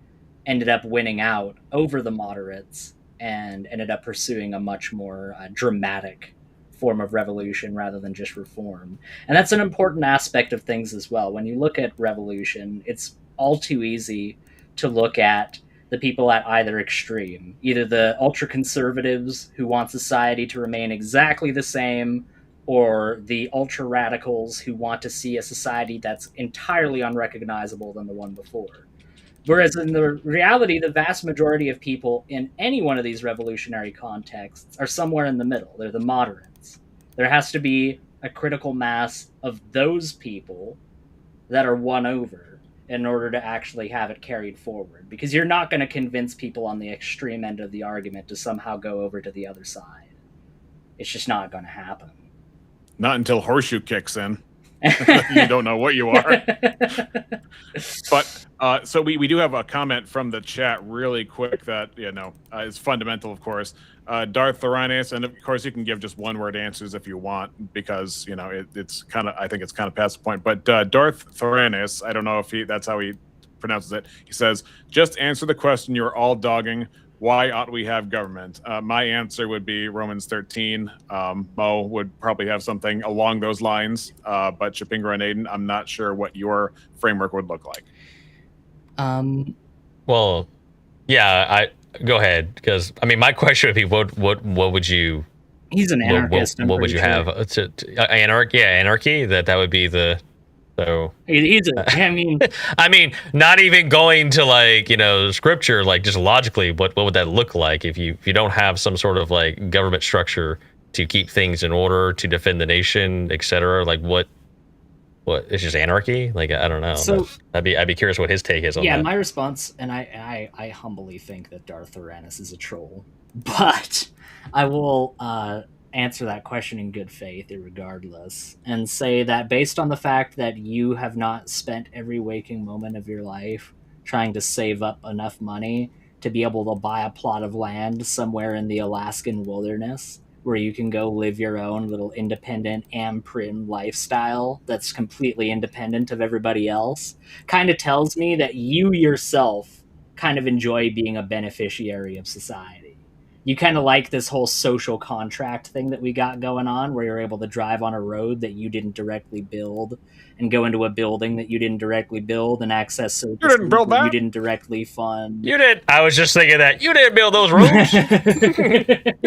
C: ended up winning out over the moderates and ended up pursuing a much more dramatic form of revolution rather than just reform. And that's an important aspect of things as well. When you look at revolution, it's all too easy to look at the people at either extreme, either the ultra-conservatives who want society to remain exactly the same, or the ultra-radicals who want to see a society that's entirely unrecognizable than the one before. Whereas in the reality, the vast majority of people in any one of these revolutionary contexts are somewhere in the middle. They're the moderates. There has to be a critical mass of those people that are won over in order to actually have it carried forward. Because you're not going to convince people on the extreme end of the argument to somehow go over to the other side. It's just not going to happen.
B: Not until Horseshoe kicks in. You don't know what you are. But So we do have a comment from the chat really quick that is fundamental, of course. Darth Thorines, and of course you can give just one word answers if you want, because it's kind of, I think it's kind of past the point. But Darth Thorines, I don't know if that's how he pronounces it. He says, "Just answer the question you're all dogging. Why ought we have government?" My answer would be Romans 13. Mo would probably have something along those lines, but Chapingro and Aiden, I'm not sure what your framework would look like.
D: Well, yeah, go ahead, because I mean, my question would be, what would you?
C: He's an anarchist.
D: What would you have? Anarchy. That would be the. So
C: I mean,
D: I mean, not even going to scripture, just logically, what would that look like if you don't have some sort of government structure to keep things in order, to defend the nation, etc. What it's just anarchy? I don't know.
C: So
D: I'd be curious what his take is on that.
C: Yeah, my response, and I humbly think that Darth Thorines is a troll, but I will answer that question in good faith irregardless, and say that based on the fact that you have not spent every waking moment of your life trying to save up enough money to be able to buy a plot of land somewhere in the Alaskan wilderness where you can go live your own little independent am-prim lifestyle that's completely independent of everybody else, kind of tells me that you yourself kind of enjoy being a beneficiary of society. You kind of like this whole social contract thing that we got going on, where you're able to drive on a road that you didn't directly build and go into a building that you didn't directly build and access services
B: You didn't build that.
C: You didn't directly fund.
D: You did. I was just thinking that you didn't build those roads. You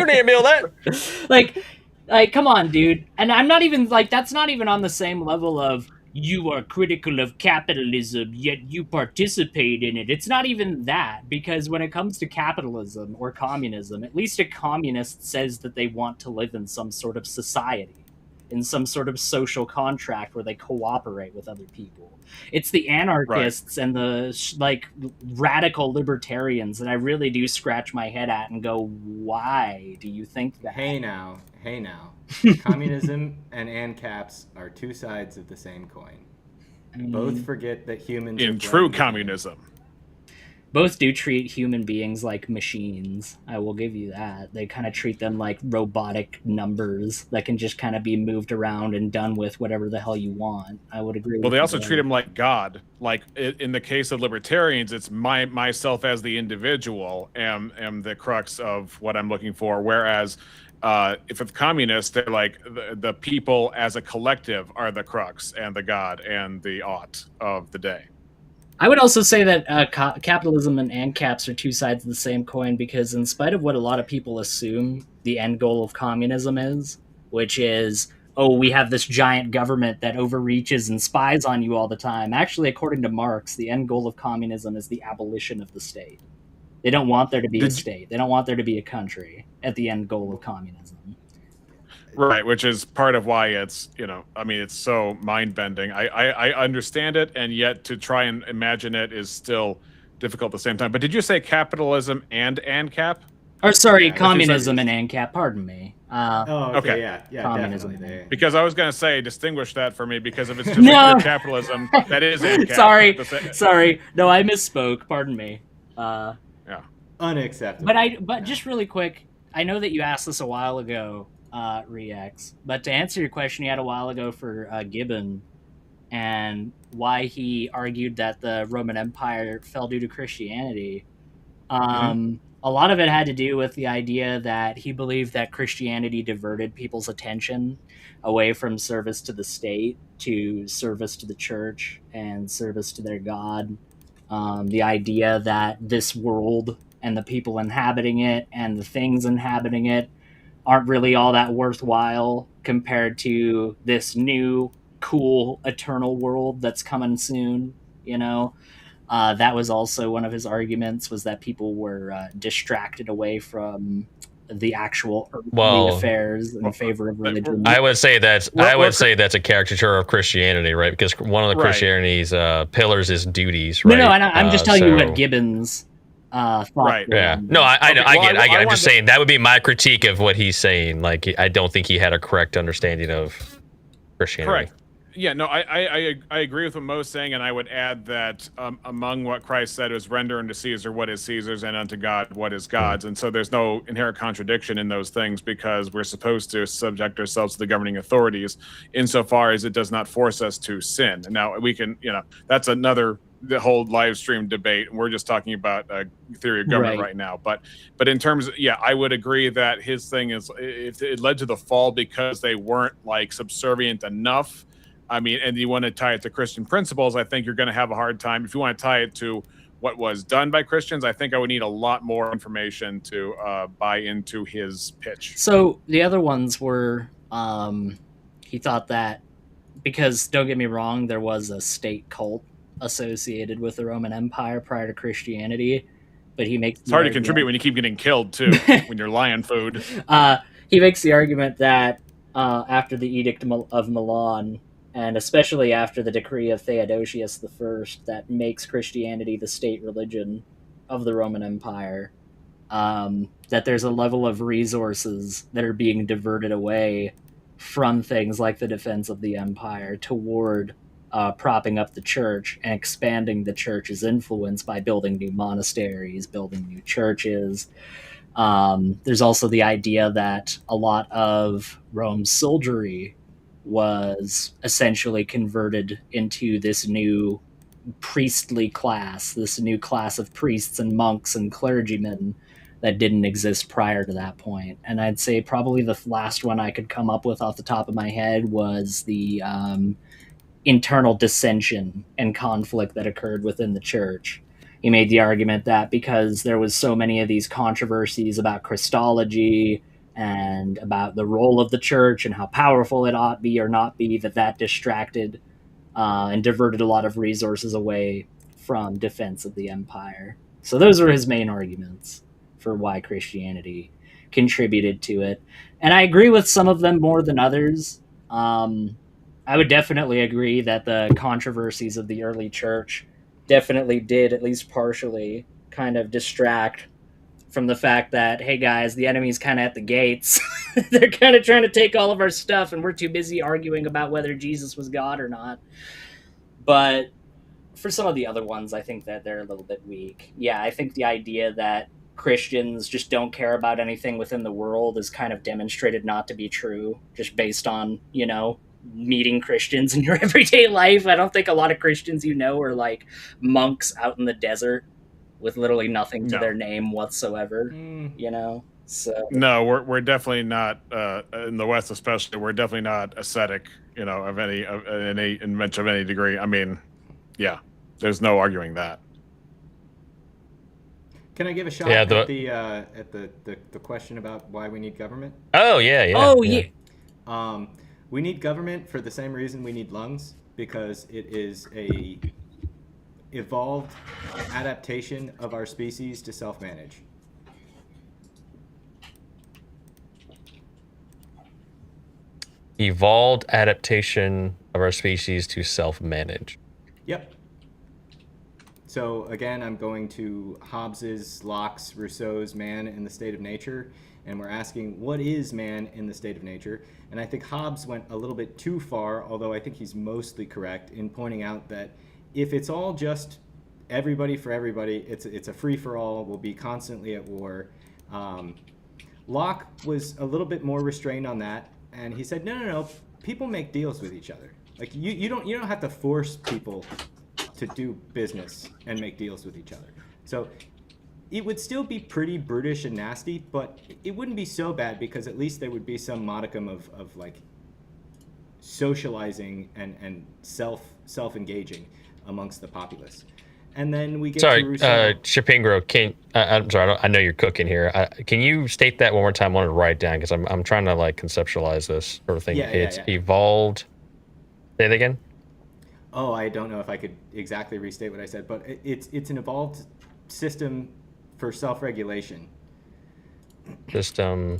D: didn't build that.
C: Like, come on, dude. And I'm not even that's not even on the same level of you are critical of capitalism, yet you participate in it. It's not even that, because when it comes to capitalism or communism, at least a communist says that they want to live in some sort of society, in some sort of social contract where they cooperate with other people. It's the anarchists and the radical libertarians that I really do scratch my head at and go, why do you think that?
A: Hey now. Communism and ANCAPs are two sides of the same coin. Both forget that humans
B: in true communism.
C: Both do treat human beings like machines. I will give you that. They kind of treat them like robotic numbers that can just kind of be moved around and done with whatever the hell you want. I would agree.
B: Well, they also treat them like God. Like in the case of libertarians, it's myself as the individual am the crux of what I'm looking for. Whereas if it's communists, they're like the people as a collective are the crux and the God and the ought of the day.
C: I would also say that capitalism and ANCAPs are two sides of the same coin, because in spite of what a lot of people assume the end goal of communism is, which is, oh, we have this giant government that overreaches and spies on you all the time. Actually, according to Marx, the end goal of communism is the abolition of the state. They don't want there to be a state. They don't want there to be a country at the end goal of communism.
B: Right, which is part of why it's, it's so mind-bending. I understand it, and yet to try and imagine it is still difficult at the same time. But did you say capitalism and ANCAP?
C: Or sorry, communism and ANCAP, pardon me.
A: Okay, yeah,
C: communism.
A: definitely.
B: Because I was going to say, distinguish that for me, because if it's just pure capitalism, that is ANCAP.
C: Sorry. No, I misspoke, pardon me.
B: Yeah.
A: Unacceptable.
C: But just really quick, I know that you asked this a while ago, Rex, but to answer your question you had a while ago for Gibbon and why he argued that the Roman Empire fell due to Christianity, a lot of it had to do with the idea that he believed that Christianity diverted people's attention away from service to the state to service to the church and service to their God. The idea that this world and the people inhabiting it and the things inhabiting it aren't really all that worthwhile compared to this new, cool, eternal world that's coming soon, That was also one of his arguments, was that people were distracted away from the actual earthly affairs in favor of religion.
D: I would say that's a caricature of Christianity, right? Because one of the Christianity's pillars is duties, right?
C: No, I'm just telling you what Gibbons thought.
B: Right.
D: Yeah. No, I get it. I'm just saying that would be my critique of what he's saying. Like, I don't think he had a correct understanding of Christianity.
B: Correct. Yeah, no, I agree with what Mo's saying, and I would add that among what Christ said was render unto Caesar what is Caesar's and unto God what is God's. And so there's no inherent contradiction in those things because we're supposed to subject ourselves to the governing authorities insofar as it does not force us to sin. And now we can, that's the whole live stream debate. We're just talking about theory of government right now. But in terms of, I would agree that his thing is if it led to the fall because they weren't like subservient enough. I mean, and you want to tie it to Christian principles, I think you're going to have a hard time. If you want to tie it to what was done by Christians, I think I would need a lot more information to buy into his pitch.
C: So the other ones were, he thought that because, don't get me wrong, there was a state cult associated with the Roman Empire prior to Christianity, but he makes
B: it's hard to contribute when you keep getting killed too, when you're lion food.
C: He makes the argument that after the Edict of Milan, and especially after the decree of Theodosius I, that makes Christianity the state religion of the Roman Empire, that there's a level of resources that are being diverted away from things like the defense of the empire toward propping up the church and expanding the church's influence by building new monasteries, building new churches. There's also the idea that a lot of Rome's soldiery was essentially converted into this new priestly class, this new class of priests and monks and clergymen that didn't exist prior to that point. And I'd say probably the last one I could come up with off the top of my head was the internal dissension and conflict that occurred within the church. He made the argument that because there was so many of these controversies about Christology and about the role of the church and how powerful it ought be or not be, that distracted and diverted a lot of resources away from defense of the empire. So those were his main arguments for why Christianity contributed to it. And I agree with some of them more than others. I would definitely agree that the controversies of the early church definitely did, at least partially, kind of distract from the fact that, hey guys, the enemy's kind of at the gates. They're kind of trying to take all of our stuff and we're too busy arguing about whether Jesus was God or not. But for some of the other ones, I think that they're a little bit weak. Yeah, I think the idea that Christians just don't care about anything within the world is kind of demonstrated not to be true, just based on, meeting Christians in your everyday life. I don't think a lot of Christians are like monks out in the desert with literally nothing to their name whatsoever, So
B: no, we're definitely not in the West, especially. We're definitely not ascetic, of any degree. I mean, yeah, there's no arguing that.
A: Can I give a shot at the question about why we need government?
C: Oh yeah.
A: We need government for the same reason we need lungs, because it is a evolved adaptation of our species to self-manage.
D: Evolved adaptation of our species to self-manage.
A: Yep. So again, I'm going to Hobbes's, Locke's, Rousseau's Man in the State of Nature, and we're asking, what is man in the state of nature? And I think Hobbes went a little bit too far, although I think he's mostly correct in pointing out that if it's all just everybody for everybody, it's a free-for-all, we'll be constantly at war. Locke was a little bit more restrained on that, and he said, no, people make deals with each other. Like you don't have to force people to do business and make deals with each other. So it would still be pretty brutish and nasty, but it wouldn't be so bad because at least there would be some modicum of like socializing and self-engaging amongst the populace. And then we get to Rousseau.
D: Chapingro, I'm sorry, I know you're cooking here. Can you state that one more time? I want to write it down because I'm trying to like conceptualize this sort of thing. It's evolved. Say it again.
A: Oh, I don't know if I could exactly restate what I said, but it's an evolved system for self-regulation.
D: System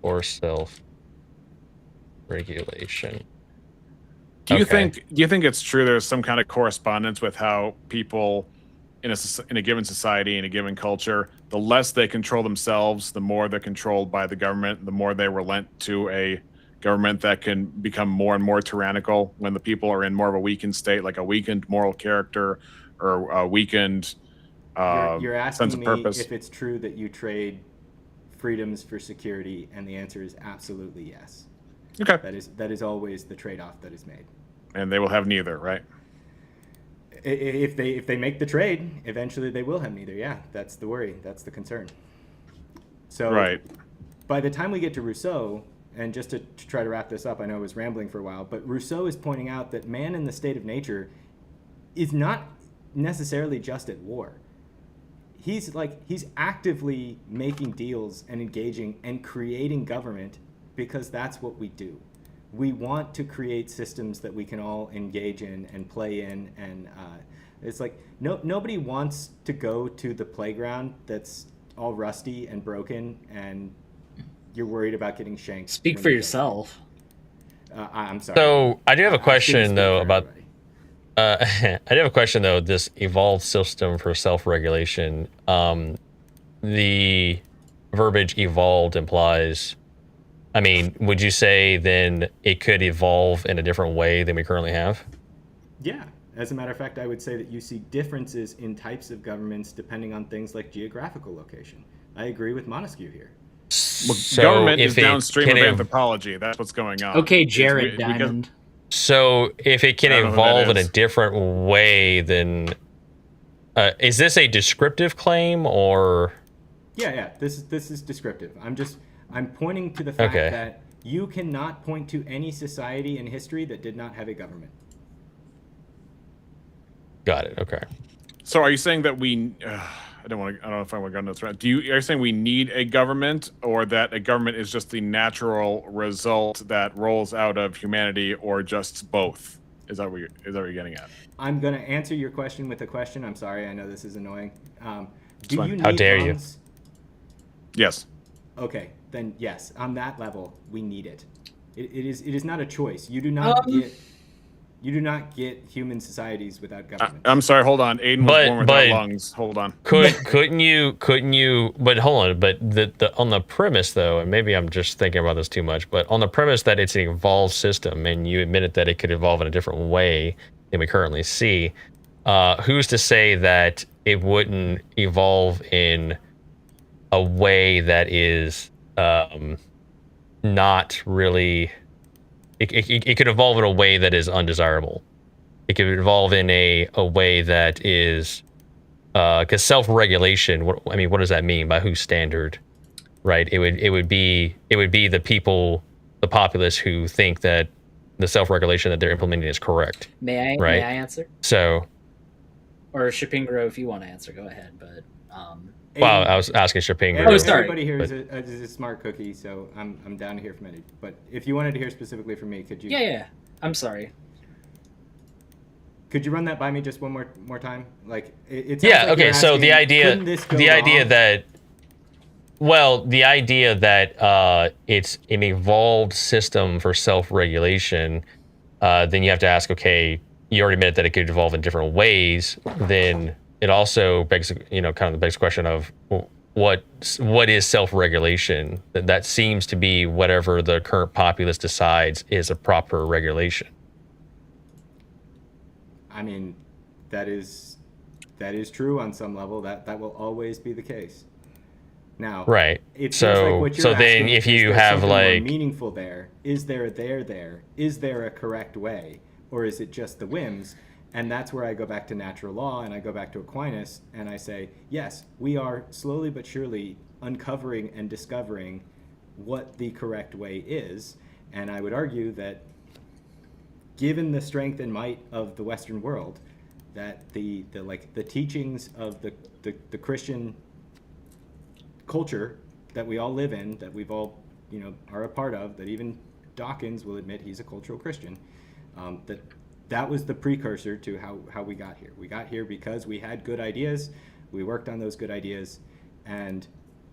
D: for self-regulation.
B: Do you think it's true there's some kind of correspondence with how people in a given society, in a given culture, the less they control themselves, the more they're controlled by the government, the more they relent to a government that can become more and more tyrannical when the people are in more of a weakened state, like a weakened moral character or a weakened
A: You're
B: sense
A: asking
B: of
A: me
B: purpose.
A: if it's true that you trade freedoms for security, and the answer is absolutely yes.
B: Okay.
A: That is always the trade-off that is made.
B: And they will have neither, right?
A: If they make the trade, eventually they will have neither. Yeah, that's the worry. That's the concern. So
B: Right.
A: by the time we get to Rousseau, and just to try to wrap this up, I know I was rambling for a while, but Rousseau is pointing out that man in the state of nature is not necessarily just at war. He's actively making deals and engaging and creating government because that's what we do. We want to create systems that we can all engage in and play in, and it's like nobody wants to go to the playground that's all rusty and broken and you're worried about getting shanked.
C: Speak for yourself.
A: I'm sorry.
D: So I do have a question though about.
A: Everybody.
D: I do have a question though. This evolved system for self-regulation. The verbiage "evolved" implies. I mean, would you say then it could evolve in a different way than we currently have?
A: Yeah. As a matter of fact, I would say that you see differences in types of governments depending on things like geographical location. I agree with Montesquieu here.
B: Well,
D: So
B: government is
D: if it
B: downstream of
D: can
B: anthropology. That's what's going on.
C: Okay,
B: It's
C: Jared
B: because-
C: Diamond.
D: So if it can
B: I don't know who
D: evolve
B: that
D: in a
B: is.
D: different way, then is this a descriptive claim or?
A: Yeah. This is descriptive. I'm pointing to the fact
D: Okay.
A: that you cannot point to any society in history that did not have a government.
D: Got it. Okay.
B: So are you saying that we? I don't know if I want to go into this right. Are you saying we need a government, or that a government is just the natural result that rolls out of humanity, or just both? Is that what you're getting at?
A: I'm going to answer your question with a question. I'm sorry. I know this is annoying. Do
B: fine.
A: you need
D: How dare you.
A: lungs?
B: Yes.
A: Okay, then yes. On that level, we need it. It is not a choice. You do not get human societies without government.
B: I'm sorry. Hold on. Aiden was
D: But-
B: born without
D: but-
B: lungs. Hold on.
D: Couldn't you? But hold on. But the on the premise though, and maybe I'm just thinking about this too much. But on the premise that it's an evolved system, and you admitted that it could evolve in a different way than we currently see, who's to say that it wouldn't evolve in a way that is not really? It could evolve in a way that is undesirable. It could evolve in a way that is because self-regulation. What does that mean? By whose standard? Right. It would be the people, the populace, who think that the self-regulation that they're implementing is correct.
C: May I
D: Right.
C: answer?
D: So,
C: Or Chapingro, if you want to answer, go ahead. But
D: wow, I was asking Chapingro.
C: Oh, sorry.
A: Everybody here is a smart cookie, so I'm down to hear from it. But if you wanted to hear specifically from me, could you?
C: yeah. I'm sorry.
A: Could you run that by me just one more time? Like it sounds
D: Yeah.
A: like
D: Okay.
A: you're
D: So the
A: asking,
D: idea,
A: couldn't this go
D: the idea
A: wrong?
D: that, well, the idea that it's an evolved system for self-regulation, then you have to ask, okay, you already admitted that it could evolve in different ways. Then it also begs, kind of the begs question of what is self-regulation? That seems to be whatever the current populace decides is a proper regulation.
A: I mean, that is true on some level. That will always be the case. Now,
D: Right.
A: It feels
D: So-
A: like what you're
D: so then
A: asking,
D: if
A: is
D: you
A: there
D: have,
A: something more
D: like-
A: meaningful there, is there a there? Is there a correct way, or is it just the whims? And that's where I go back to natural law, and I go back to Aquinas, and I say, yes, we are slowly but surely uncovering and discovering what the correct way is. And I would argue that, given the strength and might of the Western world, that the teachings of the Christian culture that we all live in, that we've all are a part of, that even Dawkins will admit he's a cultural Christian, that was the precursor to how we got here. We got here because we had good ideas, we worked on those good ideas, and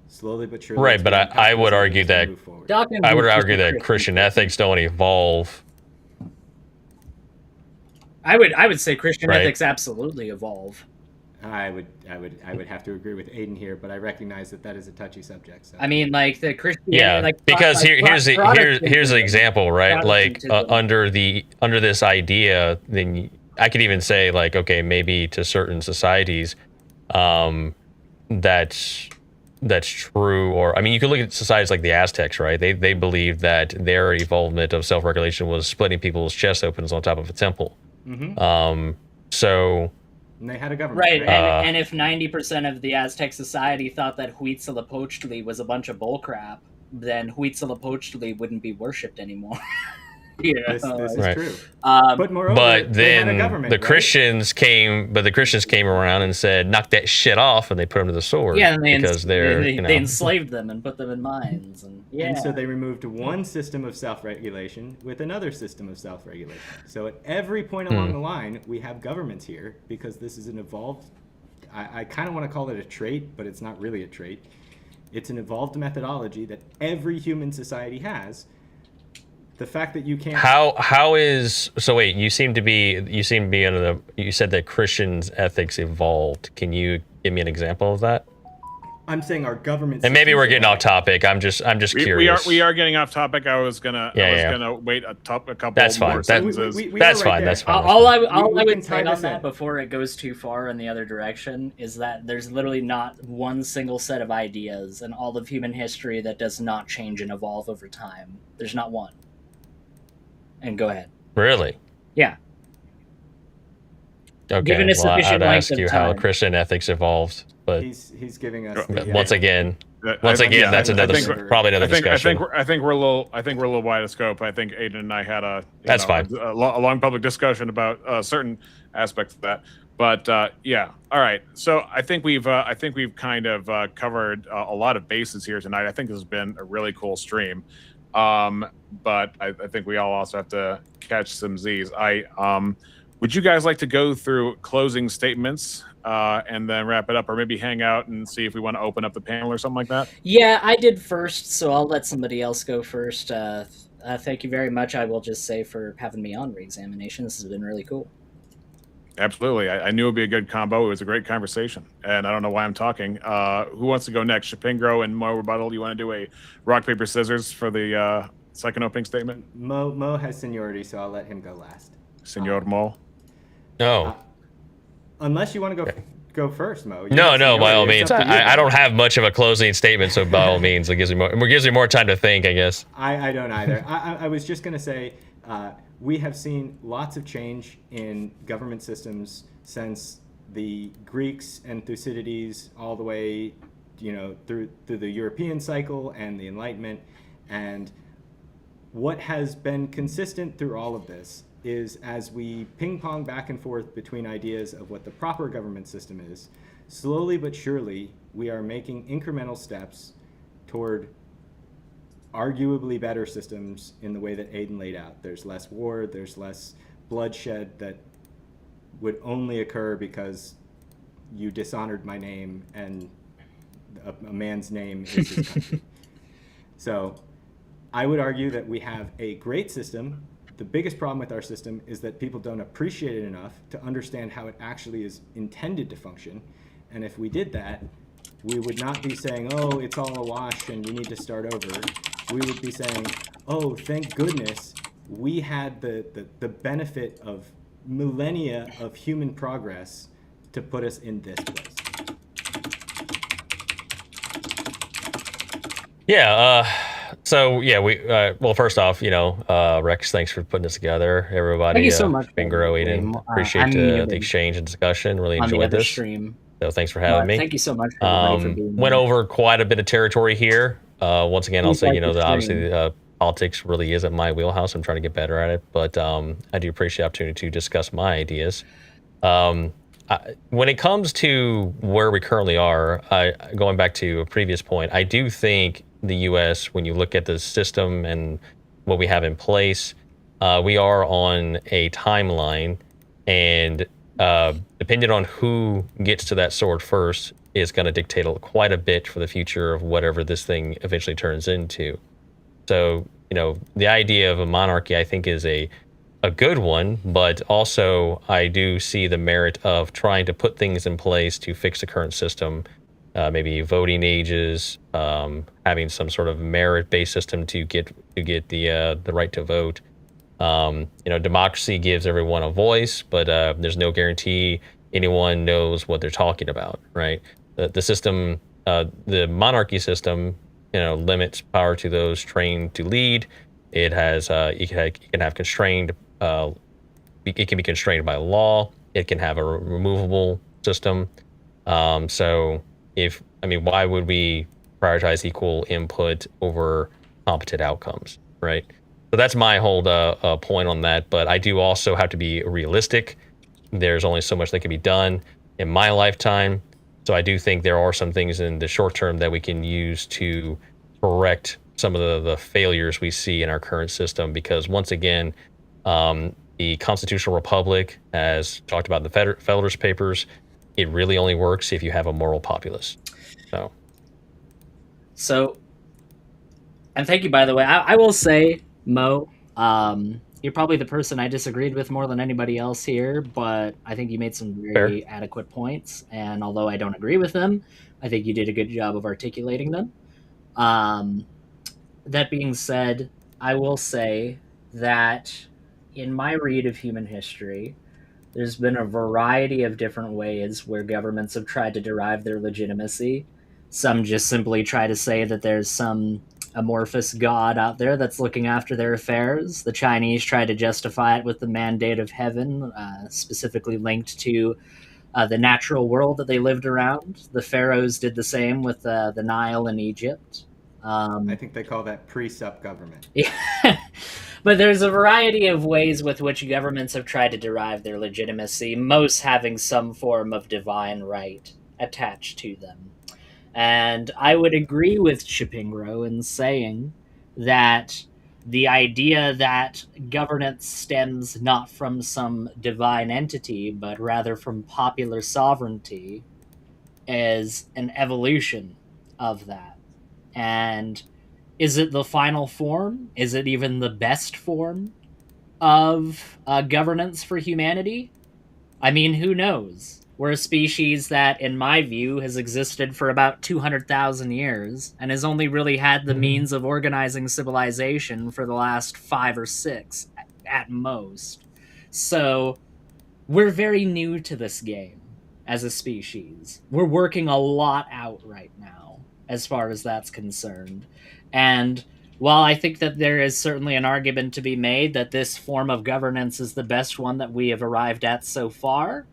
A: slowly but surely.
D: Right,
A: it's
D: but
A: given
D: I would
A: capitalism
D: argue
A: to
D: that-
A: move forward.
C: Dawkins
D: I would
C: was just
D: argue
C: a
D: that Christian ethics don't evolve.
C: I would say Christian
D: Right.
C: ethics absolutely evolve.
A: I would have to agree with Aiden here, but I recognize that is a touchy subject. So.
C: I mean, like the Christian,
D: Yeah,
C: like,
D: because here's the example, right? Like
C: Protestantism.
D: under this idea, then I could even say like, okay, maybe to certain societies, that's true. Or I mean, you could look at societies like the Aztecs, right? They believed that their evolvement of self-regulation was splitting people's chest opens on top of a temple. So.
A: And they had a government,
C: right?
A: right?
C: And if 90% of the Aztec society thought that Huitzilopochtli was a bunch of bullcrap, then Huitzilopochtli wouldn't be worshipped anymore.
A: This is
D: Right.
A: true.
C: But
A: moreover,
D: But
A: they had a
D: then
A: government,
D: the
A: right?
D: Christians came. But the Christians came around and said, "Knock that shit off," and they put them to the sword.
C: yeah, and
D: because
C: they enslaved them and put them in mines, and
A: And so they removed one system of self-regulation with another system of self-regulation. So at every point along the line, we have governments here because this is an evolved. I kind of want to call it a trait, but it's not really a trait. It's an evolved methodology that every human society has. The fact that you can't.
D: How is so? Wait, you seem to be under the. You said that Christians' ethics evolved. Can you give me an example of that?
A: I'm saying our government.
D: And maybe we're getting off topic. I'm just curious.
B: We are getting off topic. I was gonna wait a couple
D: That's fine.
B: more sentences.
D: That's fine.
A: there.
D: That's fine.
C: All I
A: we can
C: would
A: tie
C: say on
A: this
C: that
A: in.
C: before it goes too far in the other direction is that there's literally not one single set of ideas in all of human history that does not change and evolve over time. There's not one. And go ahead.
D: Really?
C: Yeah.
D: Okay.
C: Given a sufficient
D: I'd
C: length
D: ask
C: of
D: you how
C: time.
D: Christian ethics evolved, but
A: He's giving us.
D: once again, that's
B: I
D: another
B: think-
D: probably another discussion.
B: I think we're a little wide of scope. I think Aiden and I had
D: That's fine.
B: a long public discussion about certain aspects of that. But yeah, all right. So I think we've kind of covered a lot of bases here tonight. I think this has been a really cool stream. But I think we all also have to catch some Z's. Would you guys like to go through closing statements and then wrap it up, or maybe hang out and see if we want to open up the panel or something like that?
C: Yeah, I did first, so I'll let somebody else go first. Thank you very much, I will just say, for having me on Reexamination. This has been really cool.
B: Absolutely. I knew it would be a good combo. It was a great conversation. And I don't know why I'm talking. Who wants to go next? Chapingro and Moe Rebuttal. You want to do a rock, paper, scissors for the second opening statement?
A: Mo has seniority, so I'll let him go last.
B: Senor Mo?
D: No.
A: Unless you want to go first, Mo.
D: No, by all
A: It's
D: means.
A: up to you.
D: I don't have much of a closing statement, so by all means, it gives me more time to think, I guess.
A: I don't either. I was just going to say we have seen lots of change in government systems since the Greeks and Thucydides all the way, through the European cycle and the Enlightenment. And what has been consistent through all of this is as we ping pong back and forth between ideas of what the proper government system is, slowly but surely we are making incremental steps toward arguably better systems in the way that Aiden laid out. There's less war, there's less bloodshed that would only occur because you dishonored my name and a man's name is his country. So I would argue that we have a great system. The biggest problem with our system is that people don't appreciate it enough to understand how it actually is intended to function. And if we did that, we would not be saying, oh, it's all a wash and we need to start over. We would be saying, oh, thank goodness we had the benefit of millennia of human progress to put us in this place.
D: Yeah. So yeah, well, first off, Rex, thanks for putting this together. Everybody,
C: Thank you so much.
D: Chapingro, Aiden, appreciate the exchange and discussion. Really
C: on the
D: enjoyed
C: other
D: this.
C: stream.
D: So thanks for having me.
C: Thank you so much for everybody for being
D: Went
C: here.
D: over quite a bit of territory here. Once again, I'll
C: Seems
D: say,
C: like the
D: that
C: stream.
D: obviously politics really isn't my wheelhouse. I'm trying to get better at it, but I do appreciate the opportunity to discuss my ideas. When it comes to where we currently are, going back to a previous point, I do think the U.S., when you look at the system and what we have in place, we are on a timeline, and depending on who gets to that sword first is going to dictate quite a bit for the future of whatever this thing eventually turns into. So, the idea of a monarchy, I think, is a a good one, but also I do see the merit of trying to put things in place to fix the current system. Maybe voting ages, having some sort of merit-based system to get the right to vote. Democracy gives everyone a voice, but there's no guarantee anyone knows what they're talking about, right? The system, the monarchy system, limits power to those trained to lead. It has you can have constrained. It can be constrained by law. It can have a removable system. So why would we prioritize equal input over competent outcomes, right? So that's my whole point on that. But I do also have to be realistic. There's only so much that can be done in my lifetime. So I do think there are some things in the short term that we can use to correct some of the failures we see in our current system. Because once again, the constitutional republic, as talked about in the Federalist Papers, it really only works if you have a moral populace.
C: So, and thank you, by the way. I will say, Mo, you're probably the person I disagreed with more than anybody else here, but I think you made some very adequate points. And although I don't agree with them, I think you did a good job of articulating them. That being said, I will say that in my read of human history, there's been a variety of different ways where governments have tried to derive their legitimacy. Some just simply try to say that there's some amorphous god out there that's looking after their affairs. The Chinese try to justify it with the mandate of heaven, specifically linked to the natural world that they lived around. The pharaohs did the same with the Nile in Egypt.
A: I think they call that pre-sup government.
C: Yeah. But there's a variety of ways with which governments have tried to derive their legitimacy, most having some form of divine right attached to them. And I would agree with Chapingro in saying that the idea that governance stems not from some divine entity, but rather from popular sovereignty, is an evolution of that. And is it the final form? Is it even the best form of governance for humanity? I mean, who knows? We're a species that, in my view, has existed for about 200,000 years and has only really had the means of organizing civilization for the last 5 or 6 at most. So we're very new to this game as a species. We're working a lot out right now as far as that's concerned. And while I think that there is certainly an argument to be made that this form of governance is the best one that we have arrived at so far,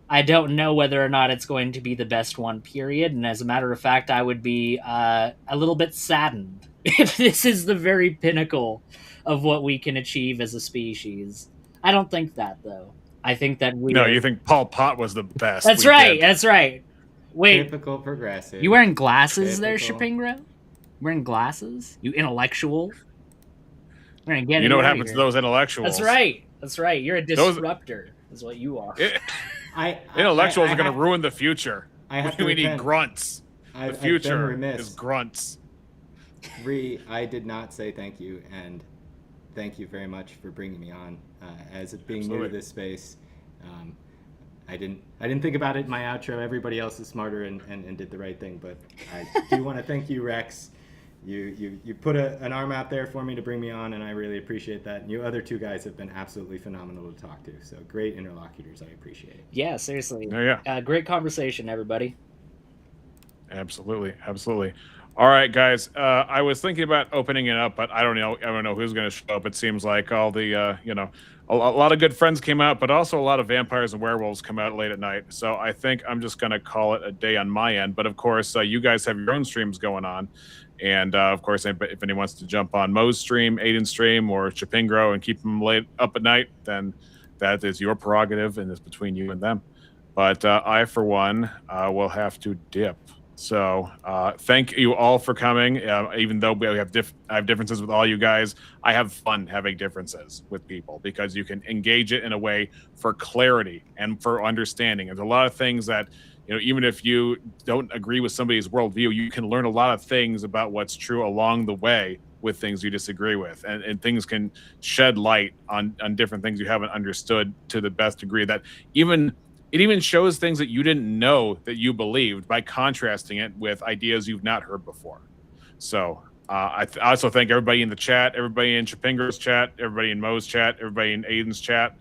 C: I don't know whether or not it's going to be the best one, period. And as a matter of fact, I would be a little bit saddened if this is the very pinnacle of what we can achieve as a species. I don't think that, though. I think that we...
B: No, you think Pol Pot was the best.
C: That's right, that's right. Wait.
A: Typical progressive.
C: You wearing glasses there, Chapingro? Wearing glasses? You intellectual? We're gonna get
B: you know what happens to those intellectuals.
C: That's right. That's right. You're a disruptor, is what you are.
B: Intellectuals are going to ruin the future.
A: We
B: need grunts. The future is grunts.
A: I did not say thank you, and thank you very much for bringing me on. As being new to this space, I didn't think about it in my outro. Everybody else is smarter and did the right thing, but I do want to thank you, Rex. You put an arm out there for me to bring me on, and I really appreciate that. And you other two guys have been absolutely phenomenal to talk to. So great interlocutors. I appreciate it.
C: Yeah, seriously.
B: Yeah.
C: Great conversation, everybody.
B: Absolutely. All right, guys. I was thinking about opening it up, but I don't know who's going to show up. It seems like all the a lot of good friends came out, but also a lot of vampires and werewolves come out late at night. So I think I'm just going to call it a day on my end. But of course, you guys have your own streams going on. And of course, if anyone wants to jump on Moe's stream, Aiden's stream, or Chapingro and keep them late up at night, then that is your prerogative, and it's between you and them. But I, for one, will have to dip. So thank you all for coming. Even though I have differences with all you guys, I have fun having differences with people because you can engage it in a way for clarity and for understanding. There's a lot of things that, even if you don't agree with somebody's worldview, you can learn a lot of things about what's true along the way with things you disagree with, and things can shed light on different things you haven't understood to the best degree. That it even shows things that you didn't know that you believed by contrasting it with ideas you've not heard before. So I also thank everybody in the chat, everybody in Chapingro's chat, everybody in Moe's chat, everybody in Aiden's chat.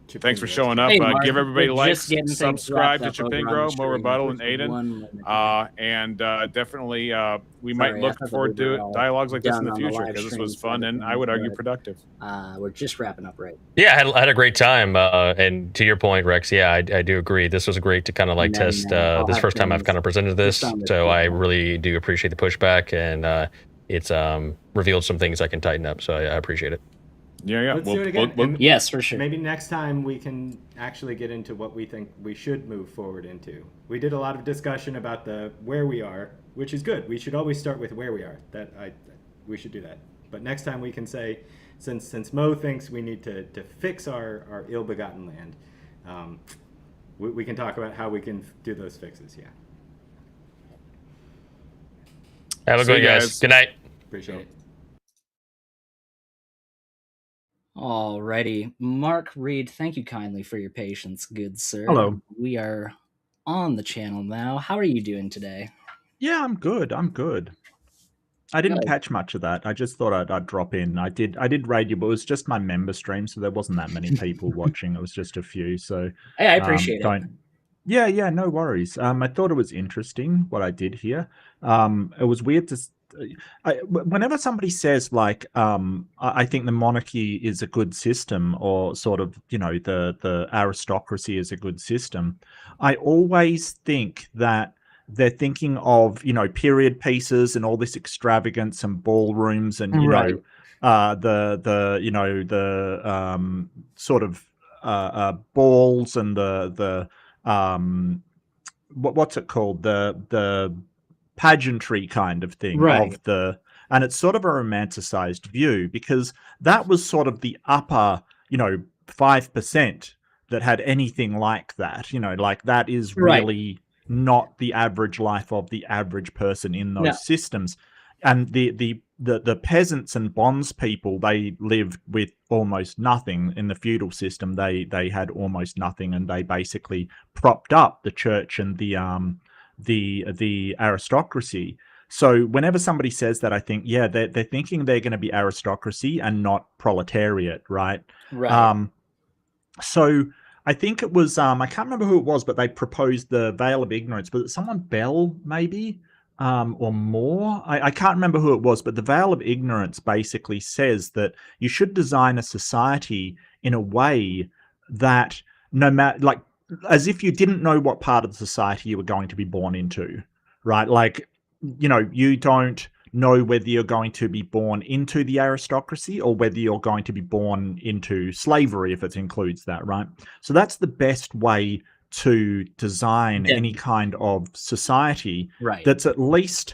B: Thanks for showing up.
C: Hey, Mark,
B: Give everybody
C: we're
B: likes,
C: just getting things
B: subscribe to
C: wrapped up over on the
B: Chapingro, Moe
C: stream.
B: Rebuttal, and
C: Just
B: Aiden.
C: one moment here.
B: And definitely we
C: Sorry,
B: might
C: I
B: look
C: thought
B: forward
C: we were
B: to
C: all
B: dialogues like this in
C: done
B: the
C: on the
B: future,
C: live
B: because this
C: stream
B: was fun
C: side of
B: and I would
C: things,
B: argue
C: but
B: productive.
C: We're just wrapping up right.
D: Yeah, I had a great time. And to your point, Rex, yeah, I do agree. This was great to kind of like
C: And then,
D: test.
C: I'll
D: This
C: have
D: first time I've
C: things
D: kind of presented
C: just
D: this,
C: on the
D: so I
C: screen.
D: really do appreciate the pushback, and it's revealed some things I can tighten up. So I appreciate it.
B: Yeah.
A: Let's do it again. And
C: Yes, for sure.
A: maybe next time we can actually get into what we think we should move forward into. We did a lot of discussion about where we are, which is good. We should always start with where we are. We should do that. But next time we can say, since Moe thinks we need to fix our ill-begotten land, we can talk about how we can do those fixes. Yeah.
D: Have a
B: See
D: good
B: you
D: guys.
B: guys.
D: Good night.
A: Appreciate it.
C: Alrighty. Mark Reed, thank you kindly for your patience, good sir.
F: Hello.
C: We are on the channel now. How are you doing today?
F: Yeah, I'm good. I didn't
C: Good.
F: catch much of that. I just thought I'd drop in. I did raid you, but it was just my member stream, so there wasn't that many people watching. It was just a few. So
C: Hey, I appreciate it.
F: Yeah, no worries. I thought it was interesting what I did here. It was weird to. Whenever somebody says like, I think the monarchy is a good system, or sort of, the aristocracy is a good system, I always think that they're thinking of, period pieces and all this extravagance and ballrooms and,
C: Right.
F: the sort of balls and the what's it called? The pageantry kind of thing
C: Right.
F: and it's sort of a romanticized view, because that was sort of the upper, 5% that had anything like that, like that is
C: Right.
F: really not the average life of the average person in those
C: No.
F: systems. And the peasants and bondspeople, they lived with almost nothing. In the feudal system, they had almost nothing, and they basically propped up the church and the aristocracy. So whenever somebody says that, I think, yeah, they're thinking they're going to be aristocracy and not proletariat, right?
C: Right.
F: So I think it was, I can't remember who it was, but they proposed the Veil of Ignorance. Was it someone, Bell, maybe? Or more? I can't remember who it was, but the Veil of Ignorance basically says that you should design a society in a way that no matter, like, as if you didn't know what part of the society you were going to be born into, right? Like, you don't know whether you're going to be born into the aristocracy or whether you're going to be born into slavery, if it includes that, right? So that's the best way to design any kind of society
C: Right.
F: that's at least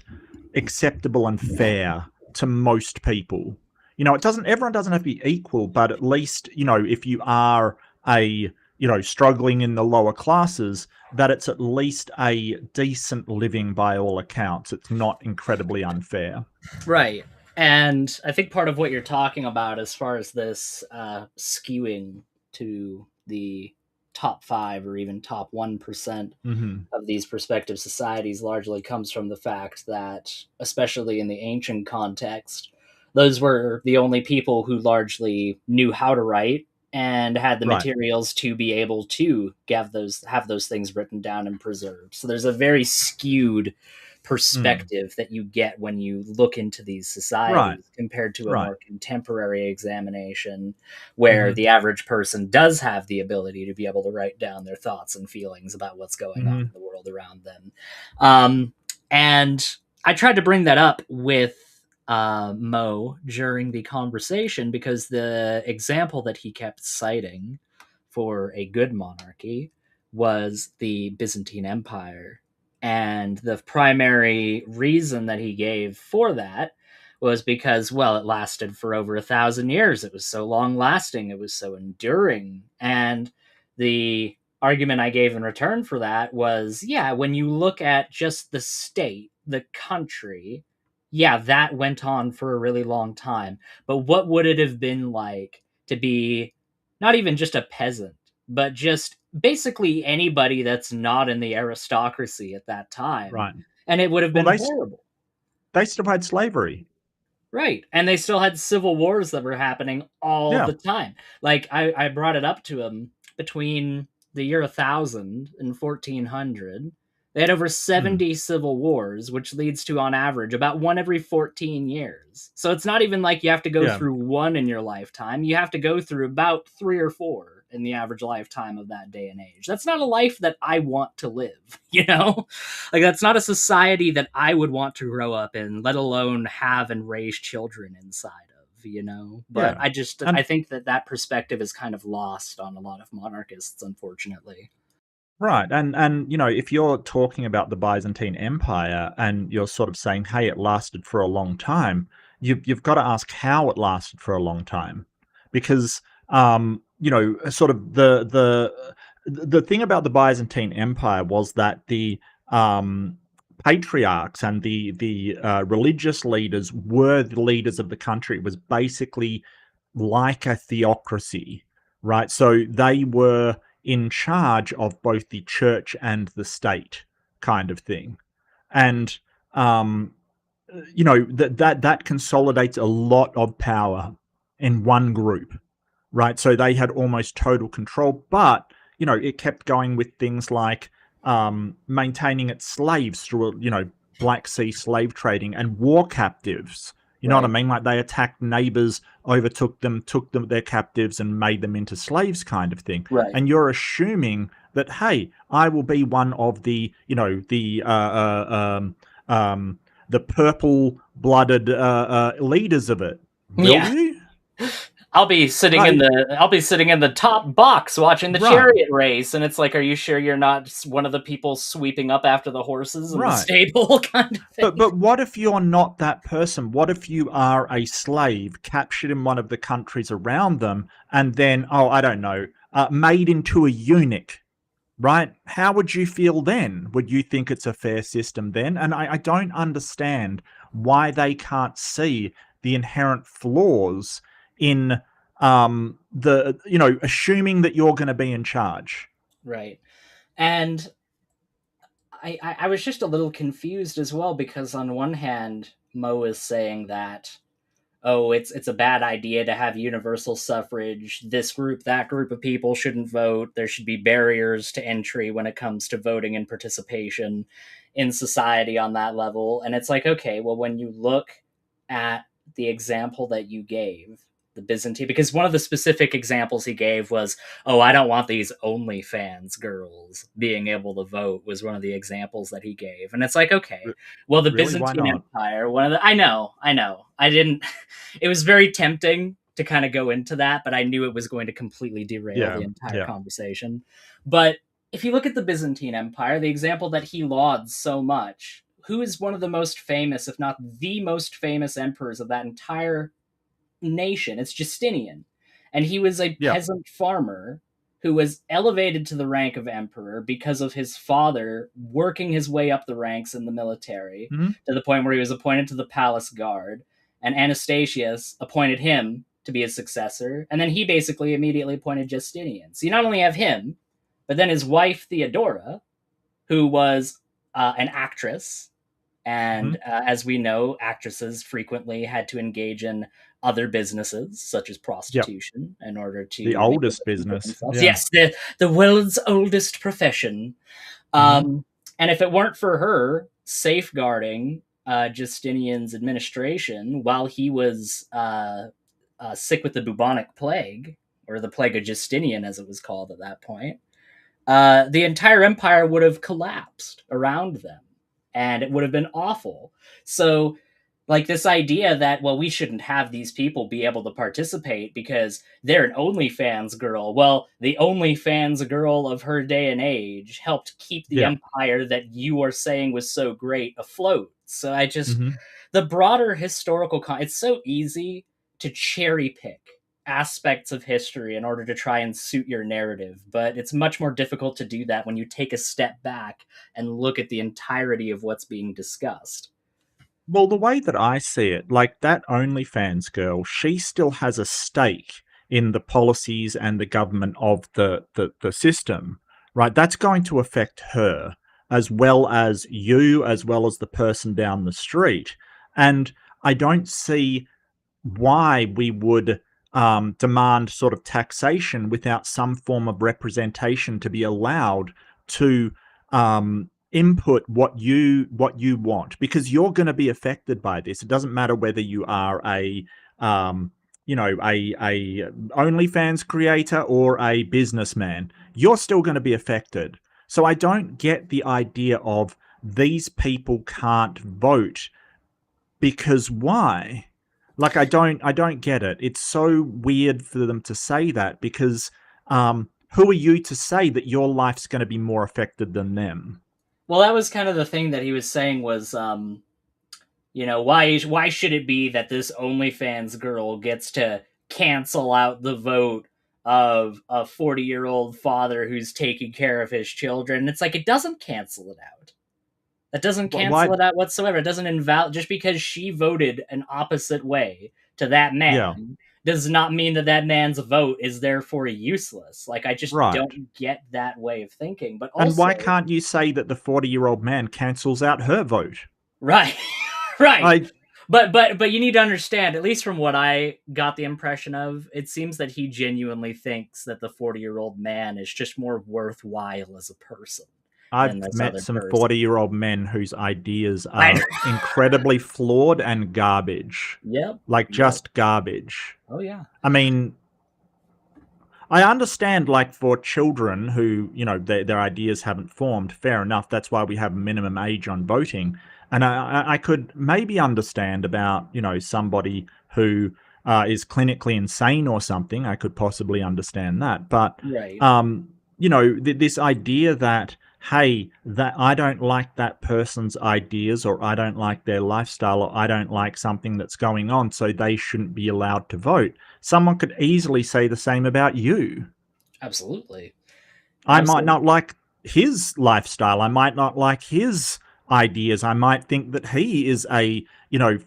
F: acceptable and fair to most people. Everyone doesn't have to be equal, but at least, if you are struggling in the lower classes, that it's at least a decent living by all accounts. It's not incredibly unfair.
C: Right. And I think part of what you're talking about as far as this skewing to the top 5 or even top 1% of these prospective societies largely comes from the fact that, especially in the ancient context, those were the only people who largely knew how to write and had the
F: Right.
C: materials to be able to have those things written down and preserved. So there's a very skewed perspective that you get when you look into these societies compared to a more contemporary examination where the average person does have the ability to be able to write down their thoughts and feelings about what's going on in the world around them. And I tried to bring that up with Moe during the conversation, because the example that he kept citing for a good monarchy was the Byzantine Empire. And the primary reason that he gave for that was because, well, it lasted for over 1,000 years. It was so long lasting. It was so enduring. And the argument I gave in return for that was, yeah, when you look at just the state, the country, yeah, that went on for a really long time. But what would it have been like to be not even just a peasant, but just basically anybody that's not in the aristocracy at that time?
F: Right.
C: And it would have
F: Well,
C: been horrible.
F: they still had slavery.
C: Right. And they still had civil wars that were happening all
F: Yeah.
C: the time. Like, I brought it up to him between the year 1000 and 1400. They had over 70 civil wars, which leads to, on average, about one every 14 years. So it's not even like you have to go
F: Yeah.
C: through one in your lifetime. You have to go through about 3 or 4 in the average lifetime of that day and age. That's not a life that I want to live, you know? Like, that's not a society that I would want to grow up in, let alone have and raise children inside of, you know? But
F: Yeah.
C: I think that perspective is kind of lost on a lot of monarchists, unfortunately.
F: Right. And if you're talking about the Byzantine Empire and you're sort of saying, hey, it lasted for a long time, you've got to ask how it lasted for a long time. Because sort of the thing about the Byzantine Empire was that the patriarchs and the religious leaders were the leaders of the country. It was basically like a theocracy, right? So they were in charge of both the church and the state, kind of thing. And that consolidates a lot of power in one group, right? So they had almost total control, but it kept going with things like maintaining its slaves through Black Sea slave trading and war captives. You know what I
C: Right.
F: mean? Like they attacked neighbors, overtook them, took them their captives, and made them into slaves, kind of thing.
C: Right.
F: And you're assuming that, hey, I will be one of the the purple-blooded leaders of it. Will
C: Yeah.
F: you?
C: I'll be sitting in the top box watching the
F: Right.
C: chariot race, and it's like, are you sure you're not one of the people sweeping up after the horses in the
F: Right.
C: stable, kind of thing?
F: But what if you're not that person? What if you are a slave captured in one of the countries around them, and then I don't know, made into a eunuch, right? How would you feel then? Would you think it's a fair system then? And I don't understand why they can't see the inherent flaws in assuming that you're going to be in charge.
C: Right. And I was just a little confused as well, because on one hand, Moe is saying that, oh, it's a bad idea to have universal suffrage. This group, that group of people shouldn't vote. There should be barriers to entry when it comes to voting and participation in society on that level. And it's like, okay, well, when you look at the example that you gave, the Byzantine, because one of the specific examples he gave was, oh, I don't want these OnlyFans girls being able to vote, was one of the examples that he gave. And it's like, okay, well, the
F: Really? Why
C: Byzantine
F: not?
C: Empire, I know. I didn't, it was very tempting to kind of go into that, but I knew it was going to completely derail the entire conversation. But if you look at the Byzantine Empire, the example that he lauds so much, who is one of the most famous, if not the most famous emperors of that entire nation? It's Justinian. And he was a peasant farmer who was elevated to the rank of emperor because of his father working his way up the ranks in the military, to the point where he was appointed to the palace guard, and Anastasius appointed him to be his successor, and then he basically immediately appointed Justinian. So you not only have him, but then his wife Theodora, who was an actress, and as we know, actresses frequently had to engage in other businesses, such as prostitution, in order to
F: the oldest business.
C: Yes, the world's oldest profession. And if it weren't for her safeguarding Justinian's administration while he was sick with the bubonic plague, or the plague of Justinian, as it was called at that point, the entire empire would have collapsed around them, and it would have been awful. So, like, this idea that, well, we shouldn't have these people be able to participate because they're an OnlyFans girl. Well, the OnlyFans girl of her day and age helped keep the empire that you are saying was so great afloat. So I just, the broader historical, it's so easy to cherry pick aspects of history in order to try and suit your narrative, but it's much more difficult to do that when you take a step back and look at the entirety of what's being discussed.
F: Well, the way that I see it, like that OnlyFans girl, she still has a stake in the policies and the government of the system, right? That's going to affect her as well as you, as well as the person down the street. And I don't see why we would demand sort of taxation without some form of representation to be allowed to input what you want, because you're going to be affected by this. It doesn't matter whether you are a a OnlyFans creator or a businessman. You're still going to be affected. So I don't get the idea of these people can't vote, because why? Like I don't get it. It's so weird for them to say that, because who are you to say that your life's going to be more affected than them?
C: Well, that was kind of the thing that he was saying was, why should it be that this OnlyFans girl gets to cancel out the vote of a 40-year-old father who's taking care of his children? It's like, it doesn't cancel it out. That doesn't cancel
F: Why?
C: it out whatsoever. It doesn't invalid, just because she voted an opposite way to that
F: Yeah,
C: man does not mean that that man's vote is therefore useless. Like, I just
F: right.
C: don't get that way of thinking. But
F: And
C: also,
F: why can't you say that the 40-year-old man cancels out her vote?
C: right, right.
F: I
C: But you need to understand, at least from what I got the impression of, it seems that he genuinely thinks that the 40-year-old man is just more worthwhile as a person than
F: I've
C: this
F: met
C: other
F: some
C: person.
F: 40-year-old men whose ideas
C: I
F: are incredibly flawed and garbage.
C: Yep.
F: Like
C: Yep.
F: just garbage.
C: Oh yeah.
F: I mean, I understand, like, for children who, their ideas haven't formed, fair enough. That's why we have minimum age on voting. And I could maybe understand about, somebody who is clinically insane or something. I could possibly understand that. But,
C: Right.
F: this idea that, hey, that I don't like that person's ideas, or I don't like their lifestyle, or I don't like something that's going on, so they shouldn't be allowed to vote. Someone could easily say the same about you.
C: Absolutely.
F: I might
C: Absolutely.
F: not like his lifestyle. I might not like his ideas. I might think that he is a,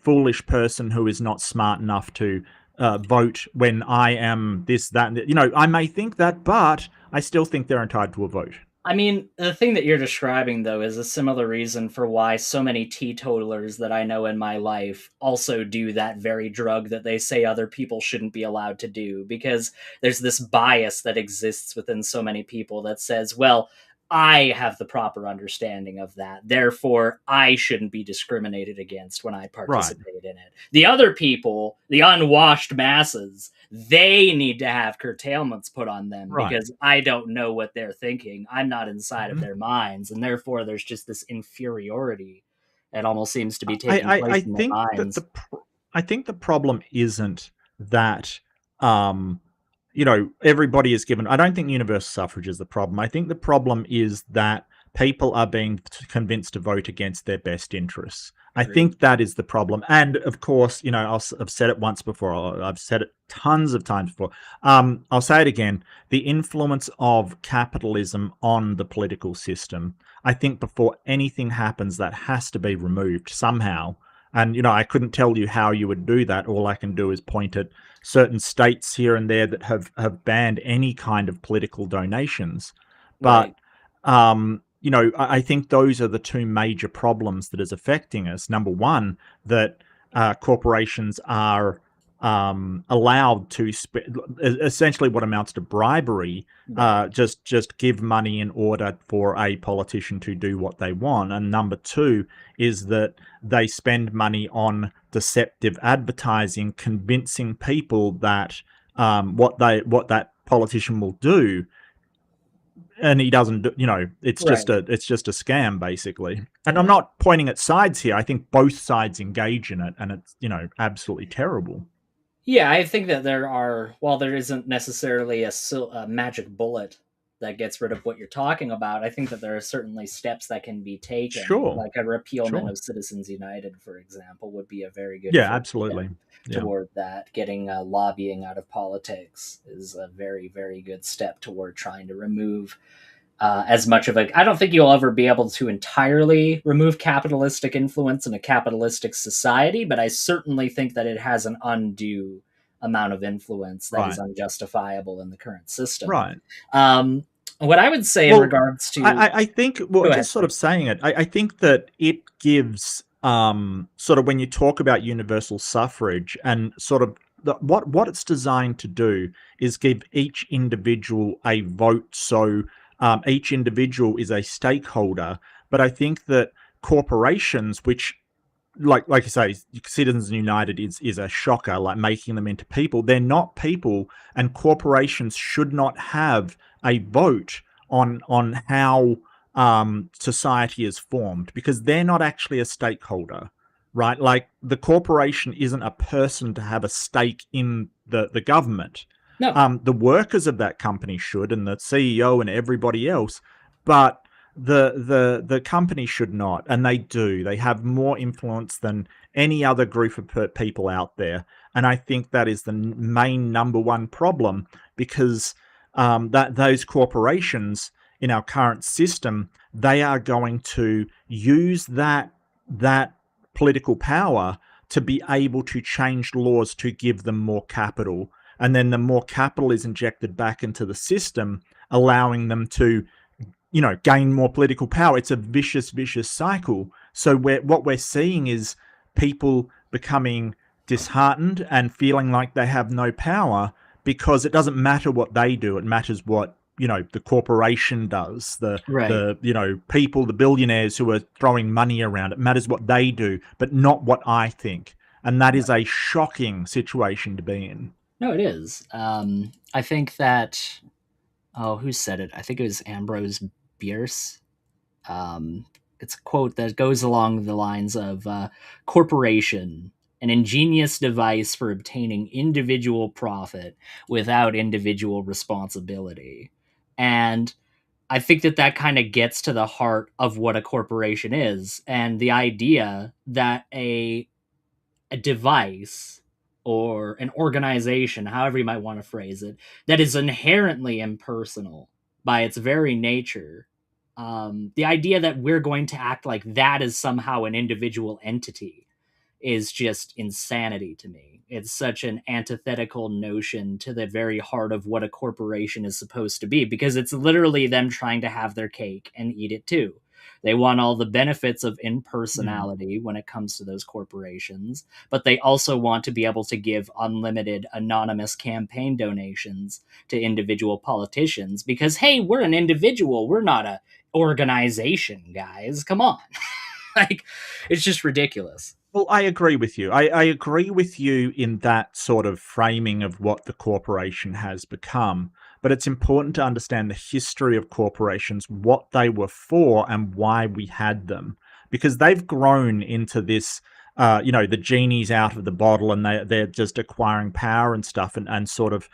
F: foolish person who is not smart enough to vote when I am this, that, and I may think that, but I still think they're entitled to a vote.
C: I mean, the thing that you're describing, though, is a similar reason for why so many teetotalers that I know in my life also do that very drug that they say other people shouldn't be allowed to do. Because there's this bias that exists within so many people that says, well, I have the proper understanding of that. Therefore, I shouldn't be discriminated against when I
F: Right.
C: participate in it. The other people, the unwashed masses, they need to have curtailments put on them
F: Right.
C: because I don't know what they're thinking. I'm not inside of
F: Mhm.
C: their minds. And therefore, there's just this inferiority that almost seems to be
F: I,
C: taking
F: I, I
C: place in their
F: think that
C: minds.
F: I think the problem isn't that um, everybody is given. I don't think universal suffrage is the problem. I think the problem is that people are being convinced to vote against their best interests. I
C: Agreed.
F: think that is the problem. And of course, I've said it once before. I've said it tons of times before. I'll say it again. The influence of capitalism on the political system. I think before anything happens, that has to be removed somehow. And I couldn't tell you how you would do that. All I can do is point at certain states here and there that have banned any kind of political donations. But
C: Right.
F: I think those are the two major problems that is affecting us. Number one, that corporations are allowed to essentially what amounts to bribery.
C: Right.
F: Just give money in order for a politician to do what they want. And number two is that they spend money on deceptive advertising, convincing people that what that politician will do, and he doesn't do, it's
C: Right.
F: just a scam, basically. And I'm
C: Right.
F: not pointing at sides here. I think both sides engage in it, and it's absolutely terrible.
C: Yeah, I think that while there isn't necessarily a magic bullet that gets rid of what you're talking about, I think that there are certainly steps that can be taken.
F: Sure.
C: Like a repealment
F: Sure.
C: of Citizens United, for example, would be a very good
F: Yeah,
C: first step
F: absolutely. Yeah.
C: toward that. Getting lobbying out of politics is a very, very good step toward trying to remove as much of a. I don't think you'll ever be able to entirely remove capitalistic influence in a capitalistic society, but I certainly think that it has an undue amount of influence that is unjustifiable in the current system.
F: Right.
C: What I would say in regards to,
F: I think, well,
C: Go
F: just sort of saying it, I think that it gives sort of, when you talk about universal suffrage and sort of what it's designed to do is give each individual a vote. So each individual is a stakeholder. But I think that corporations, which, like you say, Citizens United is a shocker, like making them into people. They're not people, and corporations should not have a vote on how society is formed, because they're not actually a stakeholder, right? Like, the corporation isn't a person to have a stake in the government.
C: No.
F: The workers of that company should, and the CEO and everybody else, but the company should not, and they do. They have more influence than any other group of people out there, and I think that is the main number one problem, because that those corporations in our current system, they are going to use that political power to be able to change laws to give them more capital, and then the more capital is injected back into the system, allowing them to gain more political power. It's a vicious cycle. So what we're seeing is people becoming disheartened and feeling like they have no power, because it doesn't matter what they do. It matters what, the corporation does, the people, the billionaires who are throwing money around. It matters what they do, but not what I think. And that is a shocking situation to be in.
C: No, it is. I think that, who said it? I think it was Ambrose Bierce. It's a quote that goes along the lines of corporation, an ingenious device for obtaining individual profit without individual responsibility. And I think that kind of gets to the heart of what a corporation is, and the idea that a device or an organization, however you might want to phrase it, that is inherently impersonal by its very nature. The idea that we're going to act like that is somehow an individual entity is just insanity to me. It's such an antithetical notion to the very heart of what a corporation is supposed to be, because it's literally them trying to have their cake and eat it too. They want all the benefits of impersonality when it comes to those corporations, but they also want to be able to give unlimited anonymous campaign donations to individual politicians because, hey, we're an individual. We're not a organization, guys. Come on. Like, it's just ridiculous.
F: Well, I agree with you. I agree with you in that sort of framing of what the corporation has become. But it's important to understand the history of corporations, what they were for and why we had them. Because they've grown into this, the genie's out of the bottle and they're just acquiring power and stuff. And sort of,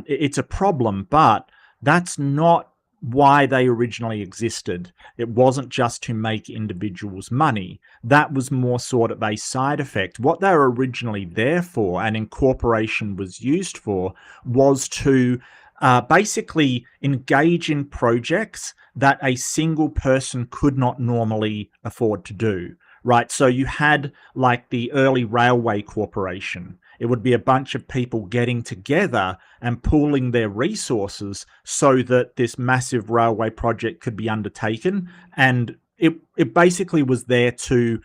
F: it's a problem, but that's not why they originally existed. It wasn't just to make individuals money. That was more sort of a side effect. What they were originally there for, and incorporation was used for, was to basically engage in projects that a single person could not normally afford to do, right? So you had like the early railway corporation. It would be a bunch of people getting together and pooling their resources so that this massive railway project could be undertaken. And it basically was there to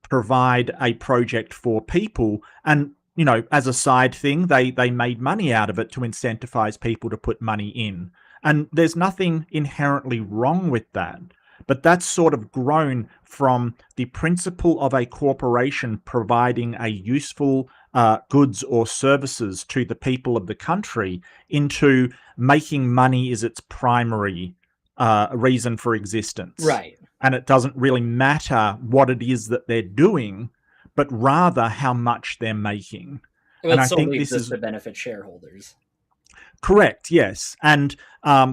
F: provide a project for people. And, as a side thing, they made money out of it to incentivize people to put money in. And there's nothing inherently wrong with that. But that's sort of grown from the principle of a corporation providing a useful goods or services to the people of the country into making money is its primary reason for existence.
C: Right.
F: And it doesn't really matter what it is that they're doing, but rather how much they're making.
C: Well,
F: and I
C: solely
F: think this is
C: to benefit shareholders.
F: Correct, yes. And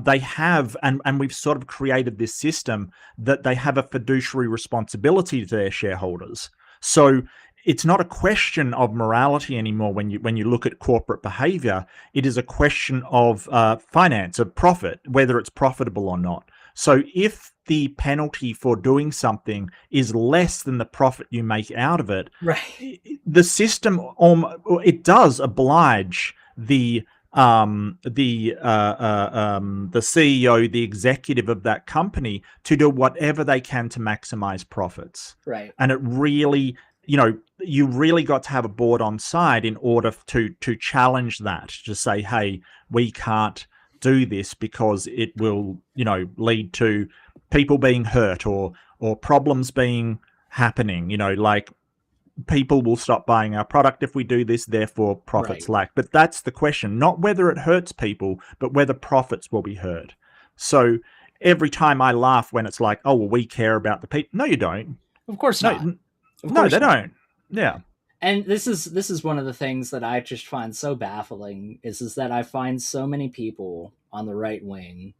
F: they have, and we've sort of created this system that they have a fiduciary responsibility to their shareholders. So it's not a question of morality anymore when you look at corporate behavior. It is a question of finance, of profit, whether it's profitable or not. So if the penalty for doing something is less than the profit you make out of it,
C: Right.
F: the system it does oblige the CEO, the executive of that company, to do whatever they can to maximize profits.
C: Right.
F: And it really, you really got to have a board on side in order to challenge that, to say, hey, we can't do this because it will, lead to people being hurt or problems being happening, like people will stop buying our product if we do this, therefore profits lack. But that's the question, not whether it hurts people, but whether profits will be hurt. So every time I laugh when it's like, oh, well, we care about the people. No, you don't.
C: Of course not.
F: No, they don't. Yeah.
C: And this is one of the things that I just find so baffling is that I find so many people on the right wing,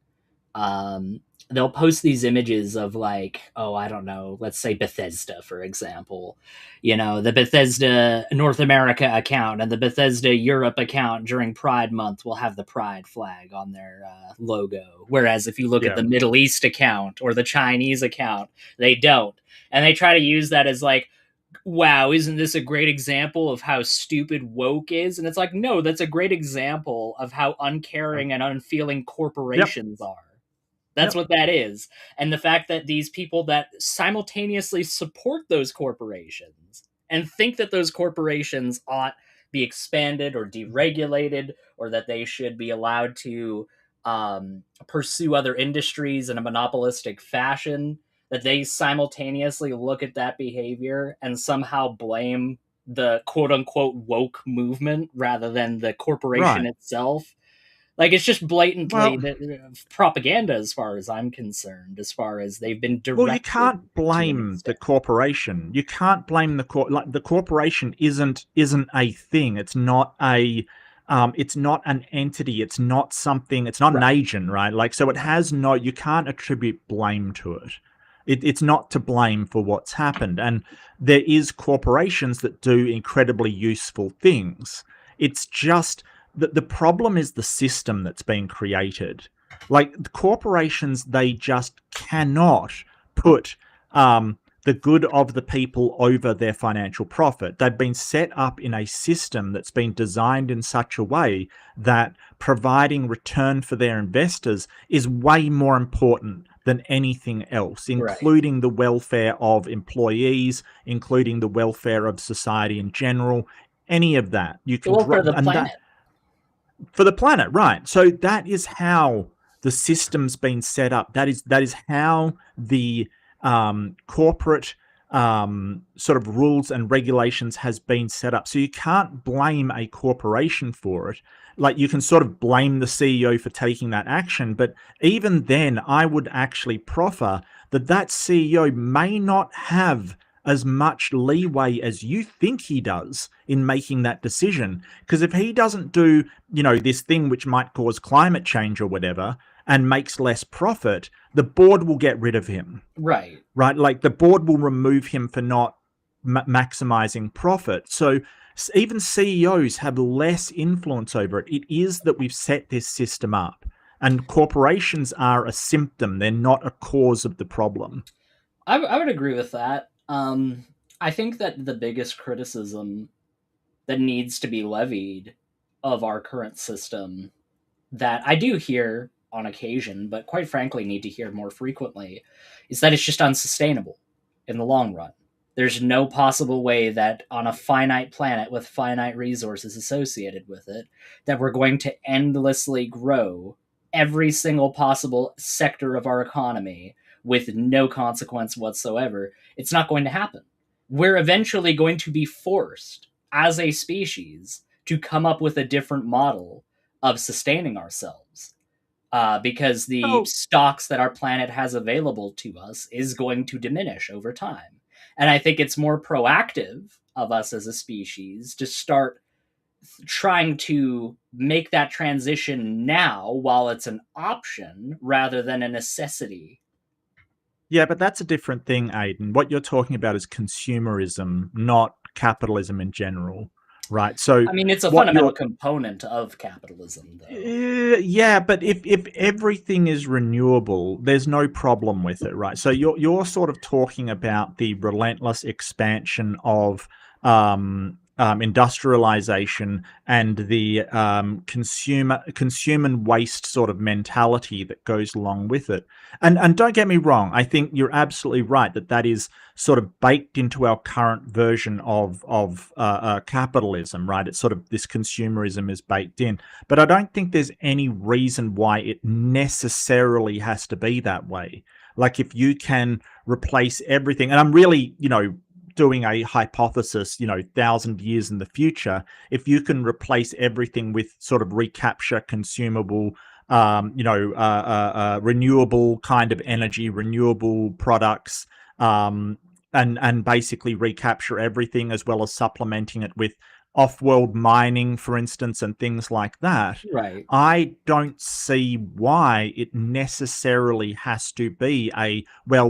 C: they'll post these images of like, oh, I don't know, let's say Bethesda, for example, the Bethesda North America account and the Bethesda Europe account during Pride Month will have the Pride flag on their logo. Whereas if you look at the Middle East account or the Chinese account, they don't. And they try to use that as like, wow, isn't this a great example of how stupid woke is? And it's like, no, that's a great example of how uncaring and unfeeling corporations are. That's what that is. And the fact that these people that simultaneously support those corporations and think that those corporations ought be expanded or deregulated, or that they should be allowed to pursue other industries in a monopolistic fashion, that they simultaneously look at that behavior and somehow blame the quote-unquote woke movement rather than the corporation itself. Like, it's just blatantly propaganda as far as I'm concerned, as far as they've been directed.
F: Well, you can't blame the corporation. You can't blame the corporation isn't a thing. It's not it's not an entity. It's not something. It's not an agent, right? Like, so it has no. You can't attribute blame to it. It's not to blame for what's happened. And there is corporations that do incredibly useful things. It's just that the problem is the system that's been created. Like, the corporations, they just cannot put the good of the people over their financial profit. They've been set up in a system that's been designed in such a way that providing return for their investors is way more important than anything else, including the welfare of employees, including the welfare of society in general, any of that. You can
C: for the planet.
F: For the planet, right. So that is how the system's been set up. That is how the corporate sort of rules and regulations has been set up. So you can't blame a corporation for it. Like, you can sort of blame the CEO for taking that action, but even then, I would actually proffer that CEO may not have as much leeway as you think he does in making that decision. Because if he doesn't do, this thing which might cause climate change or whatever, and makes less profit, the board will get rid of him.
C: Right.
F: Like, the board will remove him for not maximizing profit. So even CEOs have less influence over it. It is that we've set this system up, and corporations are a symptom. They're not a cause of the problem.
C: I would agree with that. I think that the biggest criticism that needs to be levied of our current system, that I do hear on occasion, but quite frankly need to hear more frequently, is that it's just unsustainable in the long run. There's no possible way that on a finite planet with finite resources associated with it, that we're going to endlessly grow every single possible sector of our economy with no consequence whatsoever. It's not going to happen. We're eventually going to be forced as a species to come up with a different model of sustaining ourselves, because the stocks that our planet has available to us is going to diminish over time. And I think it's more proactive of us as a species to start trying to make that transition now while it's an option rather than a necessity.
F: Yeah, but that's a different thing, Aidan. What you're talking about is consumerism, not capitalism in general, right? So
C: I mean, it's a
F: what
C: fundamental
F: you're-
C: component of capitalism, though.
F: yeah, but if everything is renewable, there's no problem with it, right? So you're sort of talking about the relentless expansion of industrialization and the consumer waste sort of mentality that goes along with it. And don't get me wrong, I think you're absolutely right that is sort of baked into our current version of capitalism, right? It's sort of this consumerism is baked in, but I don't think there's any reason why it necessarily has to be that way. Like if you can replace everything, and I'm really, doing a hypothesis, 1,000 years in the future, if you can replace everything with sort of recapture consumable, renewable kind of energy, renewable products, and basically recapture everything as well as supplementing it with off-world mining, for instance, and things like that.
C: Right.
F: I don't see why it necessarily has to be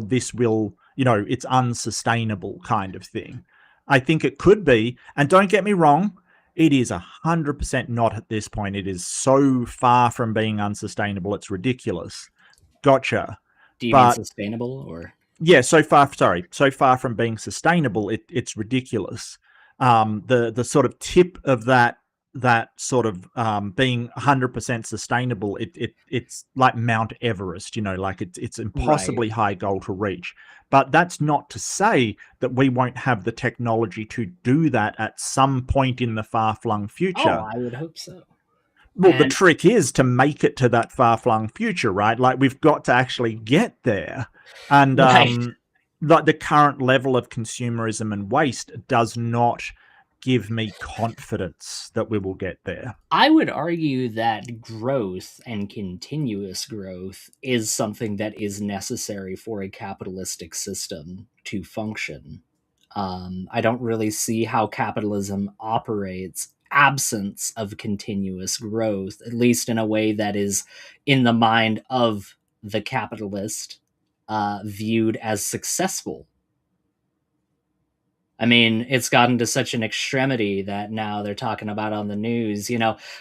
F: this will, it's unsustainable kind of thing. I think it could be, and don't get me wrong, it is 100% not at this point. It is so far from being unsustainable, it's ridiculous. Gotcha.
C: Do you mean
F: But
C: sustainable or?
F: yeah, so far from being sustainable, it's ridiculous. The sort of tip of that sort of being 100% sustainable, it's like Mount Everest, like it's impossibly high goal to reach. But that's not to say that we won't have the technology to do that at some point in the far-flung future.
C: Oh, I would hope so.
F: Well, the trick is to make it to that far-flung future, right? Like we've got to actually get there. And like the current level of consumerism and waste does not give me confidence that we will get there.
C: I would argue that growth and continuous growth is something that is necessary for a capitalistic system to function. I don't really see how capitalism operates absence of continuous growth, at least in a way that is in the mind of the capitalist viewed as successful. I mean, it's gotten to such an extremity that now they're talking about on the news.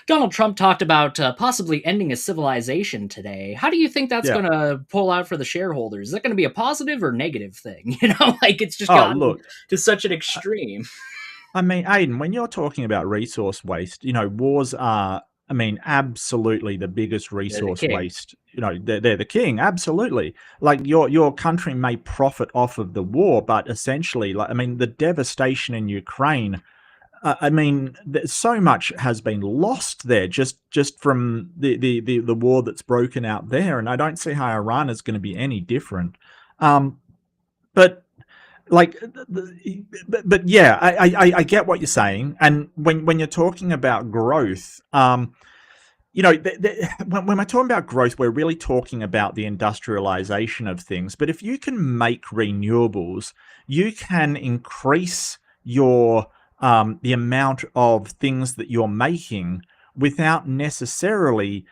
C: Donald Trump talked about possibly ending a civilization today. How do you think that's going to pull out for the shareholders? Is that going to be a positive or negative thing? Like it's just gotten to such an extreme.
F: I mean, Aiden, when you're talking about resource waste, wars are, absolutely the biggest resource waste. They're the king. Absolutely. Like your country may profit off of the war, but essentially, the devastation in Ukraine. So much has been lost there just from the war that's broken out there, and I don't see how Iran is going to be any different. But yeah, I get what you're saying, and when you're talking about growth, when we're talking about growth, we're really talking about the industrialization of things. But if you can make renewables, you can increase your the amount of things that you're making without necessarily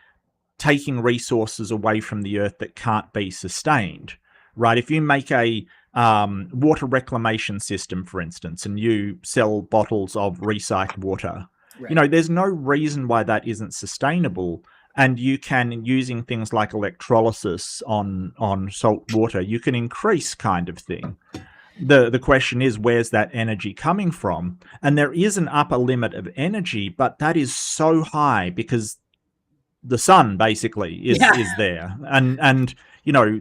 F: taking resources away from the earth that can't be sustained, right? If you make a water reclamation system, for instance, and you sell bottles of recycled water, there's no reason why that isn't sustainable. And you can, using things like electrolysis on salt water, you can increase kind of thing. The question is, where's that energy coming from? And there is an upper limit of energy, but that is so high because the sun basically is there, and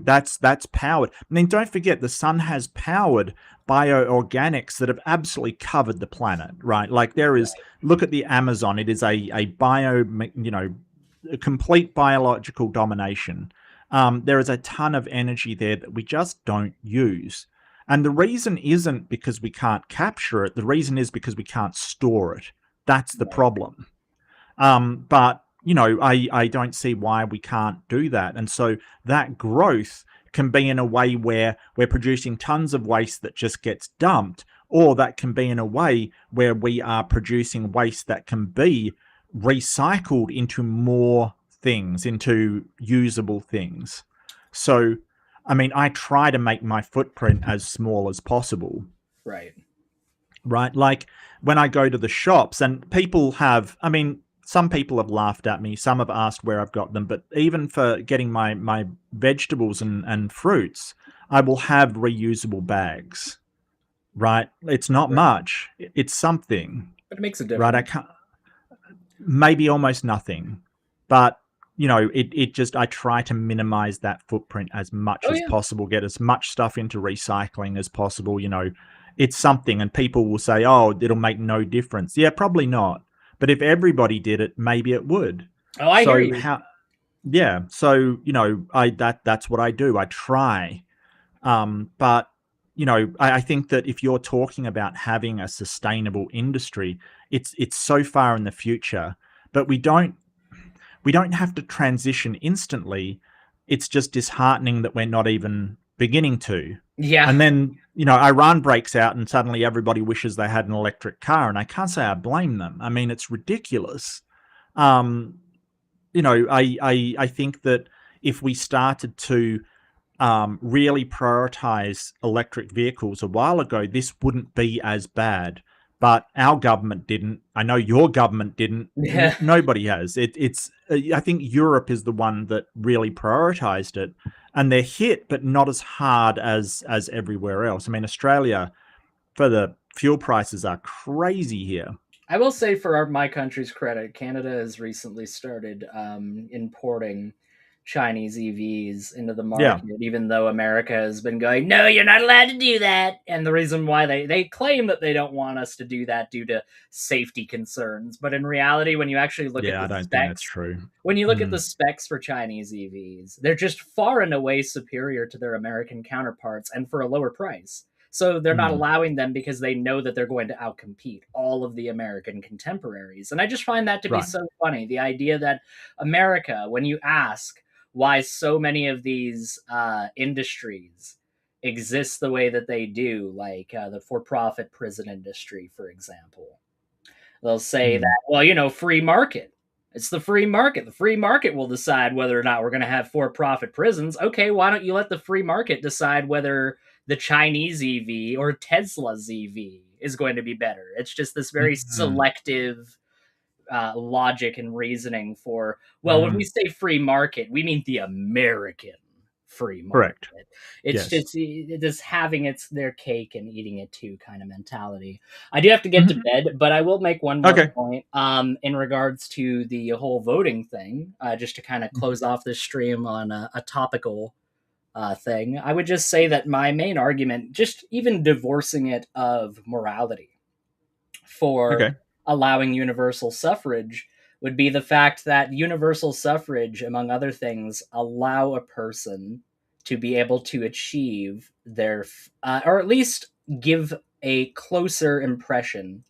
F: that's powered. Don't forget, the sun has powered bioorganics that have absolutely covered the planet, right? Like there is, look at the Amazon. It is a complete biological domination. There is a ton of energy there that we just don't use. And the reason isn't because we can't capture it. The reason is because we can't store it. That's the problem. But I don't see why we can't do that. And so that growth can be in a way where we're producing tons of waste that just gets dumped, or that can be in a way where we are producing waste that can be recycled into more things, into usable things. So, I try to make my footprint as small as possible.
C: Right.
F: right? Like when I go to the shops and people have, I mean, some people have laughed at me, some have asked where I've got them, but even for getting my vegetables and fruits, I will have reusable bags, right? It's not much, it's something,
C: But it makes a
F: right? I
C: difference.
F: can't, maybe almost nothing, but you know, it just, I try to minimize that footprint as much
C: Oh
F: as
C: yeah.
F: possible, get as much stuff into recycling as possible. You know, it's something, and people will say, oh, it'll make no difference. Yeah, probably not. But if everybody did it, maybe it would.
C: Oh, I hear
F: So
C: you.
F: how, yeah. So, you know, that's what I do. I try. But you know, I think that if you're talking about having a sustainable industry, it's so far in the future, but we don't have to transition instantly. It's just disheartening that we're not even beginning to.
C: Yeah.
F: And then, you know, Iran breaks out and suddenly everybody wishes they had an electric car. And I can't say I blame them. I mean, it's ridiculous. You know, I think that if we started to really prioritize electric vehicles a while ago, this wouldn't be as bad. But our government didn't. I know your government didn't.
C: Yeah.
F: Nobody has. It's. I think Europe is the one that really prioritized it, and they're hit, but not as hard as everywhere else. I mean, Australia, for the fuel prices are crazy here.
C: I will say, for my country's credit, Canada has recently started importing Chinese EVs into the
F: Yeah.
C: market, even though America has been going, no, you're not allowed to do that. And the reason why they claim that they don't want us to do that due to safety concerns. But in reality, when you actually look
F: Yeah, I
C: at the
F: don't think that's
C: specs,
F: true.
C: when you look at the specs for Chinese EVs, they're just far and away superior to their American counterparts, and for a lower price. So they're not allowing them because they know that they're going to outcompete all of the American contemporaries. And I just find that to be
F: Right.
C: so funny. The idea that America, when you ask why so many of these industries exist the way that they do, like the for-profit prison industry, for example, they'll say that, well, you know, free market. It's the free market. The free market will decide whether or not we're going to have for-profit prisons. Okay, why don't you let the free market decide whether the Chinese EV or Tesla's EV is going to be better? It's just this very selective logic and reasoning for, well, when we say free market, we mean the American free market.
F: Correct.
C: It's
F: Yes.
C: just having their cake and eating it too kind of mentality. I do have to get to bed, but I will make one more point in regards to the whole voting thing, just to kind of close off this stream on a topical thing. I would just say that my main argument, just even divorcing it of morality, for allowing universal suffrage would be the fact that universal suffrage, among other things, allow a person to be able to achieve their, or at least give a closer impression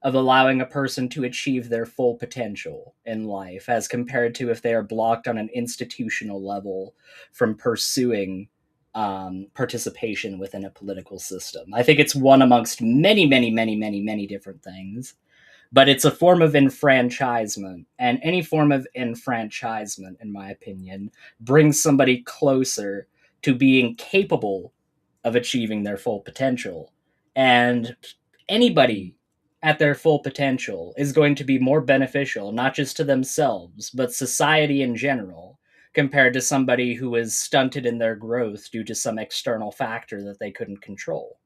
C: of allowing a person to achieve their full potential in life, as compared to if they are blocked on an institutional level from pursuing participation within a political system. I think it's one amongst many, many, many, many, many different things, but it's a form of enfranchisement, and any form of enfranchisement, in my opinion, brings somebody closer to being capable of achieving their full potential. And anybody at their full potential is going to be more beneficial, not just to themselves, but society in general, compared to somebody who is stunted in their growth due to some external factor that they couldn't control.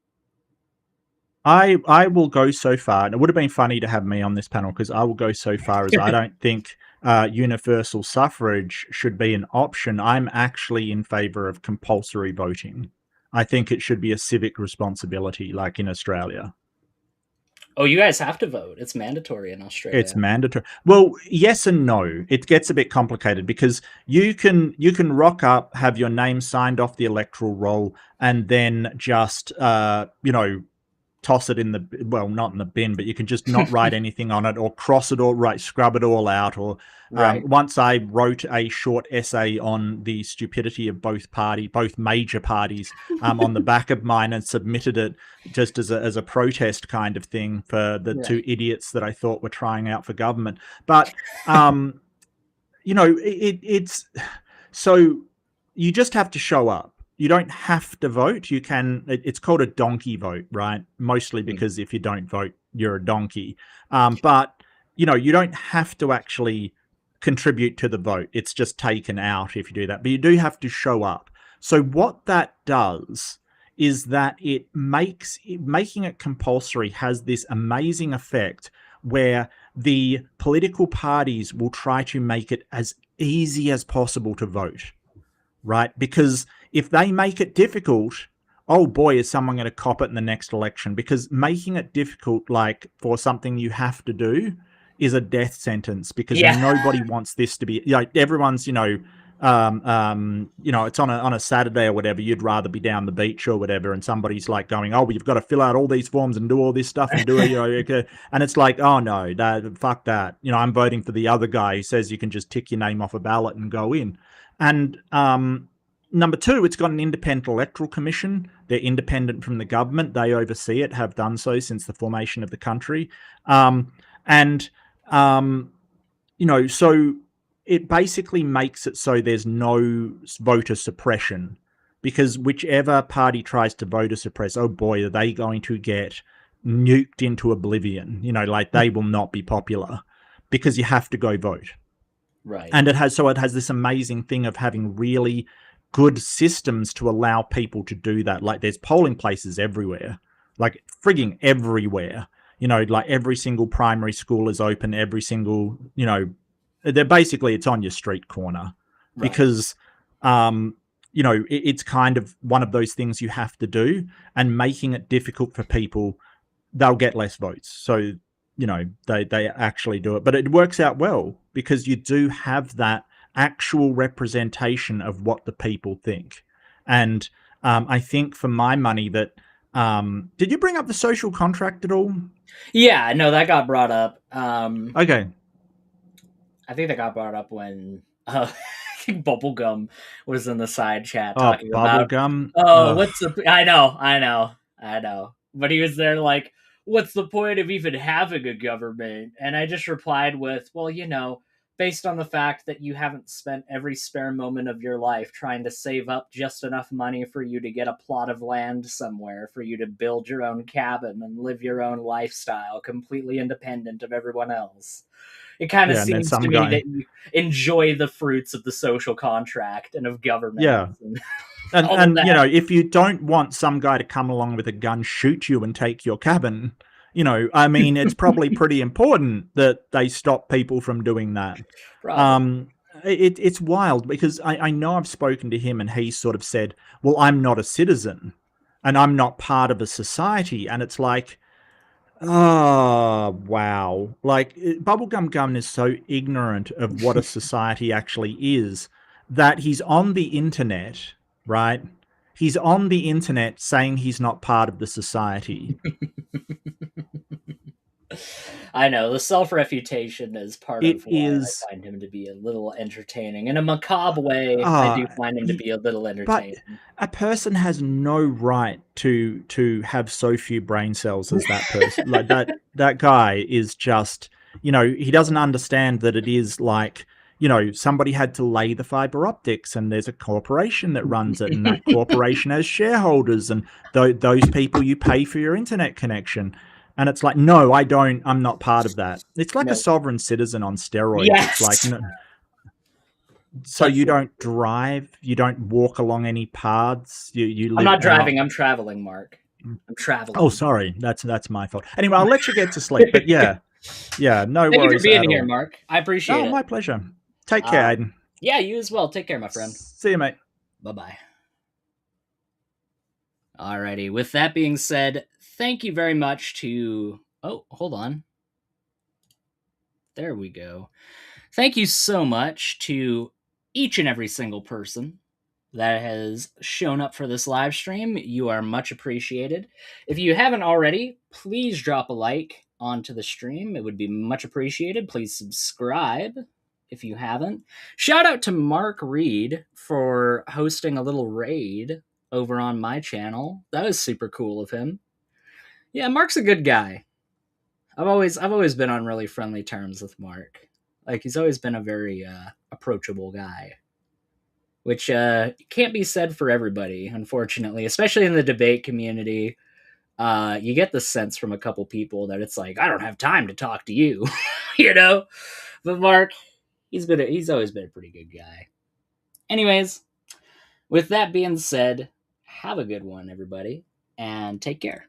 F: I will go so far, and it would have been funny to have me on this panel, because I will go so far as I don't think universal suffrage should be an option. I'm actually in favor of compulsory voting. I think it should be a civic responsibility, like in Australia.
C: Oh, you guys have to vote. It's mandatory in Australia.
F: It's mandatory. Well, yes and no. It gets a bit complicated, because you can rock up, have your name signed off the electoral roll, and then just you know, toss it in the, well, not in the bin, but you can just not write anything on it, or cross it, or scrub it all out. Or once I wrote a short essay on the stupidity of both major parties on the back of mine, and submitted it just as a protest kind of thing for the two idiots that I thought were trying out for government. But you know, it's so you just have to show up. you don't have to vote. You can. It's called a donkey vote, right? Mostly because if you don't vote, you're a donkey. But you know, you don't have to actually contribute to the vote. It's just taken out if you do that. But you do have to show up. So what that does is that making it compulsory has this amazing effect where the political parties will try to make it as easy as possible to vote, right? Because if they make it difficult, oh boy, is someone going to cop it in the next election? Because making it difficult, like for something you have to do, is a death sentence. Because nobody wants this to be, like, everyone's, you know, it's on a Saturday or whatever. You'd rather be down the beach or whatever, and somebody's like going, "Oh, well, you've got to fill out all these forms and do all this stuff and do it," you know, and it's like, "Oh no, fuck that." You know, I'm voting for the other guy who says you can just tick your name off a ballot and go in. And number two, it's got an independent electoral commission. They're independent from the government. They oversee it, have done so since the formation of the country, you know, so it basically makes it so there's no voter suppression, because whichever party tries to voter suppress, oh boy, are they going to get nuked into oblivion. You know, like, they will not be popular because you have to go vote.
C: Right.
F: And it has this amazing thing of having really good systems to allow people to do that. Like, there's polling places everywhere, like frigging everywhere. You know, like every single primary school is open, every single, you know, they're basically, it's on your street corner. Right. Because, you know, it's kind of one of those things you have to do, and making it difficult for people, they'll get less votes. So, you know, they actually do it. But it works out well because you do have that actual representation of what the people think. And I think for my money that, did you bring up the social contract at all?
C: Yeah, no, that got brought up.
F: Okay.
C: I think that got brought up when I think Bubblegum was in the side chat talking about
F: Bubblegum.
C: What's the? I know. But he was there like, what's the point of even having a government? And I just replied with, well, you know, based on the fact that you haven't spent every spare moment of your life trying to save up just enough money for you to get a plot of land somewhere, for you to build your own cabin and live your own lifestyle completely independent of everyone else. It kind of seems to me that you enjoy the fruits of the social contract and of government.
F: Yeah. And you know, if you don't want some guy to come along with a gun, shoot you and take your cabin, you know, I mean, it's probably pretty important that they stop people from doing that. It's wild because I know I've spoken to him and he sort of said, well, I'm not a citizen and I'm not part of a society. And it's like, oh, wow. Like, Bubblegum Gun is so ignorant of what a society actually is that he's on the internet, right? He's on the internet saying he's not part of the society.
C: I know, the self-refutation is part of why I find him to be a little entertaining. In a macabre way, I do find him to be a little entertaining.
F: But a person has no right to have so few brain cells as that person. Like, that guy is just, you know, he doesn't understand that it is like, you know, somebody had to lay the fiber optics and there's a corporation that runs it, and that corporation has shareholders, and those people you pay for your internet connection. And it's like, no, I'm not part of that. It's like a sovereign citizen on steroids.
C: Yes.
F: It's like, no, so you don't drive, you don't walk along any paths. You live.
C: I'm not driving. I'm traveling, Mark. I'm traveling.
F: Oh, sorry, that's my fault. Anyway, I'll let you get to sleep. But yeah, no worries.
C: Thank you for being here, Mark. I appreciate it.
F: My pleasure. Take care, Aiden.
C: Yeah, you as well. Take care, my friend.
F: See you, mate.
C: Bye-bye. Alrighty, with that being said, thank you very much to... Oh, hold on. There we go. Thank you so much to each and every single person that has shown up for this live stream. You are much appreciated. If you haven't already, please drop a like onto the stream. It would be much appreciated. Please subscribe if you haven't. Shout out to Mark Reed for hosting a little raid over on my channel. That was super cool of him. Yeah, Mark's a good guy. I've always been on really friendly terms with Mark. Like, he's always been a very approachable guy. which can't be said for everybody, unfortunately, especially in the debate community. You get the sense from a couple people that it's like, I don't have time to talk to you, you know? But Mark, he's always been a pretty good guy. Anyways, with that being said, have a good one, everybody, and take care.